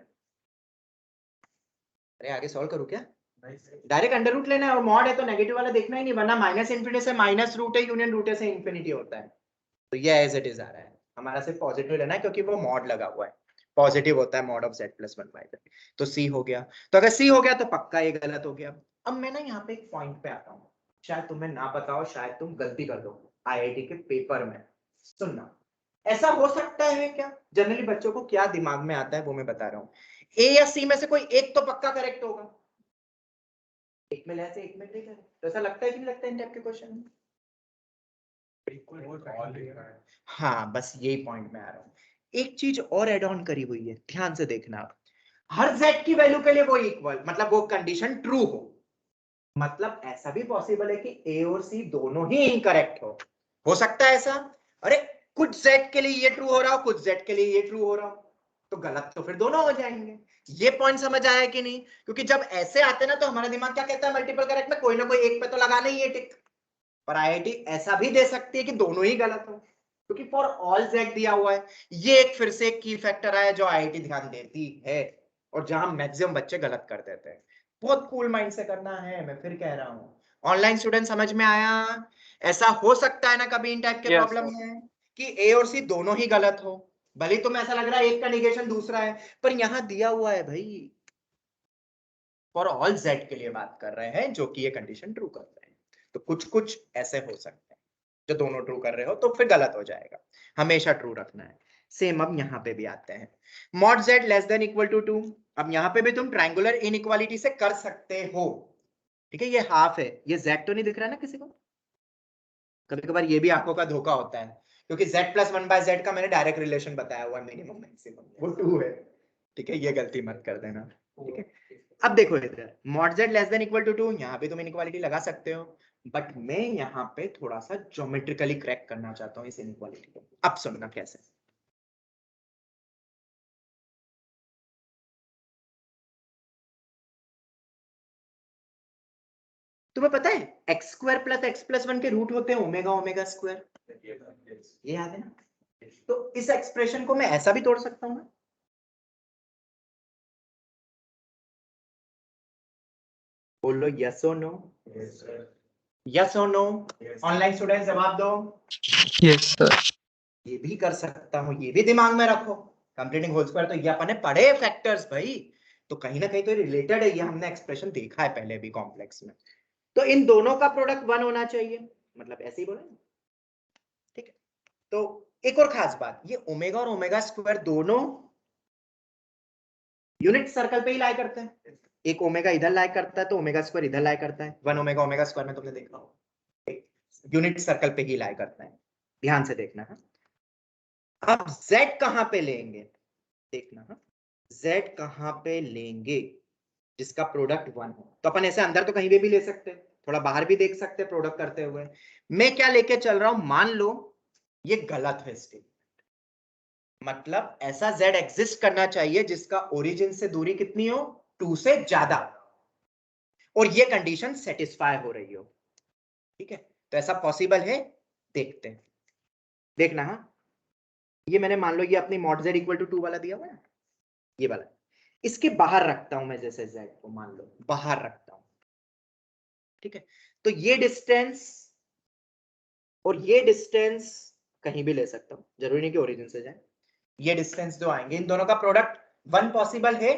अरे आगे सॉल्व करूं क्या? डायरेक्ट अंडर रूट लेना है, और मॉड है तो नेगेटिव वाला देखना ही नहीं, वरना माइनस इन्फिनिटी से माइनस रूट है, यूनियन रूट है से इन्फिनिटी होता है। तो ये एज इट इज आ रहा है, हमारा सिर्फ पॉजिटिव लेना है क्योंकि वो मॉड लगा हुआ है, पॉजिटिव होता है mod of z plus 1/z। तो c हो गया, तो अगर c हो गया तो पक्का ये गलत हो गया। अब मैं ना यहाँ पे एक पॉइंट पे आता हूँ, शायद तुम्हें ना पता हो, शायद तुम गलती कर दो आईआईटी के पेपर में। सुनना, ऐसा हो सकता है क्या? जनरली बच्चों को क्या दिमाग में आता है वो मैं बता रहा हूँ। ए या सी में से कोई एक तो पक्का करेक्ट होगा, एक में ले से एक में नहीं करे, तो ऐसा लगता है कि नहीं लगता इन टाइप के क्वेश्चन में? हाँ बस यही पॉइंट में आ रहा हूँ। एक चीज और एड ऑन करी हुई है, ध्यान से देखना आप। हर z की वैल्यू के लिए वो इक्वल, मतलब वो कंडीशन ट्रू हो, मतलब ऐसा भी पॉसिबल है कि a और c दोनों ही इनकरेक्ट हो सकता है ऐसा। अरे कुछ z के लिए ये ट्रू हो रहा हो, कुछ z के लिए ये ट्रू हो रहा हो, तो गलत तो फिर दोनों हो जाएंगे। ये पॉइंट समझ आया कि नहीं? क्योंकि जब ऐसे आते ना तो हमारा दिमाग क्या कहता है, मल्टीपल करेक्ट में कोई ना कोई एक पे तो लगाना ही है टिक। पर आईआईटी ऐसा भी दे सकती है कि दोनों ही गलत हो, क्योंकि फॉर ऑल z दिया हुआ है। ये एक फिर से एक की फैक्टर है जो आईआईटी ध्यान देती है, और जहां मैक्सिमम बच्चे गलत कर देते हैं। बहुत कूल माइंड से करना है, मैं फिर कह रहा हूँ। ऑनलाइन स्टूडेंट समझ में आया? ऐसा हो सकता है ना कभी इन टाइप के प्रॉब्लम में कि ए और सी दोनों ही गलत हो, भले ही तुम्हें ऐसा लग रहा है एक का निगेशन दूसरा है, पर यहां दिया हुआ है भाई फॉर ऑल z के लिए बात कर रहे हैं, जो कि ये कंडीशन ट्रू कर रहे हैं। तो कुछ कुछ ऐसे हो सकते हैं जो दोनों ट्रू कर रहे हो तो फिर गलत हो जाएगा, हमेशा ट्रू रखना है। सेम अब यहाँ पे भी आते हैं, mod z less than equal to 2। अब यहाँ पे भी तुम ट्रायंगुलर इनइक्वालिटी से कर सकते हो। ठीक है, ये हाफ है, ये z तो नहीं दिख रहा है ना किसी को? कभी कभार ये भी आंखों का धोखा होता है, क्योंकि z प्लस 1/z का मैंने डायरेक्ट रिलेशन बताया हुआ है, मिनिमम मैक्सिमम वो 2 है। ठीक है, ये गलती मत कर देना। ठीक है, अब देखो इधर mod z less than equal to 2, यहाँ पे तुम इनइक्वालिटी लगा सकते हो, बट मैं यहाँ पे थोड़ा सा ज्योमेट्रिकली क्रैक करना चाहता हूँ इस इनइक्वालिटी को। अब सुनना कैसे। तुम्हें पता है x square plus x plus 1 के रूट होते हैं ओमेगा ओमेगा स्क्वायर, ये याद है ना? तो इस एक्सप्रेशन को मैं ऐसा भी तोड़ सकता हूँ ना? बोलो यस और नो, यस और नो। ऑनलाइन स्टूडेंट जवाब दो। Yes sir. ये भी कर सकता हूँ, ये भी दिमाग में रखो, कंप्लीटिंग होल स्क्वायर तो ये अपन ने पढ़े फैक्टर्स भाई, तो कहीं ना कहीं तो रिलेटेड है, ये हमने एक्सप्रेशन देखा है पहले भी कॉम्प्लेक्स में। तो इन दोनों का प्रोडक्ट 1 होना चाहिए, मतलब ऐसे ही बोले ना, ठीक है। तो एक और खास बात, ये ओमेगा और ओमेगा स्क्वायर दोनों यूनिट सर्कल पे ही लाई करते हैं। एक ओमेगा इधर लाई करता है तो ओमेगा स्क्वायर इधर लाई करता है, 1 ओमेगा ओमेगा स्क्वायर में तुमने देखा होगा यूनिट सर्कल पे ही लाई करता है, ध्यान से देखना है। अब z कहां पे लेंगे, देखना है z कहां पे लेंगे जिसका प्रोडक्ट 1 हो। तो अपन ऐसे अंदर तो कहीं भी ले सकते हैं, थोड़ा बाहर भी देख सकते हैं प्रोडक्ट करते हुए। मैं क्या लेके चल रहा हूं, मान लो ये गलत है स्टेटमेंट, मतलब ऐसा z एग्जिस्ट करना चाहिए जिसका ओरिजिन से दूरी कितनी हो, 2 से ज्यादा, और ये कंडीशन सेटिस्फाई हो रही हो, ठीक है। तो ऐसा पॉसिबल है, देखते हैं, देखना। हाँ, ये मैंने मान लो ये अपनी मॉड z इक्वल टू 2 वाला दिया हुआ है, ये वाला, इसके बाहर रखता हूं मैं, जैसे z को मान लो बाहर रखता हूं, ठीक है। तो ये डिस्टेंस और ये डिस्टेंस कहीं भी ले सकता हूं, जरूरी नहीं कि ओरिजिन से जाए। ये डिस्टेंस जो आएंगे इन दोनों का प्रोडक्ट 1 पॉसिबल है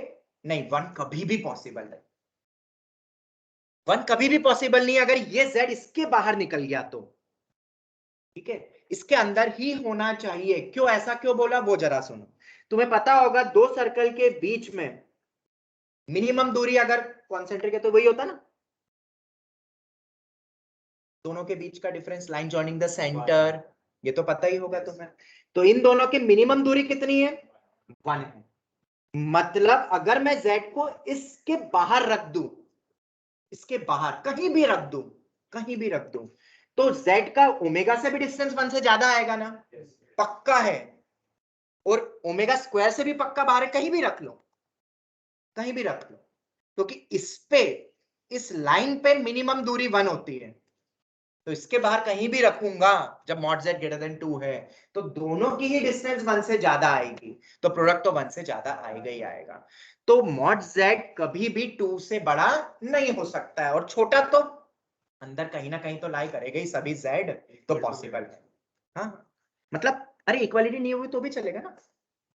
नहीं, 1 कभी भी पॉसिबल है, 1 कभी भी पॉसिबल नहीं अगर ये z इसके बाहर निकल गया तो, ठीक है। इसके अंदर ही होना चाहिए। क्यों, ऐसा क्यों बोला वो जरा सुनो। तुम्हें पता होगा दो सर्कल के बीच में मिनिमम दूरी अगर कॉन्सेंट्रिक है तो वही होता ना, दोनों के बीच का difference, line joining the centre, ये तो पता ही होगा तुम्हें। तो इन दोनों की मिनिमम दूरी कितनी है, 1 है। मतलब अगर मैं z को इसके बाहर रख दूं, इसके बाहर कहीं भी रख दूं, कहीं भी रख दूं, तो z का ओमेगा से भी डिस्टेंस 1 से ज्यादा आएगा ना, पक्का है। और ओमेगा स्क्वायर से भी पक्का बाहर है, कहीं भी रख लो, कहीं भी रख लो, क्योंकि इस पे, इस लाइन पे मिनिमम दूरी 1 होती है। तो इसके बाहर कहीं भी रखूंगा जब मॉड z ग्रेटर देन 2 है, तो दोनों की ही डिस्टेंस 1 से ज्यादा आएगी, तो प्रोडक्ट तो 1 से ज्यादा आएगा ही आएगा। तो मॉड z कभी भी 2 से बड़ा नहीं हो सकता है, और छोटा तो अंदर कहीं ना कहीं तो लाई करेगा ही सभी z, तो पॉसिबल है। हाँ, मतलब अरे इक्वालिटी नहीं हुई तो भी चलेगा ना,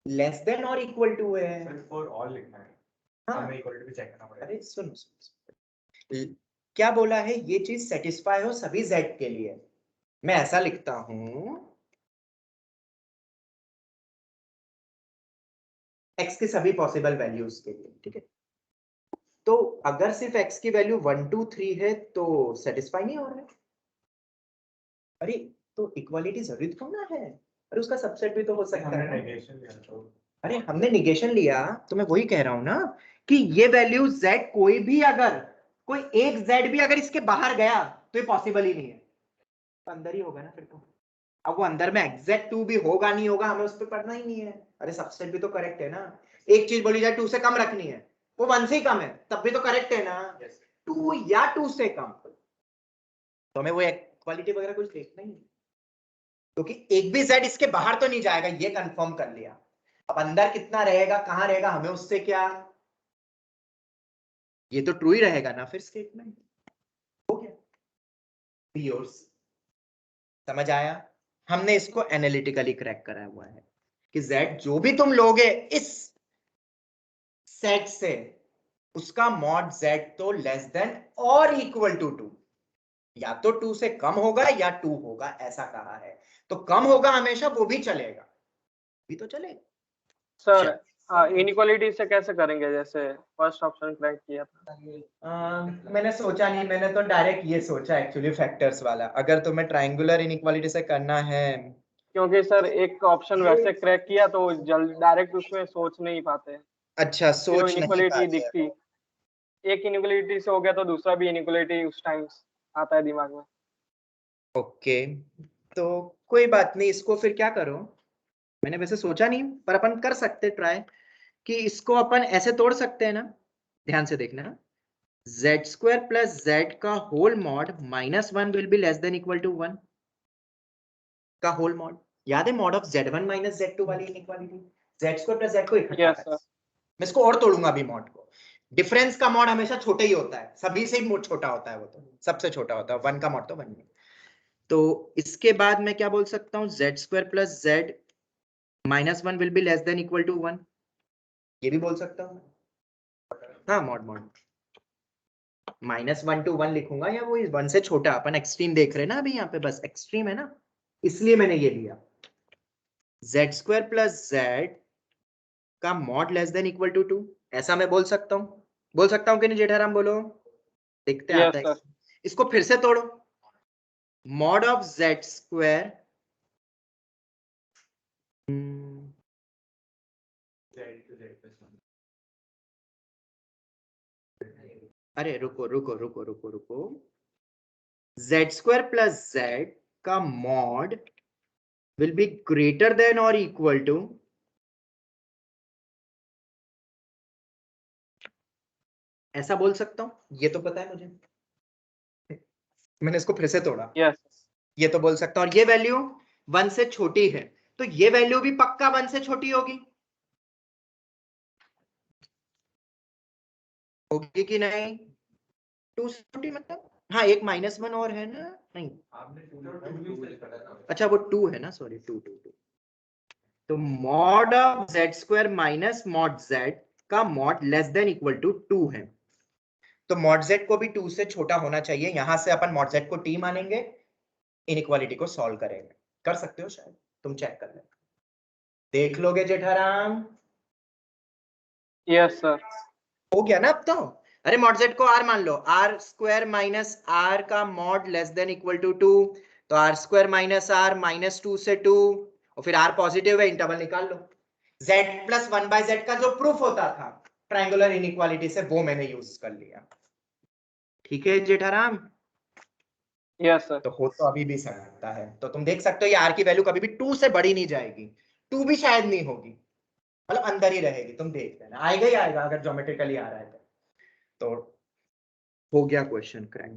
लेस देन और इक्वल टू है, फॉर ऑल लिखना है, हाँ। हमें इक्वालिटी भी चेक करना पड़ेगा। अरे सुनो, क्या बोला है, ये चीज सेटिस्फाई हो सभी z के लिए। मैं ऐसा लिखता हूं, x के सभी पॉसिबल वैल्यूज के लिए, ठीक है। तो अगर सिर्फ x की वैल्यू 1 2 3 है तो सेटिस्फाई नहीं हो रहा है। अरे तो इक्वालिटी जरूरी थोड़ा ना है, अरे उसका सबसेट भी तो हो सकता है ना। नेगेशन लिया तो अरे हमने निगेशन लिया, तो मैं वही कह रहा हूं ना कि ये वैल्यू z कोई भी, अगर कोई एक z भी अगर इसके बाहर गया तो ये पॉसिबल ही नहीं है, तो अंदर ही होगा ना फिर तो। अब वो अंदर में एग्जैक्ट 2 भी होगा नहीं होगा हमें उस पर पढ़ना ही नहीं है, अरे सबसेट भी तो करेक्ट है ना। एक चीज बोली जाए 2 से कम रखनी है, वो 1 से ही कम है तब भी तो करेक्ट है ना, 2 या 2 से कम, तो हमें वो क्वालिटी वगैरह कुछ देखना ही नहीं, क्योंकि एक भी z इसके बाहर तो नहीं जाएगा, ये कंफर्म कर लिया। अब अंदर कितना रहेगा, कहां रहेगा, हमें उससे क्या, ये तो ट्रू ही रहेगा ना फिर स्टेटमेंट, हो गया। योर्स समझ आया, हमने इसको एनालिटिकली क्रैक करा हुआ है कि z जो भी तुम लोगे इस सेट से, उसका मॉड z तो लेस देन और इक्वल टू 2, या तो 2 से कम होगा या 2 होगा, ऐसा कहा है। तो कम होगा हमेशा, वो भी चलेगा, भी तो चलेगा सर इनइक्वालिटी से कैसे करेंगे, जैसे फर्स्ट ऑप्शन क्रैक किया था। मैंने सोचा नहीं, मैंने तो डायरेक्ट ये सोचा एक्चुअली फैक्टर्स वाला, अगर तुम्हें ट्रायंगुलर इनइक्वालिटी से करना है। क्योंकि सर एक ऑप्शन वैसे क्रैक किया तो जल्द डायरेक्ट उसमें सोच नहीं पाते, अच्छा, फिर वो सोच नहीं इनइक्वालिटी पाते दिखती, हो। एक इनइक्वालिटी से हो गया तो दूसरा भी इनइक्वालिटी उस टाइम आता है दिमाग में। ओके, तो कोई बात नहीं, इसको फिर क्या करो, मैंने वैसे सोचा नहीं पर अपन कर सकते ट्राई, कि इसको अपन ऐसे तोड़ सकते हैं ना, ध्यान से देखना, z स्क्वायर प्लस z का whole mod -1 will be less than equal to 1 का होल मॉड। याद है mod of z1 minus z2 वाली inequality, z square plus z को इकट्ठा यस करना। सर। मैं इसको और तोड़ूंगा अभी मॉड को, डिफरेंस का मॉड हमेशा छोटा ही होता है, सभी से ही छोटा होता है, वो तो सबसे छोटा होता है, 1 का मॉड तो 1 है। तो इसके बाद मैं क्या बोल सकता हूँ, z square plus z -1 will be less than equal to 1, ये भी बोल सकता हूँ। हाँ मॉड -1 to 1 लिखूंगा या वो 1 से छोटा, अपन एक्सट्रीम देख रहे हैं ना अभी यहाँ पे, बस एक्सट्रीम है ना, इसलिए मैंने ये लिया। z² + z का mod less than equal to 2, ऐसा मैं बोल सकता हूँ कि नहीं जेठाराम, बोलो, देखते यस आता है। सर। इसको फिर से तोड़ो, मॉड ऑफ z², अरे रुको, z² + z का mod will be greater than और इक्वल टू, ऐसा बोल सकता हूं, ये तो पता है मुझे, मैंने इसको फिर से तोड़ा, यस ये तो बोल सकता हूं, और ये वैल्यू 1 से छोटी है, तो ये वैल्यू भी पक्का 1 से छोटी होगी कि नहीं? 2 से छोटी मतलब, हाँ एक -1 और है ना, नहीं अच्छा वो 2 है ना, सॉरी 2। तो mod of z² minus mod z का mod less than equal to 2 है, तो मॉड z को भी 2 से छोटा होना चाहिए। यहां से अपन मॉड z को t मानेंगे, इनइक्वालिटी को सॉल्व करेंगे। कर सकते हो शायद, तुम चेक कर लेना, देख लोगे जेठाराम? Yes sir. हो गया ना अब तो? अरे मॉड z को r मान लो, r² माइनस r का mod less than equal to 2, तो r² माइनस r -2 से 2, और फिर r पॉजिटिव है, इंटरवल निकाल लो। z + 1/z का जो प्रूफ होता था ट्रायंगुलर इनइक्वालिटी से, वो मैंने यूज कर लिया। ठीक है जेठाराम? Yes sir. तो हो तो अभी भी सकता है, तो तुम देख सकते हो ये r की वैल्यू कभी भी 2 से बड़ी नहीं जाएगी, 2 भी शायद नहीं होगी, मतलब अंदर ही रहेगी, तुम देख लेना, आएगा ही आएगा अगर ज्योमेट्रिकली आ रहा है तो हो गया क्वेश्चन क्रैक।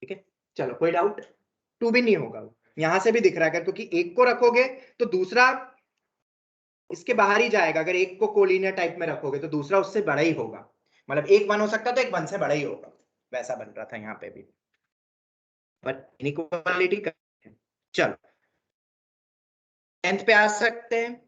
ठीक है, चलो कोई डाउट? 2 भी नहीं होगा, यहां से भी दिख रहा है, क्योंकि एक को रखोगे तो दूसरा इसके बाहर ही जाएगा, अगर एक को कोलिनियर टाइप में रखोगे तो दूसरा उससे बड़ा ही होगा, मतलब एक 1 हो सकता है तो एक 1 से बड़ा ही होगा, वैसा बन रहा था यहाँ पे भी, पर इनइक्वालिटी। चलो 10th पे आ सकते हैं।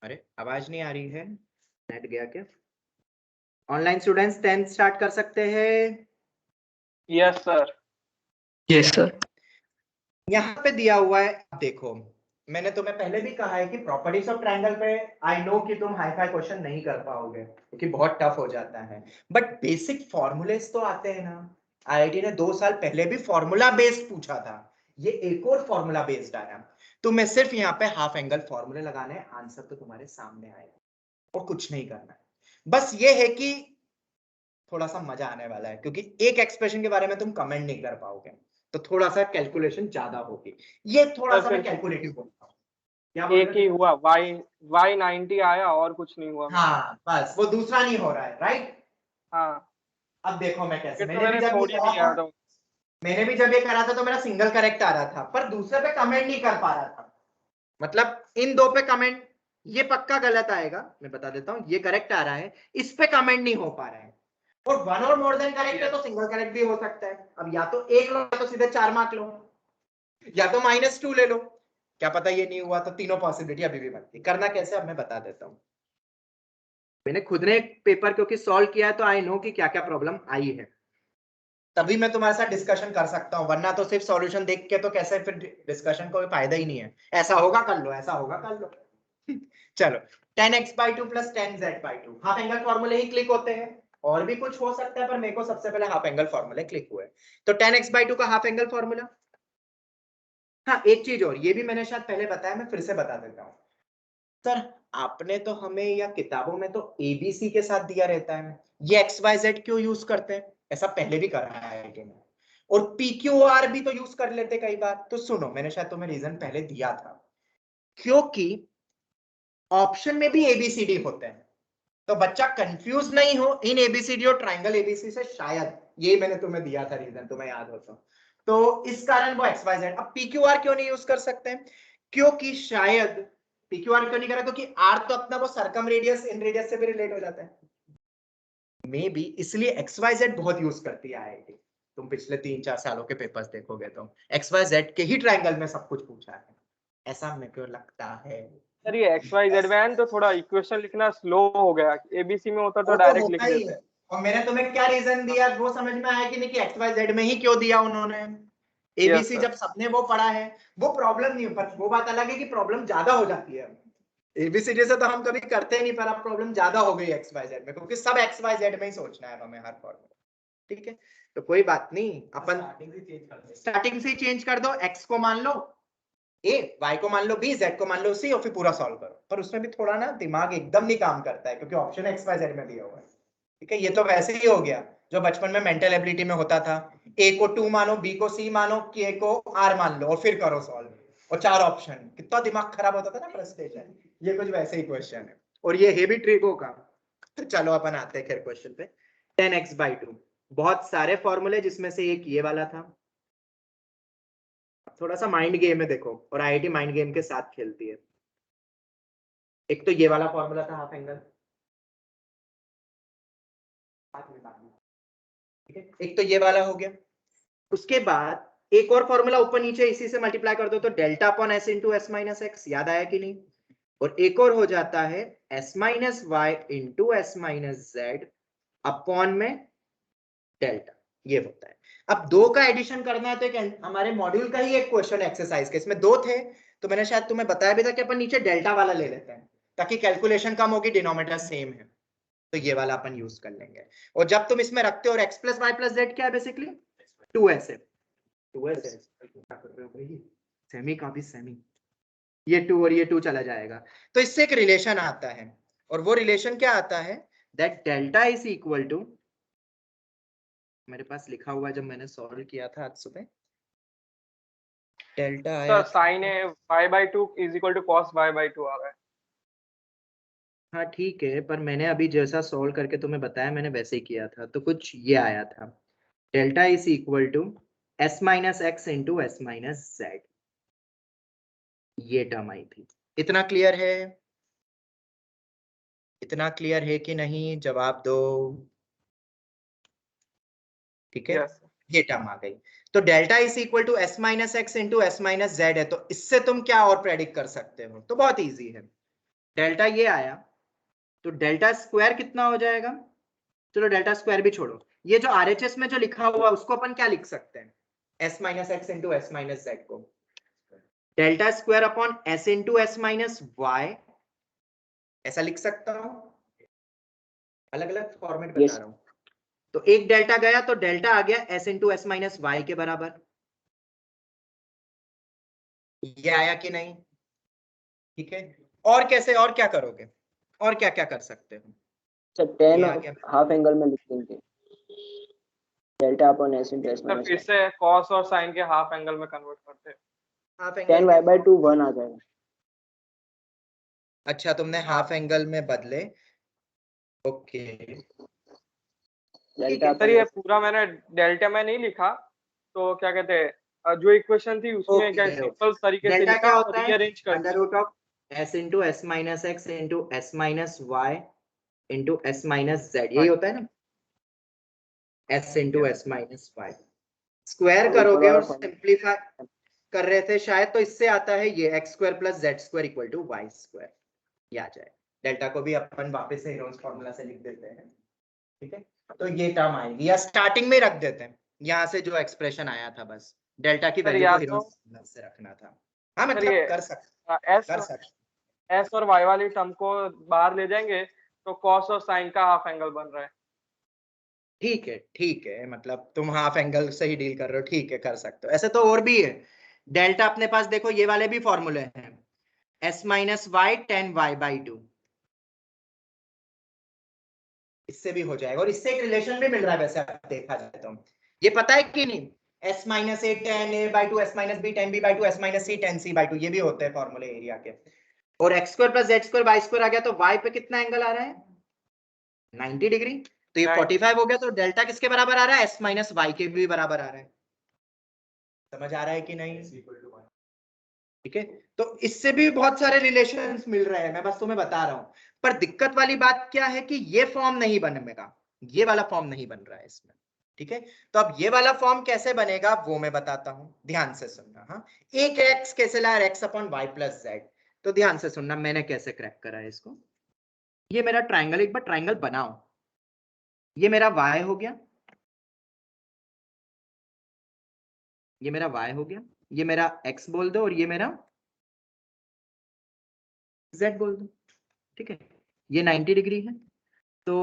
अरे आवाज नहीं आ रही है, नेट गया क्या? ऑनलाइन स्टूडेंट्स 10th स्टार्ट कर सकते हैं? Yes sir. Yes sir. यहाँ पे दिया हुआ है, अब देखो, मैंने तुम्हें पहले भी कहा है कि प्रॉपर्टीज ऑफ ट्रायंगल पे आई नो कि तुम हाई फाई क्वेश्चन नहीं कर पाओगे क्योंकि बहुत टफ हो जाता है, बट बेसिक फॉर्मूलेस तो आते हैं ना। आईआईटी ने 2 साल पहले भी फॉर्मूला बेस्ड पूछा था, ये एक और फॉर्मूला बेस्ड आया, तुम्हें सिर्फ यहाँ पे हाफ एंगल फॉर्मूले लगाने हैं, आंसर तो तुम्हारे सामने आएगा और कुछ नहीं करना है। बस ये है कि थोड़ा सा मजा आने वाला है क्योंकि एक एक्सप्रेशन के बारे में तुम कमेंट नहीं कर पाओगे, तो थोड़ा सा कैलकुलेशन ज्यादा होगी, ये थोड़ा सा मैं कैलकुलेटिव बोलता हूँ। क्या बोल एक रहे ही थे? हुआ, y90 आया और कुछ नहीं हुआ। हाँ बस वो दूसरा नहीं हो रहा है, राइट? हाँ अब देखो मैं कैसे, फिर तो मैंने छोड़ ही दिया तो। मैंने भी जब ये करा था तो मेरा सिंगल करेक्ट आ रहा था, पर दूसरे पे कमेंट नहीं कर पा रहा था, मतलब इन दो पे कमेंट, ये पक्का गलत आएगा, मैं बता देता हूँ, ये करेक्ट आ रहा है, इस पे कमेंट नहीं हो पा रहा है, और 1 और मोर देन करेक्ट है तो सिंगल करेक्ट भी हो सकता है। अब या तो 1 लो या तो सीधे 4 मार्क लो, या तो -2 ले लो, क्या पता ये नहीं हुआ तो तीनों पॉसिबिलिटी अभी भी बनती। करना कैसे अब मैं बता देता हूँ, मैंने खुद ने पेपर क्योंकि सॉल्व किया है तो आई नो कि क्या क्या प्रॉब्लम आई है, तभी मैं तुम्हारे साथ डिस्कशन कर सकता हूँ, वरना तो सिर्फ सॉल्यूशन देख के तो कैसे, फिर डिस्कशन कोई फायदा ही नहीं है, ऐसा होगा कर लो, ऐसा होगा कर लो। चलो 10x/2 + 10z/2 हाफ एंगल फॉर्मूले ही क्लिक होते हैं, और भी कुछ हो सकता है पर मेरे को सबसे पहले हाफ एंगल फॉर्मूले क्लिक हुए, तो 10x/2 का हाफ एंगल फॉर्मूला। हाँ एक चीज और, ये भी मैंने शायद पहले बताया, मैं फिर से बता देता हूँ। सर आपने तो हमें या किताबों में तो एबीसी के साथ दिया रहता है, ये XYZ क्यों यूज करते हैं? ऐसा पहले भी करा है आईआईटी में, और PQR भी तो यूज कर लेते कई बार, तो सुनो मैंने शायद तुम्हें रीजन पहले दिया था, क्योंकि ऑप्शन में भी ABCD होते हैं, तो बच्चा कंफ्यूज नहीं हो इन एबीसीडी और ट्राइंगल एबीसी से, शायद ये मैंने तुम्हें दिया था रीजन, तुम्हें याद हो तो इस कारण वो XYZ। अब PQR क्यों नहीं यूज कर सकते हैं? क्योंकि शायद PQR क्यों नहीं करा, क्योंकि R तो अपना वो सरकम रेडियस इन रेडियस से भी रिलेट हो जाता है, मे बी इसलिए XYZ बहुत यूज करती है IIT। तुम पिछले 3-4 सालों के पेपर्स देखोगे तो XYZ के ही ट्रायंगल में सब कुछ पूछा है, ऐसा मेरे को लगता है। सर ये XYZ वैन तो थोड़ा इक्वेशन लिखना स्लो हो गया, ABC में होता तो वो तो डायरेक्ट लिख होता ही देते। है। और मैंने तुम्हें क्या रीजन दिया वो समझ में आया कि नहीं, कि XYZ में ही क्यों दिया उन्होंने। ABC sir. जब सबने वो पढ़ा है, वो प्रॉब्लम नहीं, पर वो बात अलग है कि प्रॉब्लम ज्यादा हो जाती है। ABCD से तो हम कभी करते नहीं, पर अब प्रॉब्लम ज्यादा हो गई XYZ में, क्योंकि सब XYZ में ही सोचना है हमें हर फॉर्मूला। ठीक है, तो कोई बात नहीं, अपन स्टार्टिंग से ही चेंज कर दो। X को मान लो A, Y को मान लो B, Z को मान लो C, और फिर पूरा सॉल्व करो। पर उसमें भी थोड़ा ना दिमाग एकदम नहीं काम करता है, क्योंकि ऑप्शन XYZ में दिया हुआ है। ठीक है, ये तो वैसे ही हो गया जो बचपन में मेंटल एबिलिटी में होता था, A को 2 मानो, B को C मानो, K को R मान लो और फिर करो सॉल्व, और 4 ऑप्शन। कितना दिमाग खराब होता था ना फ्रस्ट्रेशन। ये कुछ वैसे ही क्वेश्चन है, और ये है भी ट्रिको का। तो चलो अपन आते हैं फिर क्वेश्चन पे। 10x/2, बहुत सारे फॉर्मूले जिसमें से एक ये वाला था। थोड़ा सा माइंड गेम है देखो, और IIT माइंड गेम के साथ खेलती है। एक तो ये वाला फॉर्मूला था हाफ एंगल, ठीक है, एक तो ये वाला हो गया। उसके बाद एक और फॉर्मूला ऊपर नीचे इसी से मल्टीप्लाई कर दो तो delta upon S into S minus x, याद आया कि नहीं। और एक और हो जाता है S minus y into S minus z upon में डेल्टा, ये होता है। अब दो का एडिशन करना है तो एक हमारे मॉड्यूल का ही एक क्वेश्चन एक्सरसाइज के, इसमें दो थे, तो मैंने शायद तुम्हें बताया भी था कि अपन नीचे डेल्टा वाला ले लेते हैं ताकि कैलकुलेशन कम होगी, डिनोमिनेटर सेम है, तो ये वाला अपन यूज कर लेंगे। और जब तुम इसमें रखते हो x plus y plus z, क्या है बेसिकली 2s है। 2s है, सेमी का भी सेमी, ये 2 और ये 2 चला जाएगा, तो इससे एक रिलेशन आता है, और वो रिलेशन क्या आता है, that delta is equal to, मेरे पास लिखा हुआ जब मैंने सॉल्व किया था आज सुबह, डेल्टा आया सर साइन है y/2 is equal to cos y/2 आ रहा है। हाँ ठीक है, पर मैंने अभी जैसा सॉल्व करके तुम्हें बताया मैंने वैसे ही किया था, तो कुछ ये आया था, delta is equal to s minus x into S minus z, ये टर्म आई थी। इतना क्लियर है? इतना क्लियर है कि नहीं, जवाब दो। ठीक है, Yes, sir. ये टर्म आ गई। तो delta is equal to s minus x into S minus z है, तो इससे तुम क्या और प्रेडिक्ट कर सकते हो, तो बहुत इजी है। डेल्टा ये आया, तो डेल्टा स्क्वायर कितना हो जाएगा, चलो डेल्टा स्क्वायर भी छोड़ो, ये जो RHS में जो लिखा हुआ उसको अपन क्या लिख सकते हैं, S minus x into S minus Z को delta square upon S into S minus Y, ऐसा लिख सकता हूं। अलग अलग फॉर्मेट बता Yes. रहा हूं। तो एक डेल्टा गया तो डेल्टा आ गया s into S minus y के बराबर, ये आया कि नहीं। ठीक है, और कैसे, और क्या करोगे, और क्या क्या कर सकते हो, सर 10 ये आ गया। हाफ एंगल में लिख देंगे, delta upon S into S sir minus फिर से cos और sin के हाफ एंगल में कन्वर्ट करते हैं। हाफ 10 एंगल y/2 1 आ जाएगा। अच्छा, तुमने हाफ एंगल में बदले, ओके। डेल्टा सर अपॉन ये S। पूरा मैंने डेल्टा में नहीं लिखा, तो क्या कहते हैं जो इक्वेशन थी उसमें क्या ओके, सिंपल तरीके से डेल्टा लिखा क्या और होता है, रीअरेंज कर अंडर दिया। Root of s into S minus x into S minus y into S minus z, यही होता है ना, s into S minus y. Square और ऊपर करोगे वाला और सिंप्लीफाई कर रहे थे शायद, तो इससे आता है ये x square plus Z square equal to y square, ये आ जाए। डेल्टा को भी अपन वापस से हेरोन्स फॉर्मूला से लिख देते हैं। ठीक है, तो ये टर्म आएगी, या स्टार्टिंग में रख देते हैं, यहाँ से जो एक्सप्रेशन आया था बस डेल्टा की सर वैल्यू या को तो हेरोन्स फॉर्मूला से रखना था। हाँ सर ये मतलब कर सकते, एस कर सकते। एस और वाई वाली टर्म को बाहर ले जाएंगे तो cos और sin का हाफ एंगल बन रहा है। ठीक है, मतलब तुम हाफ एंगल से ही डील कर रहे हो, ठीक है, कर सकते हो। ऐसे तो और भी है, डेल्टा अपने पास देखो ये वाले भी फॉर्मूले हैं, s माइनस वाई 10y/2, इससे भी हो जाएगा, और इससे एक रिलेशन भी मिल रहा है वैसे आप देखा जाए तो, ये पता है कि नहीं, s माइनस ए 10a/2, s minus b 10b/2, s minus c 10c/2, ये भी होते हैं फॉर्मूले एरिया के। और x square plus Z square Y square आ गया, तो y पे कितना एंगल आ रहा है 90 डिग्री, तो ये 45 हो गया, तो डेल्टा किसके बराबर आ रहा है, s माइनस वाई के भी बराबर आ रहा है। समझ आ रहा है कि नहीं। ठीक है, तो इससे भी बहुत सारे रिलेशंस मिल रहे हैं, मैं बस तुम्हें बता रहा हूं, पर दिक्कत वाली बात क्या है कि ये फॉर्म नहीं बनेगा, ये वाला फॉर्म नहीं बन रहा है इसमें, ठीक है। तो अब ये वाला फॉर्म कैसे बनेगा वो मैं बताता हूं, ध्यान से सुनना। हाँ, एक x कैसे लाया, x upon y plus z. तो ध्यान से सुनना मैंने कैसे क्रैक करा है इसको। ये मेरा ट्राइंगल, एक बार ट्राइंगल बनाओ। ये मेरा y हो गया, ये मेरा y हो गया, ये मेरा x बोल दो और ये मेरा z बोल दो, ठीक है। ये 90 डिग्री है। तो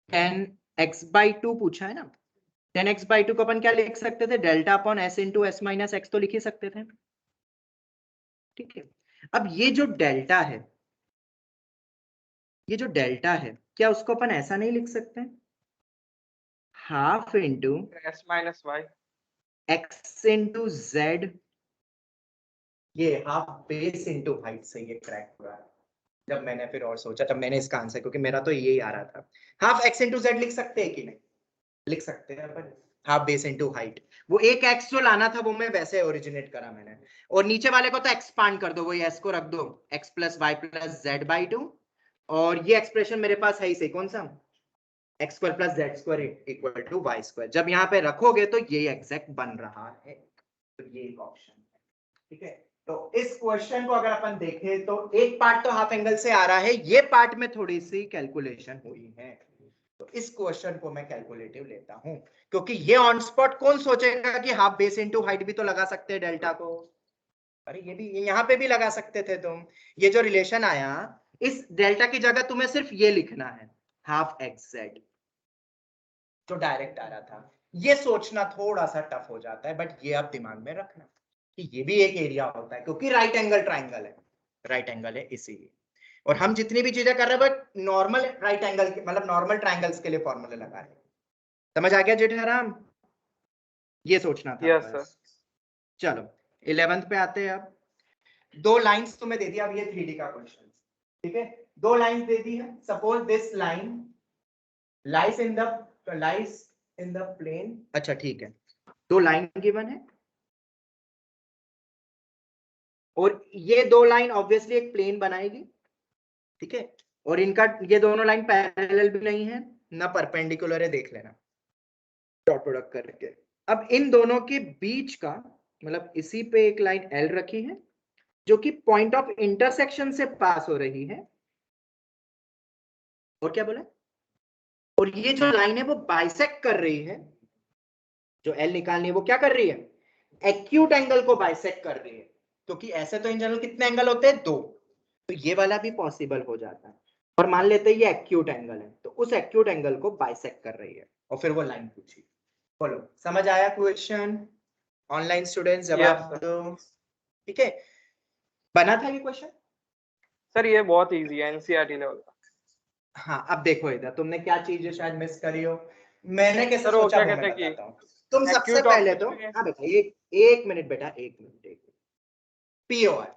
10x/2 पूछा है ना, 10x/2 को अपन क्या लिख सकते थे, delta upon s into S minus x तो लिख ही सकते थे, ठीक है। अब ये जो डेल्टा है, ये जो डेल्टा है, क्या उसको अपन ऐसा नहीं लिख सकते, half into s minus y x into z, ये हाफ बेस इंटू हाइट से ये क्रैक हुआ है। जब मैंने फिर और सोचा तब मैंने इसका आंसर, क्योंकि मेरा तो यही आ रहा था, हाफ एक्स इंटू जेड लिख सकते हैं कि नहीं, लिख सकते हैं अपन, हाफ बेस इंटू हाइट। वो एक एक्स जो लाना था वो मैं वैसे ओरिजिनेट करा मैंने, और नीचे वाले को तो एक्सपांड कर दो, वही एस को रख दो, x plus y plus z by 2, और ये एक्सप्रेशन मेरे पास है ही सही, कौन सा, x square plus Z square equal to y square. जब यहाँ पे रखोगे तो ये एग्जैक्ट बन रहा है, तो ये एक ऑप्शन है, ठीक है। तो इस क्वेश्चन को अगर अपन देखें तो एक पार्ट तो हाफ एंगल से आ रहा है, ये पार्ट में थोड़ी सी कैलकुलेशन हुई है, तो इस क्वेश्चन को मैं कैलकुलेटिव लेता हूं, क्योंकि ये ऑन स्पॉट कौन सोचेगा कि हाफ बेस इनटू हाइट भी तो लगा सकते हैं डेल्टा को, अरे ये भी यहाँ पे भी लगा सकते थे तुम। ये जो रिलेशन आया, इस डेल्टा की जगह तुम्हें सिर्फ ये लिखना है, हाफ एक्स जेड, तो डायरेक्ट आ रहा था। ये सोचना थोड़ा सा टफ हो जाता है, बट ये आप दिमाग में रखना कि ये भी एक एरिया होता है, क्योंकि राइट एंगल ट्राइंगल है, राइट एंगल है इसीलिए। और हम जितनी भी चीजें कर रहे हैं बट नॉर्मल राइट एंगल के, मतलब नॉर्मल ट्राइंगल्स के लिए फॉर्मूले लगा रहे हैं। समझ आ गया जेठाराम, ये सोचना था यस बस। चलो 11th पे आते हैं। अब दो लाइंस तुम्हें दे दिया, अब ये 3D का क्वेश्चन, ठीक है। दो लाइंस दे दी है, suppose this line lies in the plane, अच्छा ठीक है, दो लाइन गिवन है, और ये दो लाइन ऑब्वियसली एक प्लेन बनाएगी, ठीक है। और इनका ये दोनों लाइन पैरेलल भी नहीं है ना परपेंडिकुलर है, देख लेना डॉट प्रोडक्ट करके। अब इन दोनों के बीच का, मतलब इसी पे एक लाइन एल रखी है जो कि पॉइंट ऑफ इंटरसेक्शन से पास हो रही है, और क्या बोला, और ये जो लाइन है वो बाइसेक्ट कर रही है, जो एल निकालनी है वो क्या कर रही है, एक्यूट एंगल को बाइसेक्ट कर रही है, क्योंकि ऐसे तो इन जनरल कितने एंगल होते हैं, दो, तो ये वाला भी पॉसिबल हो जाता है। और मान लेते हैं ये एक्यूट एंगल है, तो उस एक्यूट एंगल को बाइसेक्ट कर रही है, और फिर वो लाइन पूछी। बोलो समझ आया क्वेश्चन, ऑनलाइन स्टूडेंट्स जवाब दो, ठीक है। बना था ये क्वेश्चन सर, ये बहुत इजी है, एनसीईआरटी लेवल का। हाँ। अब देखो इधर तुमने क्या चीजें शायद मिस करी हो, मैंने कैसे सर वो सोचा क्या वो मैं कहते हैं कि बताता हूँ। तुम सबसे acute पहले तो, optic है। हाँ बेटा एक मिनट बेटा, एक मिनट, पीओआर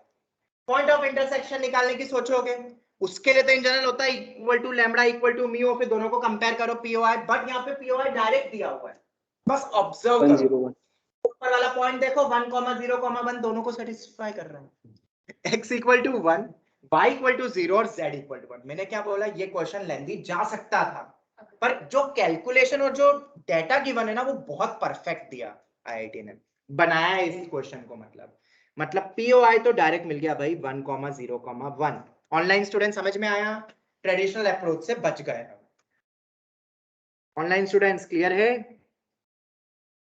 पॉइंट ऑफ इंटरसेक्शन निकालने की सोचोगे, उसके लिए तो इन जनरल होता है equal to lambda equal to mu, फिर दोनों को कंपेयर करो पीओआई, बट यहाँ पे पीओआई डायरेक्ट दिया हुआ है, बस ऑब्जर्व करो 101 ऊपर वाला पॉइंट देखो, 1,0,1 दोनों को सेटिस्फाई कर रहा है, x equal to 1, y equal to 0 और z इक्वल टू 1। मैंने क्या बोला, ये क्वेश्चन लेंथी जा सकता था, पर जो कैलकुलेशन और जो डेटा गिवन है ना वो बहुत परफेक्ट दिया आईआईटी ने, बनाया है इस क्वेश्चन को, मतलब पीओआई तो डायरेक्ट मिल गया भाई 1,0,1। ऑनलाइन स्टूडेंट समझ में आया, ट्रेडिशनल अप्रोच से बच गए। ऑनलाइन स्टूडेंट्स क्लियर है,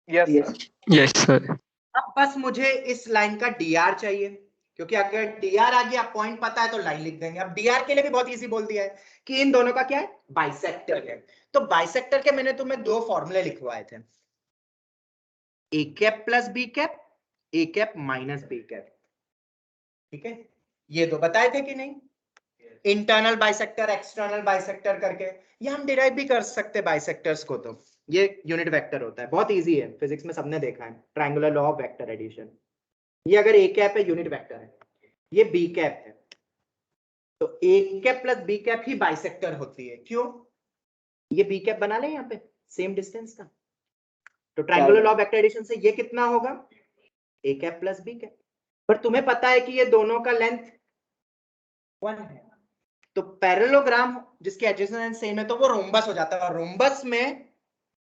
yes yes sir. Yes sir. अब बस मुझे इस लाइन का डीआर चाहिए, क्योंकि अगर डीआर आ गया, पॉइंट पता है तो लाइन लिख देंगे। अब डीआर के लिए भी बहुत इजी बोल दिया है कि इन दोनों का क्या है, बाइसेक्टर है। तो बाइसेक्टर के मैंने तुम्हें दो फॉर्मूले लिखवाए थे, ए cap plus b cap, A cap minus B cap, ठीक है। ये दो बताए थे कि नहीं, इंटरनल बाइसेक्टर एक्सटर्नल बाइसेक्टर करके, ये हम डिराइव भी कर सकते बाइसेक्टर्स को, तो ये यूनिट वेक्टर होता है, बहुत इजी है, फिजिक्स में सबने देखा है, triangular law of vector addition. ये अगर ए कैप है यूनिट वेक्टर है, ये बी कैप है, तो a cap plus b cap ही बाइसेक्टर होती है। क्यों, ये बी कैप बना ले यहाँ पे सेम डिस्टेंस का, तो triangular law of vector addition से ये कितना होगा, a cap plus b cap. पर तुम्हें पता है कि ये दोनों का लेंथ 1 है, तो पैरेललोग्राम जिसके एडजेसेंट एंड सेम है तो वो रोम्बस हो जाता है, और रोम्बस में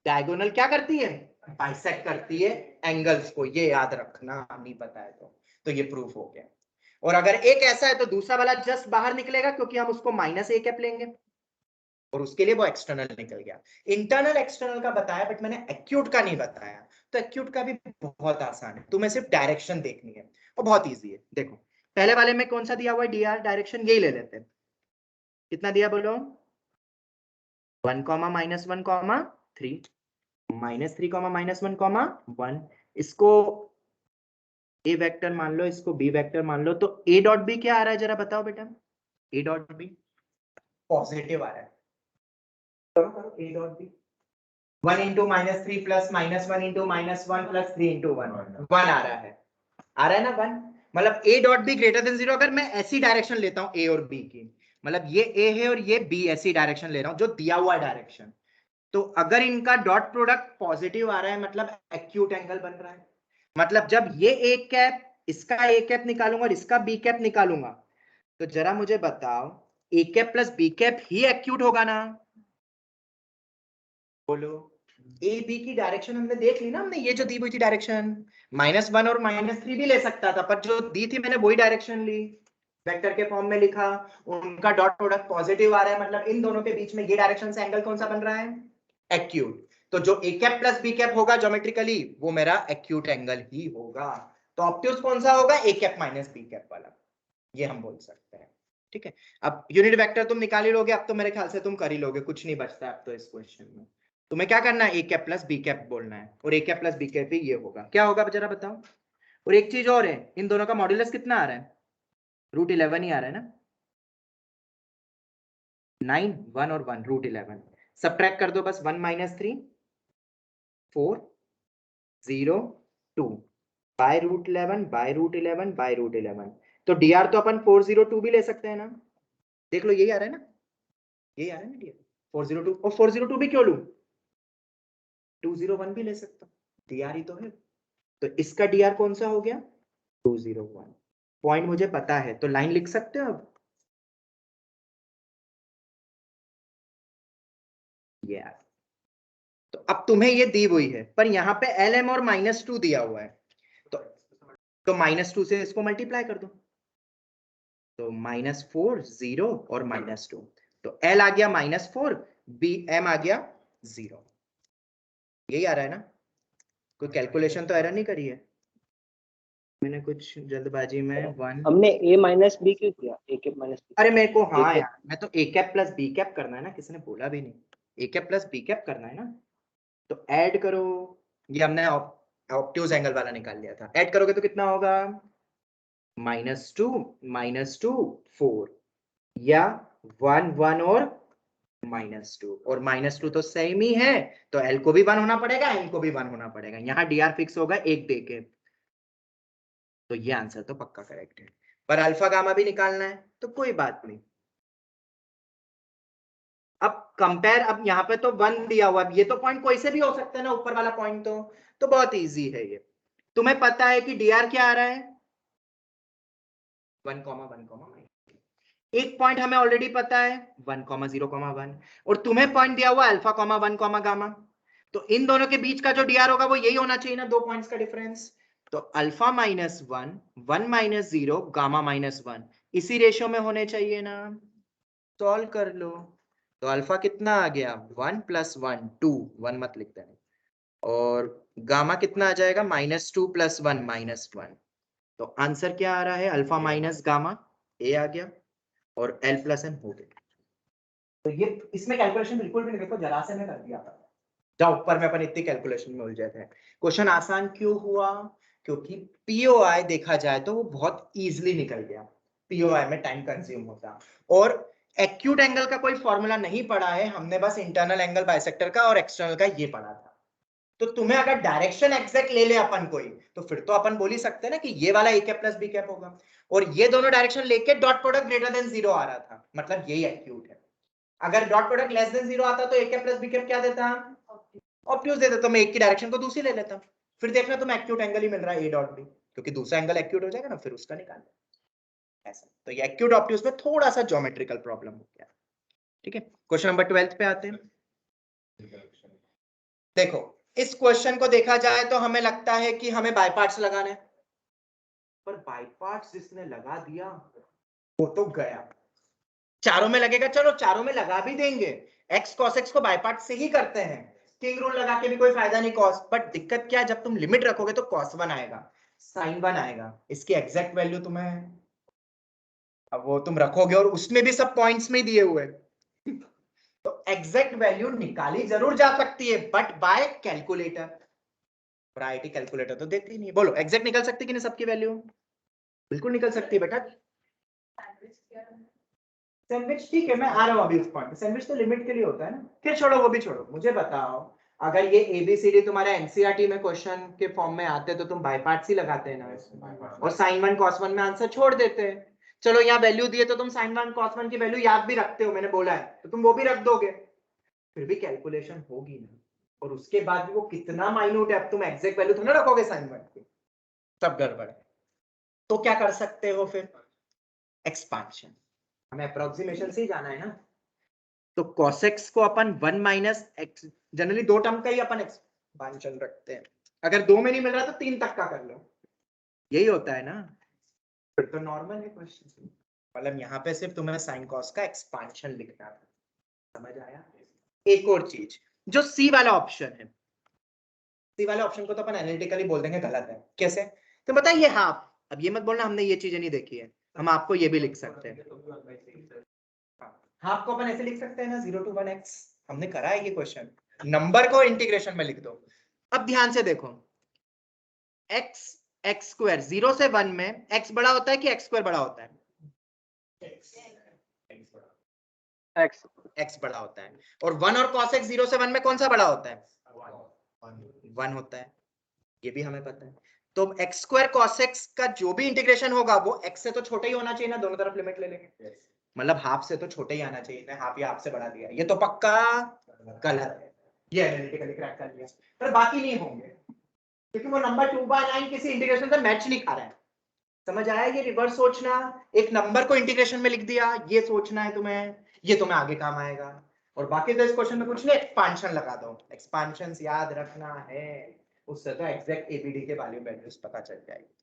डायगोनल क्या करती है, बाइसेक्ट करती है एंगल्स को, ये याद रखना, नहीं पता है तो ये प्रूफ हो गया। और अगर एक ऐसा है तो दूसरा वाला जस्ट बाहर निकलेगा, क्योंकि हम उसको माइनस ए कैप लेंगे, और उसके लिए वो एक्सटर्नल निकल गया। इंटरनल एक्सटर्नल का बताया, बट मैंने एक्यूट का नहीं बताया। तो एक्यूट का भी बहुत आसान है, तुम्हें सिर्फ डायरेक्शन देखनी है और बहुत इजी है। देखो पहले वाले में कौन सा दिया हुआ है, डी आर डायरेक्शन, यही ले लेते हैं। कितना दिया बोलो, 1 कॉमा -1 -3 -3 -1 इसको ए वेक्टर मान लो, इसको बी वेक्टर मान लो। तो ए डॉट बी क्या आ रहा है जरा बताओ बेटा, ए डॉट बी पॉजिटिव आ रहा है। करो करो, ए dot B 1 into -3 plus -1 into -1 plus 3 into 1 1 आ रहा है ना 1। मतलब a dot be greater than 0। अगर मैं ऐसी डायरेक्शन लेता हूं a और b की, मतलब ये a है और ये b, ऐसी डायरेक्शन ले रहा हूं जो दिया हुआ डायरेक्शन, तो अगर इनका डॉट प्रोडक्ट पॉजिटिव आ रहा है मतलब एक्यूट एंगल बन रहा है। मतलब जब ये a कैप, इसका a कैप निकालूंगा और इसका b कैप निकालूंगा, तो जरा मुझे बताओ a cap plus b cap he acute होगा ना, बोलो। ए बी की डायरेक्शन हमने देख ली ना, हमने ये जो दी हुई थी डायरेक्शन, -1 और -3 भी ले सकता था, पर जो दी थी मैंने वही डायरेक्शन ली, वेक्टर के फॉर्म में लिखा। उनका डॉट प्रोडक्ट पॉजिटिव आ रहा है, मतलब इन दोनों के बीच में ये डायरेक्शन से एंगल कौन सा बन रहा है, एक्यूट। तो जो ए कैप प्लस बी कैप होगा ज्योमेट्रिकली, वो मेरा एक्यूट एंगल ही होगा। तो ऑब्ट्यूज कौन सा होगा, a cap minus B cap वाला, ये हम बोल सकते हैं। ठीक है, अब यूनिट वेक्टर तुम निकाल ही लोगे, अब तो मेरे ख्याल से तुम कर ही लोगे, कुछ नहीं बचता है अब तो इस क्वेश्चन में। तुम्हें क्या करना है, ए कैप प्लस बी कैप बोलना है, और ए कैप प्लस बी कैप ही ये होगा। क्या होगा जरा बताओ। और एक चीज और है, इन दोनों का मॉड्यूलस कितना आ रहा है, √11 ही आ रहा है ना, 9 1 और 1 √11। सब्ट्रैक्ट कर दो बस, 1 -3 4 0 2 बाय √11 बाय √11 बाय √11। तो dr तो अपन 402 भी ले सकते हैं ना, देख लो यही आ रहा है ना, यही आ रहा है ना dr 402। और 402 भी क्यों लूं, 201 भी ले सकता हूं, dr ही तो है। तो इसका dr कौन सा हो गया, 201। पॉइंट मुझे पता है, तो लाइन लिख सकते हो अब, यार। तो अब तुम्हें ये दी हुई है, पर यहाँ पे lm और -2 दिया हुआ है, तो -2 से इसको मल्टीप्लाई कर दो, तो -4 0 और -2, तो l आ गया -4, m आ गया 0। यही आ रहा है ना, कोई कैलकुलेशन तो एरर नहीं करी है मैंने कुछ जल्दबाजी में 1। हमने a माइनस बी क्यों किया, a कैप माइनस बी। अरे मेरे को, हाँ A कैप। यार, मैं तो a cap plus b cap करना है ना, किसी ने बोला भी नहीं, a cap plus b cap करना है ना। तो ऐड करो, ये हमने ऑब्ट्यूज एंगल वाला निकाल लिया था, ऐड करोगे तो कितना होगा, -2 4, या 1 1 और -2, और -2 तो सेम ही है, तो l को भी 1 होना पड़ेगा, m को भी 1 होना पड़ेगा। यहाँ dr फिक्स होगा 1 देके, तो ये आंसर तो पक्का करेक्ट है। पर अल्फा गामा भी निकालना है, तो कोई बात नहीं। अब कंपेयर, अब यहाँ पे तो 1 दिया हुआ है, ये तो पॉइंट कोई से भी हो सकता है ना, ऊपर वाला पॉइंट तो बहुत इजी है ये। तुम्हें पता है कि dr क्या आ रहा है, 1 1 एक पॉइंट हमें ऑलरेडी पता है 1 0 1, और तुम्हें पॉइंट दिया हुआ अल्फा 1 गामा, तो इन दोनों के बीच का जो dr होगा वो यही होना चाहिए ना, दो पॉइंट्स का डिफरेंस। तो अल्फा -1 1 -0 गामा -1 इसी रेशियो में होने चाहिए ना, सॉल्व कर लो। तो अल्फा कितना आ गया, 1 + 1 2, 1 मत लिखते हैं, और गामा कितना आ जाएगा, -2 + 1 -1। तो आंसर क्या आ रहा है, अल्फा माइनस गामा, ए आ गया, और l + m हो गया। तो ये इसमें कैलकुलेशन बिल्कुल भी नहीं, देखो जरा से मैं कर दिया था, जहाँ ऊपर में अपन इतनी कैलकुलेशन में उलझे थे। क्वेश्चन आसान क्यों हुआ, क्योंकि पीओआई देखा जाए तो वो बहुत इजीली निकल गया, पीओआई में टाइम कंज्यूम होता, और एक्यूट एंगल का कोई फॉर्मूला नहीं पढ़ा है हमने, बस इंटरनल एंगल बाइसेक्टर का और एक्सटर्नल का ये पढ़ा था। तो तुम्हें अगर डायरेक्शन एग्जैक्ट ले ले अपन कोई, तो फिर तो अपन बोल ही सकते हैं ना कि ये वाला ए कैप प्लस बी कैप होगा, और ये दोनों डायरेक्शन लेके डॉट प्रोडक्ट ग्रेटर देन 0 आ रहा था, मतलब यही एक्यूट है। अगर डॉट प्रोडक्ट लेस देन 0 आता तो a cap plus b cap क्या देता, ऑब्ट्यूज देता, तो मैं एक की डायरेक्शन को दूसरी ले लेता, फिर देखना तुम्हें एक्यूट एंगल ही मिल रहा है ए डॉट बी, क्योंकि दूसरा एंगल एक्यूट हो जाएगा ना, फिर उसका निकालना। ऐसा। तो ये एक्यूट ऑब्ट्यूज में थोड़ा सा ज्योमेट्रिकल प्रॉब्लम हो गया। ठीक है, क्वेश्चन नंबर 12 पे आते हैं। देखो इस क्वेश्चन को देखा जाए तो हमें लगता है कि हमें बाय पार्ट्स लगाना है, पर बाय पार्ट्स जिसने लगा दिया वो तो गया। चारों में लगेगा, चलो चारों में लगा भी देंगे, एक्स कॉस एक्स को बाय पार्ट से ही करते हैं, किंग रूल लगा के भी कोई फायदा नहीं कॉस। बट दिक्कत क्या है, जब तुम लिमिट रखोगे तो कॉस 1 आएगा, साइन 1 आएगा, इसकी एग्जैक्ट वैल्यू तुम्हें अब वो तुम रखोगे और उसमें भी सब पॉइंट्स में दिए हुए तो एग्जैक्ट वैल्यू निकाली जरूर जा सकती है but by calculator. IIT calculator तो देती नहीं। बोलो एग्जैक्ट निकल सकती कि नहीं सबकी वैल्यू? बिल्कुल निकल सकती है बेटा। सैंडविच ठीक है, मैं आ रहा हूं अभी उस पॉइंट। सैंडविच तो लिमिट के लिए होता है ना। फिर छोड़ो, वो भी छोड़ो, मुझे बताओ अगर ये एबीसीडी तुम्हारे एनसीईआरटी में क्वेश्चन के फॉर्म में आते तो तुम बाय पार्ट्स ही लगाते हैं ना, और साइन 1 कॉस 1 में आंसर छोड़ देते हैं। चलो यहाँ वैल्यू दिए तो तुम साइन 1 कॉस 1 की वैल्यू याद भी रखते हो, मैंने बोला है, तो तुम वो भी रख दोगे, फिर भी कैलकुलेशन होगी ना। और उसके बाद भी वो कितना माइन्यूट है, अब तुम एग्जैक्ट वैल्यू थोड़ा रखोगे साइन 1 की, सब गड़बड़ है। तो क्या कर सकते हो फिर? एक्सपांशन। हमें अप्रोक्सीमेशन से ही जाना है ना, तो cos x को अपन 1 माइनस एक्स, जनरली दो टर्म का ही अपन एक्सपांशन रखते हैं, अगर दो में नहीं मिल रहा तो 3 तक का कर लो, यही होता है ना। फिर तो नॉर्मल है क्वेश्चन, मतलब यहाँ पे सिर्फ तुम्हें साइन कॉस का एक्सपांशन लिखना है, समझ आया? एक और चीज, जो सी वाला ऑप्शन है, सी वाले ऑप्शन को तो अपन एनालिटिकली बोल देंगे गलत है। कैसे? तो बताइए हाफ। अब ये मत बोलना हमने ये चीजें नहीं देखी है, हम आपको ये भी लिख सकते हैं। हाफ को अपन ऐसे लिख सकते हैं ना, 0 to 1x, हमने करा है ये क्वेश्चन। नंबर को इंटीग्रेशन में लिख दो। अब ध्यान से देखो, x x स्क्वायर 0 से 1 में x बड़ा होता है कि x स्क्वायर बड़ा होता है? x बड़ा होता है। और 1 और cos x 0 से 1 में कौन सा बड़ा होता है? 1 होता है, ये भी हमें पता है। तो x स्क्वायर cos x का जो भी इंटीग्रेशन होगा वो x से तो छोटा ही होना चाहिए ना, दोनों तरफ लिमिट ले लेंगे, मतलब हाफ से तो छोटा ही आना चाहिए ना, हाफ या हाफ से बढ़ा दिया, ये तो पक्का गलत है, ये एनालिटिकली क्रैक कर लिया। पर बाकी नहीं होंगे क्योंकि वो नंबर 2/9 किसी इंटीग्रेशन से मैच नहीं खा रहा है। समझ आया? ये रिवर्स सोचना, एक नंबर को इंटीग्रेशन में लिख दिया, ये सोचना है तुम्हें, ये तुम्हें आगे काम आएगा। और बाकी तो इस क्वेश्चन में कुछ नहीं, एक्सपांशन लगा दो, एक्सपांशन याद रखना है, उससे तो एग्जैक्ट एबीडी के वैल्यूज पता चल जाएगी,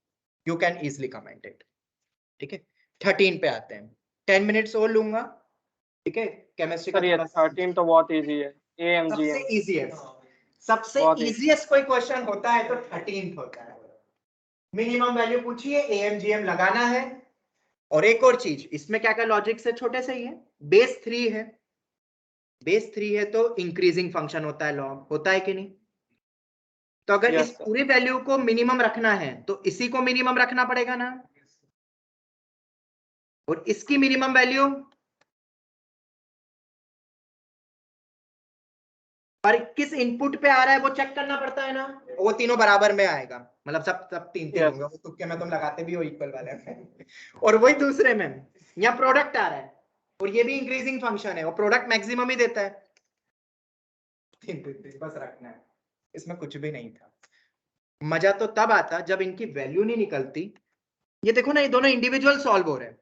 you can easily comment it. ठीक है, 13 पे आते हैं, 10 मिनट्स और लूंगा। ठीक है, केमिस्ट्री का ये 13 तो बहुत इजी है, एएमजीएम सबसे इजी है, सबसे बहुत इजीएस्ट कोई क्वेश्चन होता है तो 13th होता है। मिनिमम वैल्यू पूछिए, एएमजीएम लगाना है। और एक और चीज, इसमें क्या क्या लॉजिक से छोटे से ही है, बेस 3 है, बेस 3 है तो इंक्रीजिंग फंक्शन होता है, लॉग होता है कि नहीं? तो अगर Yes, इस पूरी वैल्यू को मिनिमम रखना है तो इसी को मिनिमम रखना पड़ेगा ना, और इसकी मिनिमम वैल्यू, और किस इनपुट पे आ रहा है वो चेक करना पड़ता है ना, वो तीनों बराबर में आएगा, मतलब सब सब 3 Yes. होंगे, वो तुक्के में तुम लगाते भी हो इक्वल वाले में। और वही दूसरे में यहाँ प्रोडक्ट आ रहा है और ये भी इंक्रीजिंग फंक्शन है और प्रोडक्ट मैक्सिमम ही देता है, 3 बस रखना है, इसमें कुछ भी नहीं था। मजा तो तब आता जब इनकी वैल्यू नहीं निकलती। ये देखो ना, ये दोनों इंडिविजुअल सॉल्व हो रहे हैं,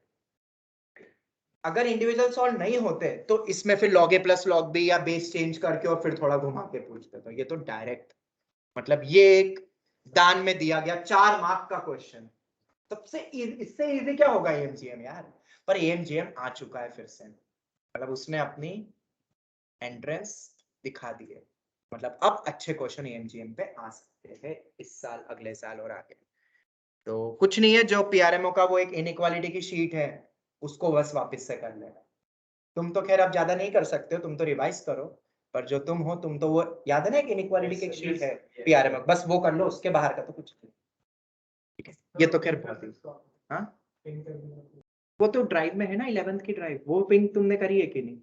अगर इंडिविजुअल सॉल्व नहीं होते तो इसमें फिर log a plus log b या बेस चेंज करके और फिर थोड़ा घुमा के पूछते, तो ये तो डायरेक्ट, मतलब ये एक दान में दिया गया 4 मार्क का क्वेश्चन। सबसे इससे इजी क्या होगा एएमजीएम यार, पर एएमजीएम आ चुका है फिर से, मतलब उसने अपनी एंट्रेंस दिखा दी है, मतलब अब अच्छे क्वेश्चन एएमजीएम पे आ सकते हैं इस साल, अगले साल और आगे। तो कुछ नहीं है, जो पीआरएमओ का वो एक इनइक्वालिटी की शीट है उसको बस वापस से कर लेना। तुम तो खैर अब ज्यादा नहीं कर सकते हो, तुम तो रिवाइज करो, पर जो तुम हो तुम तो वो याद है ना, एक इनइक्वालिटी की एक शीट है पीआरएमओ, बस वो कर लो, उसके बाहर का तो कुछ नहीं। ठीक है, ये तो खैर बहुत ही, हाँ वो तो ड्राइव में है ना, 11th की ड्राइव, वो पिंक तुमने करी है कि नहीं?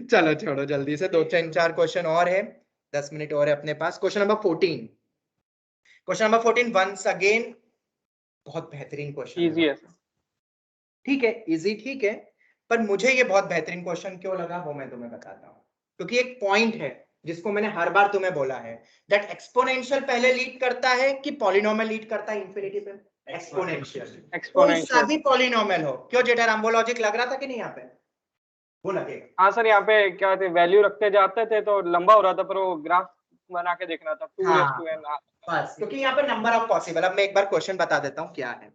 चलो छोड़ो, जल्दी से 2-4 क्वेश्चन और है, 10 मिनट और है अपने पास। Question number 14, question number 14 once again बहुत बेहतरीन क्वेश्चन इजी है। ठीक है, इजी ठीक है, पर मुझे ये बहुत बेहतरीन क्वेश्चन क्यों लगा वो मैं तुम्हें बताता हूँ। क्योंकि एक पॉइंट है जिसको मैंने हर बार तुम्हें बोला है, दैट एक्सपोनेंशियल पहले लीड करता है कि पॉलिनोमियल लीड करता है इंफिनिटी पे? एक्सपोनेंशियल। कोई एक्सपोनेंशियल। सा भी पॉलिनोमियल हो, क्यों जेठाराम वो लॉजिक लग रहा था कि नहीं यहाँ पे? वो लगेगा। हाँ सर, यहाँ पे क्या थे, वैल्यू रखते जाते थे तो लंबा हो रहा था, पर वो ग्राफ बना के देखना था 2:n। बस क्योंकि यहाँ पे नंबर ऑफ पॉसिबल। अब मैं एक बार क्वेश्चन बता देता हूँ क्या है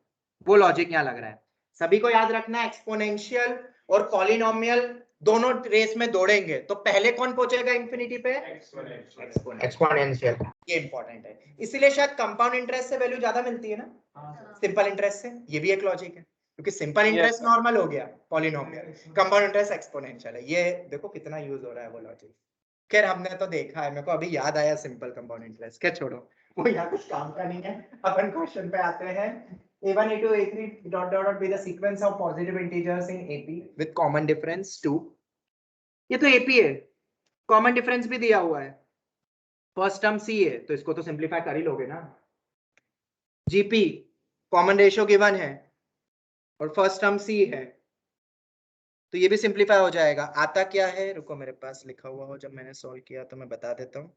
वो लॉजिक यहाँ लग रहा है। सभी को याद रखना है, एक्सपोनेंशियल और पॉलिनोमियल दोनों रेस में दौड़ेंगे तो पहले कौन पहुंचेगा इंफिनिटी पे? एक्सपोनेंशियल। ये इंपॉर्टेंट है, इसीलिए शायद कंपाउंड इंटरेस्ट से वैल्यू ज्यादा मिलती है ना सिंपल इंटरेस्ट से। ये भी एक लॉजिक है, क्योंकि सिंपल इंटरेस्ट sir. नॉर्मल हो गया, पॉलिनोमियल, कंपाउंड इंटरेस्ट एक्सपोनेंशियल है। ये देखो कितना यूज हो रहा है वो लॉजिक। खैर हमने तो देखा है, मेरे को अभी याद आया सिंपल कंपाउंड इंटरेस्ट। क्या छोड़ो, वो यहाँ कुछ काम का नहीं है। अपन क्वेश्चन पे आते हैं। A1 A2 A3 dot dot dot be the sequence of positive integers in AP with common difference 2। ये तो AP है, कॉमन डिफरेंस भी दिया हुआ है, फर्स्ट टर्म C है तो इसको तो सिंपलीफाई कर ही लोगे ना। GP कॉमन रेशियो गिवन है और फर्स्ट टर्म C है तो ये भी सिंपलीफाई हो जाएगा। आता क्या है, रुको मेरे पास लिखा हुआ हो, जब मैंने सॉल्व किया तो मैं बता देता हूँ।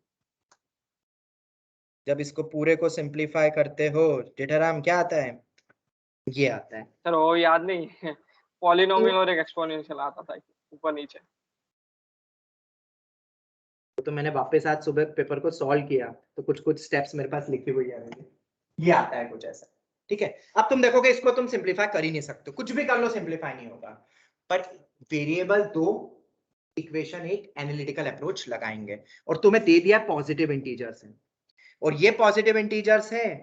जब इसको पूरे को सिंपलीफाई करते हो जेठाराम क्या आता है, ये आता है। सर वो याद नहीं है, पॉलिनोमियल और एक एक्सपोनेंशियल आता था ऊपर नीचे। तो मैंने वापस आज सुबह पेपर को सॉल्व किया तो कुछ कुछ स्टेप्स मेरे पास लिखी हुई है, ये आता है कुछ ऐसा। ठीक है, अब तुम देखोगे इसको तुम सिंपलीफाई कर ही नहीं सकते, कुछ भी कर लो सिंपलीफाई नहीं होगा। पर वेरिएबल दो, इक्वेशन एक, एनालिटिकल अप्रोच लगाएंगे और तुम्हें दे दिया पॉजिटिव इंटीजर्स है और ये पॉजिटिव इंटीजर्स है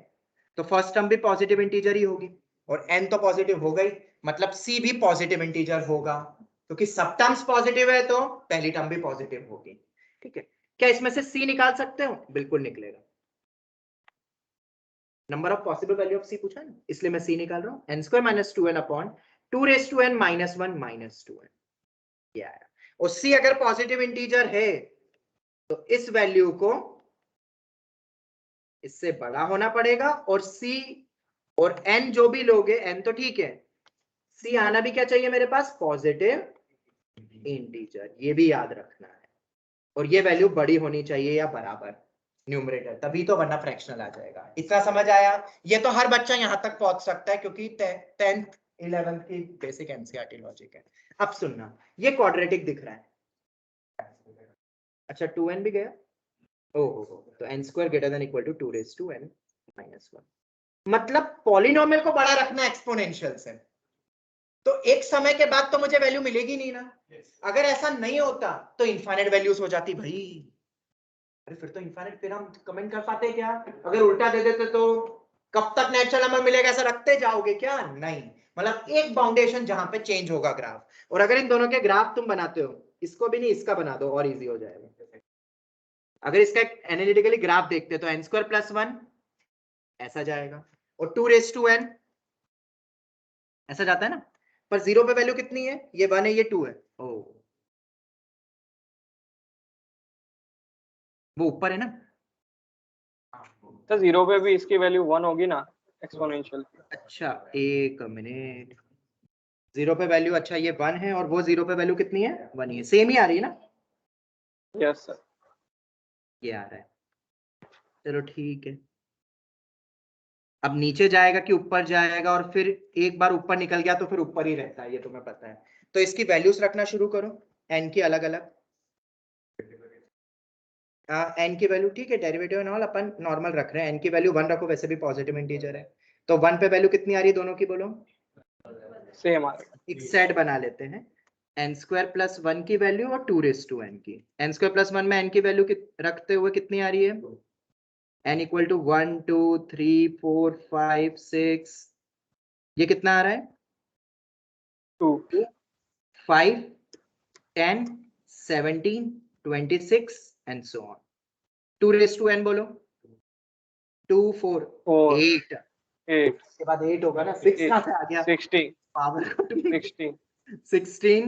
तो फर्स्ट टर्म भी पॉजिटिव इंटीजर ही होगी और n तो पॉजिटिव हो गई, मतलब c भी पॉजिटिव इंटीजर होगा क्योंकि सब टर्म्स पॉजिटिव है तो पहली टर्म भी पॉजिटिव होगी। ठीक है, क्या इसमें से c निकाल सकते हो? बिल्कुल निकलेगा। Number of possible value of c पूछा है ना, इसलिए मैं c निकाल रहा हूं। n square minus 2n upon 2 raise to n minus 1 minus 2n ये आया। और c अगर पॉजिटिव इंटीजर है तो इस वैल्यू को इससे बड़ा होना पड़ेगा और c और n जो भी लोगे, n तो ठीक है, c आना भी क्या चाहिए मेरे पास? Positive integer. ये भी याद रखना है और ये वैल्यू बड़ी होनी चाहिए या बराबर न्यूमरेटर, तभी तो, वरना फ्रैक्शनल आ जाएगा। इतना समझ आया? ये तो हर बच्चा यहां तक पहुंच सकता है क्योंकि 10th 11th की बेसिक एनसीईआरटी लॉजिक है। अब सुनना, ये क्वाड्रेटिक दिख रहा है। अच्छा 2n भी गया, ओहो, तो n square greater than equal to 2 raise to n minus 1, मतलब पॉलिनोमियल को बड़ा रखना एक्सपोनेंशियल से, तो एक समय के बाद तो मुझे वैल्यू मिलेगी नहीं ना। अगर ऐसा नहीं होता तो इनफाइनाइट वैल्यूज हो जाती भाई। अरे फिर तो इनफाइनाइट, फिर हम कमेंट कर पाते क्या? अगर उल्टा दे देते तो कब तक नेचुरल नंबर मिलेगा, ऐसा रखते जाओगे क्या? नहीं, मतलब एक बाउंडेशन जहां पे चेंज होगा ग्राफ। और अगर इन दोनों के ग्राफ तुम बनाते हो, इसको भी नहीं इसका बना दो और इजी हो जाएगा। अगर इसका एनालिटिकली ग्राफ देखते तो n स्क्वायर प्लस 1 ऐसा जाएगा और 2 रेज़ टू n ऐसा जाता है ना, पर जीरो पे वैल्यू कितनी है? ये 1 है, ये 2 है। ओ वो ऊपर है ना। तो जीरो पे भी इसकी वैल्यू 1 होगी ना एक्सपोनेंशियल। अच्छा एक मिनट, जीरो पे वैल्यू, अच्छा ये 1 है और वो जीरो पे वैल्यू कितनी है? 1 ही है, सेम ही आ रही है ना। Yes sir. ये आ रहा है, चलो ठीक है। अब नीचे जाएगा कि ऊपर जाएगा, और फिर एक बार ऊपर निकल गया तो फिर ऊपर ही रहता है, ये तुम्हें पता है। तो इसकी वैल्यूज रखना शुरू करो, n की अलग अलग। n की वैल्यू ठीक है, derivative and all upon normal रख रहे हैं। n की वैल्यू 1 रखो, वैसे भी पॉजिटिव इंटीजर है। तो 1 पे वैल्यू कितनी आ रही है दोनों की, बोलो? सेम आ रहा एक सेट बना लेते हैं, n स्क्वायर प्लस 1 की वैल्यू और 2 रेज़ टू n की। n स्क्वायर प्लस 1 में n की वैल्यू रखते हुए कितनी आ रही है? n इक्वल टू 1 2 3 4 5 6, ये कितना आ रहा है? 2 5 10 17 26 and so on. 2 raise to n बोलो? 2 4 4 8, 8 इसके बाद 8 होगा ना, 6 कहां से आ गया? 16 पावर 16 16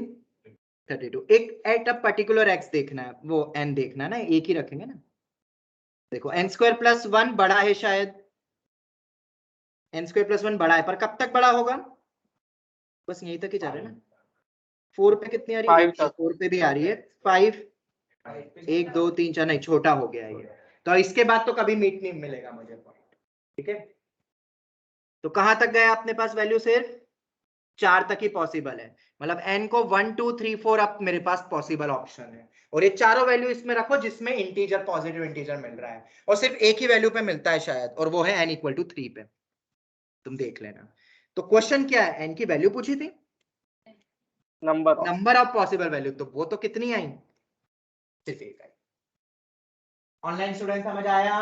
32। एक एट अ पर्टिकुलर x देखना है, वो n देखना है ना, एक ही रखेंगे ना। देखो n स्क्वायर प्लस 1 बड़ा है शायद, n स्क्वायर प्लस 1 बड़ा है, पर कब तक बड़ा होगा? बस यहीं तक ही जा रहे हैं ना। 4 पे कितनी आ रही है? 5 तक। 4 पे भी आ रही है 5, 1 2 3 4, नहीं छोटा हो गया ये, तो इसके बाद तो कभी मीट नहीं मिलेगा मुझे पॉइंट। ठीक है, तो कहां तक गया अपने पास वैल्यू? सिर्फ 4 तक ही पॉसिबल है, मतलब n को 1 2 3 4 अब मेरे पास पॉसिबल ऑप्शन है, और ये चारों वैल्यू इसमें रखो जिसमें इंटीजर, पॉजिटिव इंटीजर मिल रहा है, और सिर्फ एक ही वैल्यू पे मिलता है शायद, और वो है n इक्वल टू 3 पे, तुम देख लेना। तो क्वेश्चन क्या है? n की वैल्यू पूछी थी, नंबर ऑफ पॉसिबल वैल्यू, तो वो तो कितनी आई? सिर्फ एक आई। ऑनलाइन स्टूडेंट समझ आया?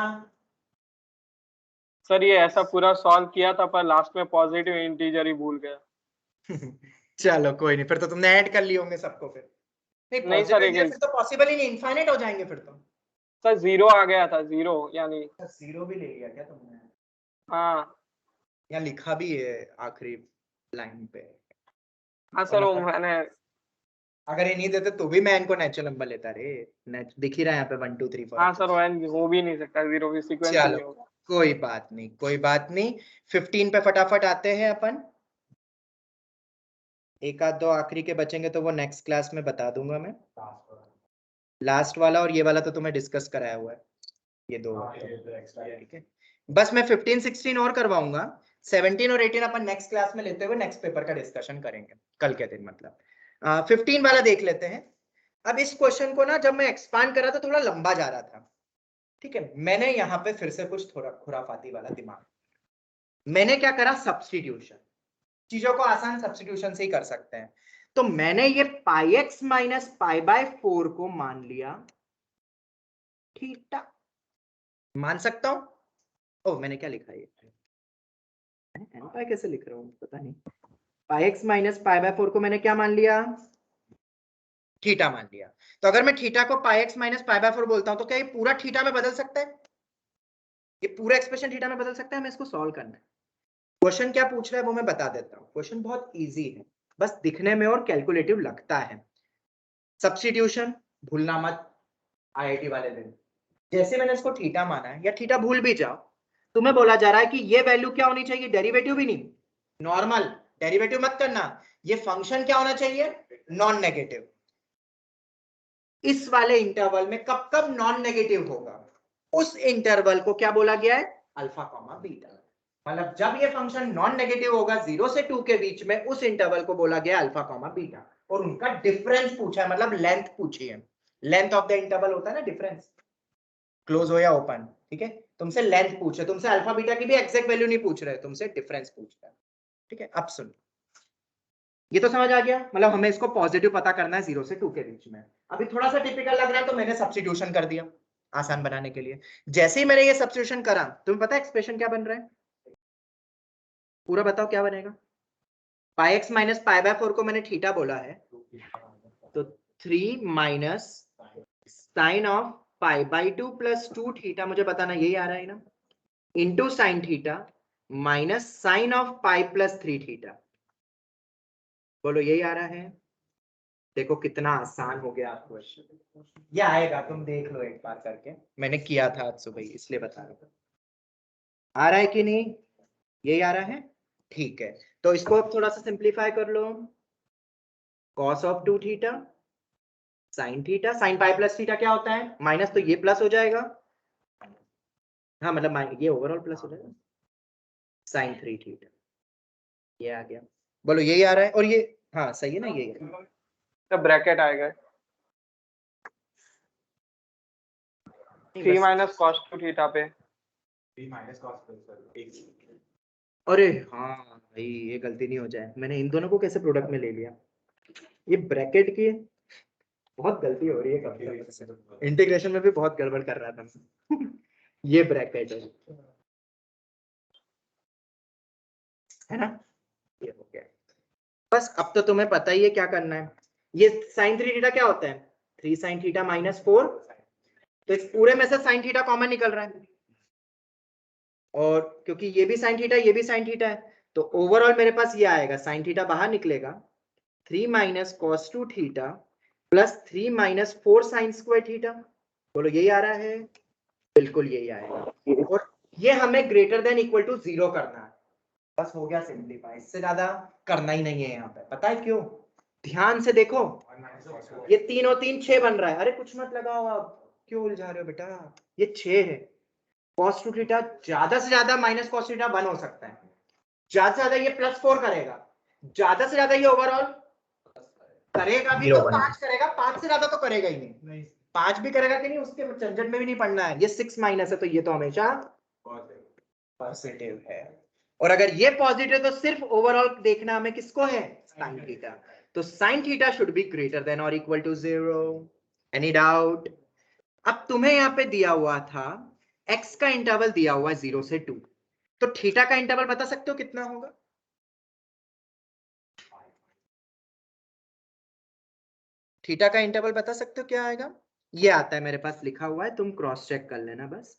सर ये ऐसा पूरा सॉल्व किया था पर लास्ट में पॉजिटिव इंटीजर ही भूल गया। चलो कोई नहीं, फिर तो तुमने ऐड कर लिए होंगे सबको फिर। नहीं नहीं सर, पॉजिटिव फिर तो पॉसिबल ही नहीं, इनफाइनाइट हो जाएंगे फिर तो। सर जीरो आ गया था, जीरो यानी। जीरो भी ले लिया क्या तुमने? हाँ यहाँ लिखा भी है आखिरी लाइन पे। हाँ सर, वो मैंने अगर ये नहीं देते तो भी मैं इनको नेचुरल नंबर लेता रे। दिख ही रहा है यहाँ पे 1 2 3 4। हाँ सर, वो हो भी नहीं सकता, जीरो भी सीक्वेंस चलो नहीं होगा। कोई बात नहीं, कोई बात नहीं। 15 पे फटाफट आते हैं अपन। एक आध दो आखिरी के बचेंगे तो वो नेक्स्ट क्लास में बता दूंगा मैं। लास्ट वाला और ये वाला तो तुम्हें डिस्कस कराया हुआ है, ये दो। ठीक है, बस मैं 15 16 और करवाऊंगा। 17 और 18 अपन नेक्स्ट क्लास में लेते हुए नेक्स्ट पेपर का डिस्कशन करेंगे, कल के दिन मतलब। 15 वाला देख लेते हैं। अब इस क्वेश्चन को ना जब मैं एक्सपांड कर रहा था थोड़ा लंबा जा रहा था, ठीक है। मैंने यहाँ पे फिर से कुछ थोड़ा खुराफाती वाला दिमाग, मैंने क्या करा? सब्स्टिट्यूशन। चीजों को आसान सब्स्टिट्यूशन से ही कर सकते हैं। तो मैंने ये पाई एक्स माइनस पाई बाय 4 को मान लिया थीटा। मान सकता हूं? ओ मैंने क्या लिखा? ये एन पाई कैसे लिख रहा हूं पता नहीं। पाई एक्स माइनस पाई बाय 4 को मैंने क्या मान लिया? थीटा मान लिया। तो अगर मैं थीटा को पाई एक्स माइनस पाई बाय 4 बोलता हूं तो क्या ये पूरा थीटा में बदल सकता है? ये पूरा एक्सप्रेशन थीटा में बदल सकता है? हमें इसको सॉल्व करना है। क्वेश्चन क्या पूछ रहा है वो मैं बता देता हूँ। क्वेश्चन बहुत इजी है, बस दिखने में और कैलकुलेटिव लगता है। सब्स्टिट्यूशन भूलना मत, आईआईटी वाले दिन। जैसे मैंने इसको थीटा माना है, या थीटा भूल भी जाओ, तुम्हें बोला जा रहा है कि ये वैल्यू क्या होनी चाहिए? डेरिवेटिव भी नहीं, नॉर्मल। डेरिवेटिव मत करना। ये फंक्शन क्या होना चाहिए? Non negative. इस वाले इंटरवल में कब कब नॉन नेगेटिव होगा, उस इंटरवल को क्या बोला गया है? Alpha comma beta. मतलब जब ये फंक्शन नॉन नेगेटिव होगा 0 से 2 के बीच में, उस इंटरवल को बोला गया अल्फा कॉमा बीटा। और उनका डिफरेंस पूछा है, मतलब लेंथ पूछी है। लेंथ ऑफ द इंटरवल होता है ना डिफरेंस, क्लोज हो या ओपन, ठीक है। तुमसे लेंथ पूछे, तुमसे अल्फा बीटा की भी एग्जैक्ट वैल्यू नहीं पूछ रहे, तुमसे डिफरेंस पूछ रहे हैं, ठीक है। अब सुन, ये तो समझ आ गया, मतलब हमें इसको पॉजिटिव पता करना है 0 से 2 के बीच में। अभी थोड़ा सा टिपिकल लग रहा है तो मैंने सब्स्टिट्यूशन कर दिया आसान बनाने के लिए। जैसे ही मैंने ये सब्स्टिट्यूशन करा, तुम्हें पता है एक्सप्रेशन क्या बन रहा है? पूरा बताओ क्या बनेगा? Pi x minus pi by 4 को मैंने थीटा बोला है, तो 3 minus sine of pi by 2 plus 2 theta, मुझे बताना यही आ रहा है ना, into sine theta minus sine of pi plus 3 theta. बोलो यही आ रहा है? देखो कितना आसान हो गया आपको। ये आएगा, तुम देख लो एक बार करके, मैंने किया था आज सुबह इसलिए बता रहा हूं। आ रहा है कि नहीं? यही आ रहा है, ठीक है। तो इसको अब थोड़ा सा सिंप्लीफाई कर लो। Cos of 2 theta sine theta, sine pi plus theta क्या होता है? माइनस, तो ये प्लस हो जाएगा, हाँ मतलब ये ओवरऑल प्लस हो जाएगा, साइन 3 थीटा। ये आ गया, बोलो यही आ रहा है। और ये हाँ सही है ना, यही है। तो ब्रैकेट आएगा 3 माइनस कॉस 2 थीटा पे। अरे हाँ भाई, ये गलती नहीं हो जाए, मैंने इन दोनों को कैसे प्रोडक्ट में ले लिया? ये ब्रैकेट की बहुत गलती हो रही है कभी, इंटीग्रेशन में भी बहुत गड़बड़ कर रहा था मैं। ये ब्रैकेट है ना, ये हो गया। बस अब तो तुम्हें पता ही है क्या करना है। ये साइन 3 थीटा क्या होता है? 3 साइन थीटा माइनस 4, तो इस पूरे में से साइन थीटा कॉमन निकल रहा है, और क्योंकि ये भी साइन थीटा ये भी साइन थीटा है, तो ओवरऑल मेरे पास ये आएगा, साइन थीटा बाहर निकलेगा, 3 minus cos 2 theta plus 3 minus 4 sine square theta. बोलो यही आ रहा है? बिल्कुल यही आएगा, और ये हमें ग्रेटर देन इक्वल टू 0 करना है। बस हो गया सिंपलीफाई, इससे ज्यादा करना ही नहीं है यहाँ पे। पता है क्यों? ध्यान से देखो, ये 3 और 3 6 बन रहा है। अरे कुछ मत लगाओ, आप क्यों उलझा रहे हो बेटा? ये 6 है। cos 2 थीटा ज्यादा से ज्यादा माइनस cos थीटा 1 हो सकता है, ज्यादा से ज्यादा ये +4 करेगा, ज्यादा से ज्यादा ये ओवरऑल करेगा भी तो 5 करेगा, 5 से ज्यादा तो करेगा ही नहीं, 5 भी करेगा कि नहीं उसके झंझट में भी नहीं पड़ना है। ये 6 माइनस है तो ये तो हमेशा पॉजिटिव है, और अगर ये पॉजिटिव तो सिर्फ ओवरऑल देखना हमें किसको है, साइन थीटा। तो sine theta should be greater than और इक्वल टू 0। Any doubt? अब तुम्हें यहाँ पे दिया हुआ था x का इंटरवल दिया हुआ है 0 से 2, तो थीटा का इंटरवल बता सकते हो कितना होगा? थीटा का इंटरवल बता सकते हो क्या आएगा? ये आता है मेरे पास लिखा हुआ है, तुम क्रॉस चेक कर लेना बस।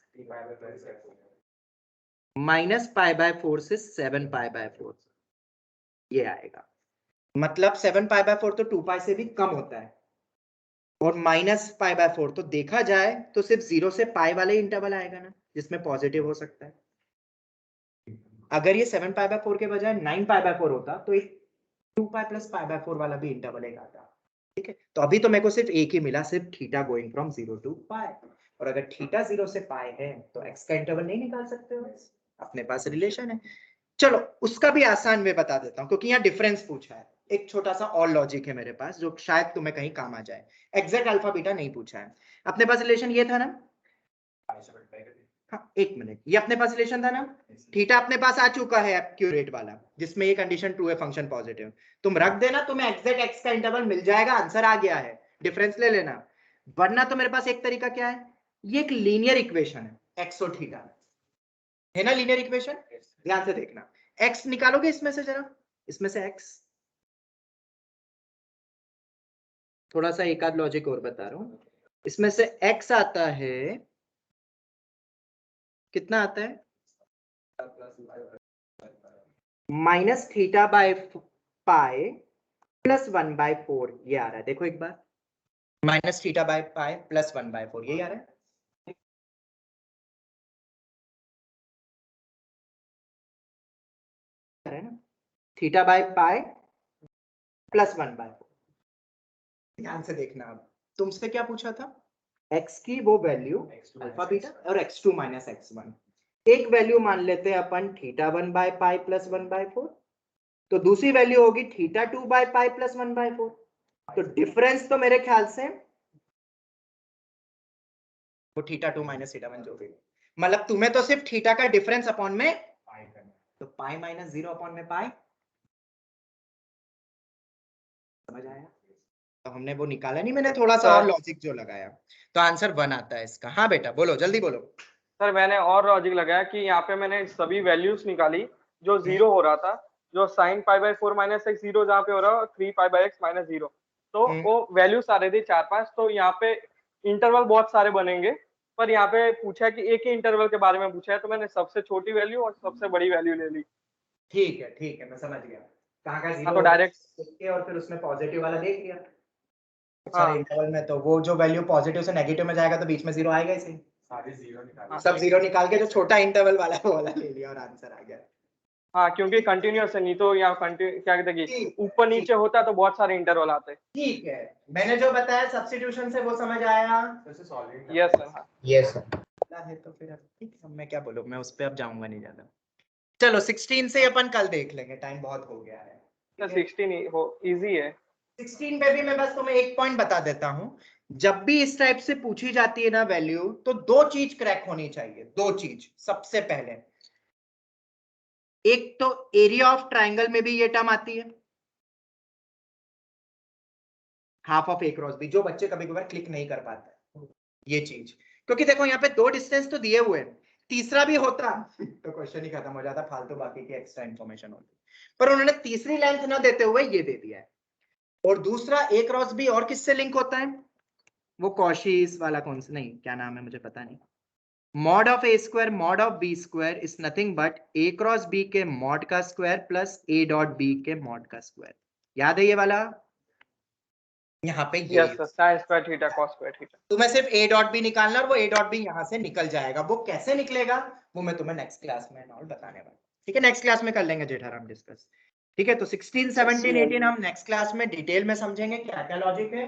-π/4 से 7π/4 ये आएगा, मतलब 7π/4 तो 2π से भी कम होता है, और -π/4 तो देखा जाए तो सिर्फ 0 से पाई वाले इंटरवल आएगा ना, जिसमें पॉजिटिव हो सकता है। अगर ये 7π/4 के बजाय 9π/4 होता तो एक 2π + π/4 वाला भी इंटरवल एक आता। ठीक है, तो अभी तो मेरे को सिर्फ एक ही मिला, सिर्फ थीटा गोइंग फ्रॉम 0 to π, और अगर थीटा 0 से π है तो x का इंटरवल नहीं निकाल सकते हो, अपने पास रिलेशन है। चलो उसका भी आसान वे बता देता हूं, क्योंकि यहाँ डिफरेंस पूछा है। एक छोटा सा और लॉजिक है मेरे पास जो शायद तुम्हें कहीं काम आ जाए। एग्जैक्ट अल्फा बीटा नहीं पूछा है, अपने पास रिलेशन ये था ना, हाँ एक मिनट, ये अपने पास रिलेशन था ना, थीटा अपने पास आ चुका है एक्यूरेट वाला, जिसमें ये कंडीशन ट्रू है, फंक्शन पॉजिटिव, तुम रख देना, तुम्हें एग्जैक्ट एक्स का इंटरवल मिल जाएगा, आंसर आ गया है, डिफरेंस ले लेना। वरना तो मेरे पास एक तरीका क्या है, ये एक लीनियर इक्वेशन है एक्स और थीटा, है ना लीनियर इक्वेशन, ध्यान से देखना। एक्स निकालोगे इसमें से जरा, इसमें से एक्स, थोड़ा सा एक आध लॉजिक और बता रहा हूं, इसमें से एक्स आता है, कितना आता है, -θ/π + 1/4 ये आ रहा है, देखो एक बार, -θ/π + 1/4 यही आ रहा है। ना θ/π + 1/4, ध्यान से देखना। अब तुमसे क्या पूछा था, x की वो वैल्यू अल्फा बीटा और x2 - x1, एक वैल्यू मान लेते हैं अपन θ1/π + 1/4, तो दूसरी वैल्यू होगी θ2/π + 1/4, तो डिफरेंस तो मेरे ख्याल से वो θ2 - θ1 जो भी, मतलब तुम्हें तो सिर्फ थीटा का डिफरेंस अपॉन में तो पाई -0 अपॉन में पाई, समझ आया? तो हमने वो निकाला नहीं, मैंने थोड़ा सा और लॉजिक जो लगाया, तो आंसर 1 आता है इसका। हाँ बेटा बोलो, जल्दी बोलो। सर मैंने और लॉजिक लगाया कि यहाँ पे मैंने सभी वैल्यूज निकाली जो 0 हो रहा था, जो sin π/4 - x 0 जहाँ पे हो रहा है 3π/x - 0, तो वो वैल्यूज आ रहे थे 4-5, तो यहाँ पे इंटरवल बहुत सारे बनेंगे, पर यहाँ पे पूछा है कि एक ही इंटरवल के बारे में पूछा है, तो मैंने सबसे छोटी वैल्यू और सबसे बड़ी वैल्यू ले ली। ठीक है, मैं समझ गया कहाँ का 0 तो डायरेक्ट के, और फिर उसमें पॉजिटिव वाला देख लिया हाँ सारे इंटरवल में, तो वो जो वैल्यू पॉजिटिव से नेगेटिव में जाएगा तो बीच में 0 आएगा ही सही, सब 0 निकाल के जो छोटा इंटरवल वाला है वो वाला ले लिया और आंसर आ गया। हाँ, क्योंकि कंटिन्यूअस है, नहीं तो यहाँ क्या कहते हैं कि ऊपर नीचे होता है तो बहुत सारे इंटरवल आते हैं। ठीक है, मैंने जो बताया सब्स्टिट्यूशन से वो समझ आया? Yes sir. Yes, sir. है तो फिर अब ठीक है, मैं क्या बोलूं, मैं उस पे अब जाऊंगा नहीं ज्यादा। चलो 16 से अपन कल देख लेंगे, टाइम बहुत हो गया है। सर 16 हो इजी है। 16 पे भी मैं बस तुम्हें एक पॉइंट बता देता हूं, जब भी इस टाइप से पूछी जाती है ना वैल्यू, तो दो चीज क्रैक होनी चाहिए, दो चीज। सबसे पहले एक तो एरिया ऑफ ट्राइंगल में भी ये टर्म आती है, half of a cross b, जो बच्चे कभी कभार क्लिक नहीं कर पाते ये चीज, क्योंकि देखो यहाँ पे दो डिस्टेंस तो दिए हुए हैं, तीसरा भी होता तो क्वेश्चन ही खत्म हो जाता, फालतू बाकी की एक्स्ट्रा इंफॉर्मेशन होती, पर उन्होंने तीसरी लेंथ ना देते हुए ये दे दिया है। और दूसरा ए क्रॉस बी और किससे लिंक होता है, वो कॉशीस वाला, कौन सा, नहीं क्या नाम है मुझे पता नहीं, mod of a square mod of b square is nothing but a cross b के मॉड का square plus a dot b के मॉड का स्क्वायर, याद है ये वाला? यहाँ पे ये yes sir, sin square theta cos square theta. तुम्हें सिर्फ ए डॉट बी निकालना, और वो ए डॉट बी यहाँ से निकल जाएगा, वो कैसे निकलेगा वो मैं तुम्हें नेक्स्ट क्लास में और बताने वाला, ठीक है? नेक्स्ट क्लास में कर लेंगे जेठाराम डिस्कस, ठीक है? तो 16, 17, 18 हम नेक्स्ट क्लास में डिटेल में समझेंगे क्या क्या लॉजिक है,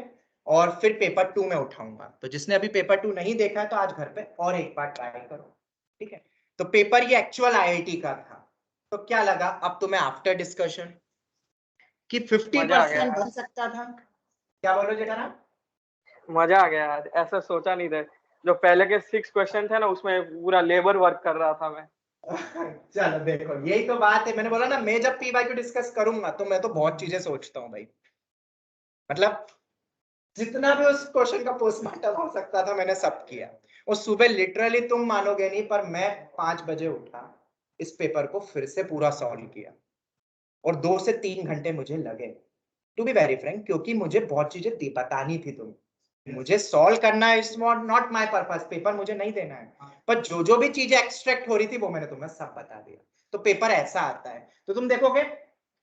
और फिर पेपर 2 में उठाऊंगा। तो जिसने अभी पेपर 2 नहीं देखा है तो आज घर पे और एक बार ट्राई करो, ठीक है? तो पेपर ये एक्चुअल आईआईटी का था, तो क्या लगा अब तुम्हें आफ्टर डिस्कशन कि मजा आ गया 50% बन सकता था? क्या बोलो जेठाराम? मजा आ गया यार, ऐसा सोचा नहीं था। जो पहले के 6 क्वेश्चन थे ना, उसमें पूरा लेबर वर्क कर रहा था मैं। चलो देखो, यही तो बात है, मैंने बोला ना, मैं जब पी वाई क्यू डिस्कस करूंगा तो मैं तो बहुत चीजें सोचता हूँ भाई। मतलब जितना भी उस क्वेश्चन का पोस्टमार्टम हो सकता था मैंने सब किया। और सुबह लिटरली तुम मानोगे नहीं, पर मैं 5 बजे उठा, इस पेपर को फिर से पूरा सॉल्व किया और 2 से 3 घंटे मुझे लगे, टू बी वेरी फ्रैंक, क्योंकि मुझे बहुत चीजें बतानी थी तुम्हें। मुझे सॉल्व करना है, it's not my purpose, paper मुझे नहीं देना है, पर जो भी चीजें एक्सट्रैक्ट हो रही थी वो मैंने तुम्हें सब बता दिया। तो पेपर ऐसा आता है, तो तुम देखोगे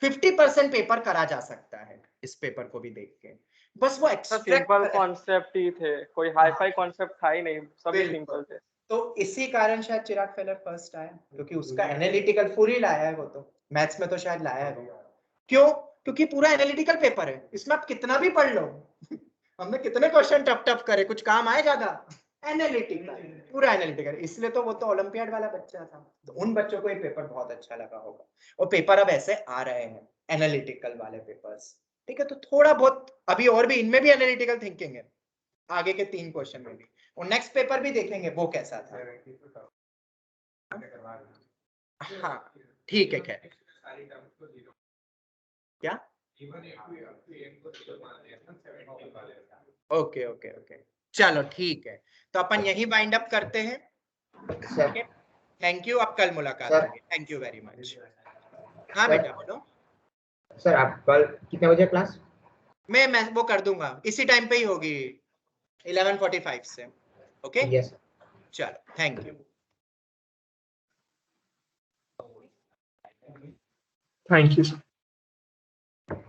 50% पेपर करा जा सकता है इस पेपर को भी देख के, बस वो एक्सट्रैक्ट सिंपल कॉन्सेप्ट ही थे, कोई हाई फाई कॉन्सेप्ट था ही नहीं, सभी सिंपल थे। तो इसी कारण शायद चिराग फेलर फर्स्ट आया, क्योंकि उसका एनालिटिकल पूरी लाया है वो, तो मैथ्स में तो शायद लाया है वो। क्यों? क्योंकि पूरा एनालिटिकल पेपर है, इसमें आप कितना भी पढ़ लो। हमने कितने क्वेश्चन टफ टफ करे, कुछ काम आए ज्यादा? एनालिटिकल, पूरा एनालिटिकल, इसलिए तो वो तो ओलंपियाड वाला बच्चा था, तो उन बच्चों को ये पेपर बहुत अच्छा लगा होगा। और पेपर अब ऐसे आ रहे हैं एनालिटिकल वाले पेपर्स, ठीक है, तो थोड़ा बहुत अभी और भी इनमें भी एनालिटिकल थिंकिंग है, आगे के 3 क्वेश्चन में भी, और नेक्स्ट पेपर भी देखेंगे वो कैसा था। हाँ ठीक है, खैर क्या, ओके ओके ओके, चलो ठीक है, तो अपन यही वाइंड अप करते हैं। सर थैंक यू, अब कल मुलाकात सर होगी, थैंक यू वेरी मच। हाँ सर, बेटा बोलो। सर आप कल कितने बजे क्लास? मैं वो कर दूंगा, इसी टाइम पे ही होगी, 11:45 से। ओके यस चलो, thank you. Thank you, sir.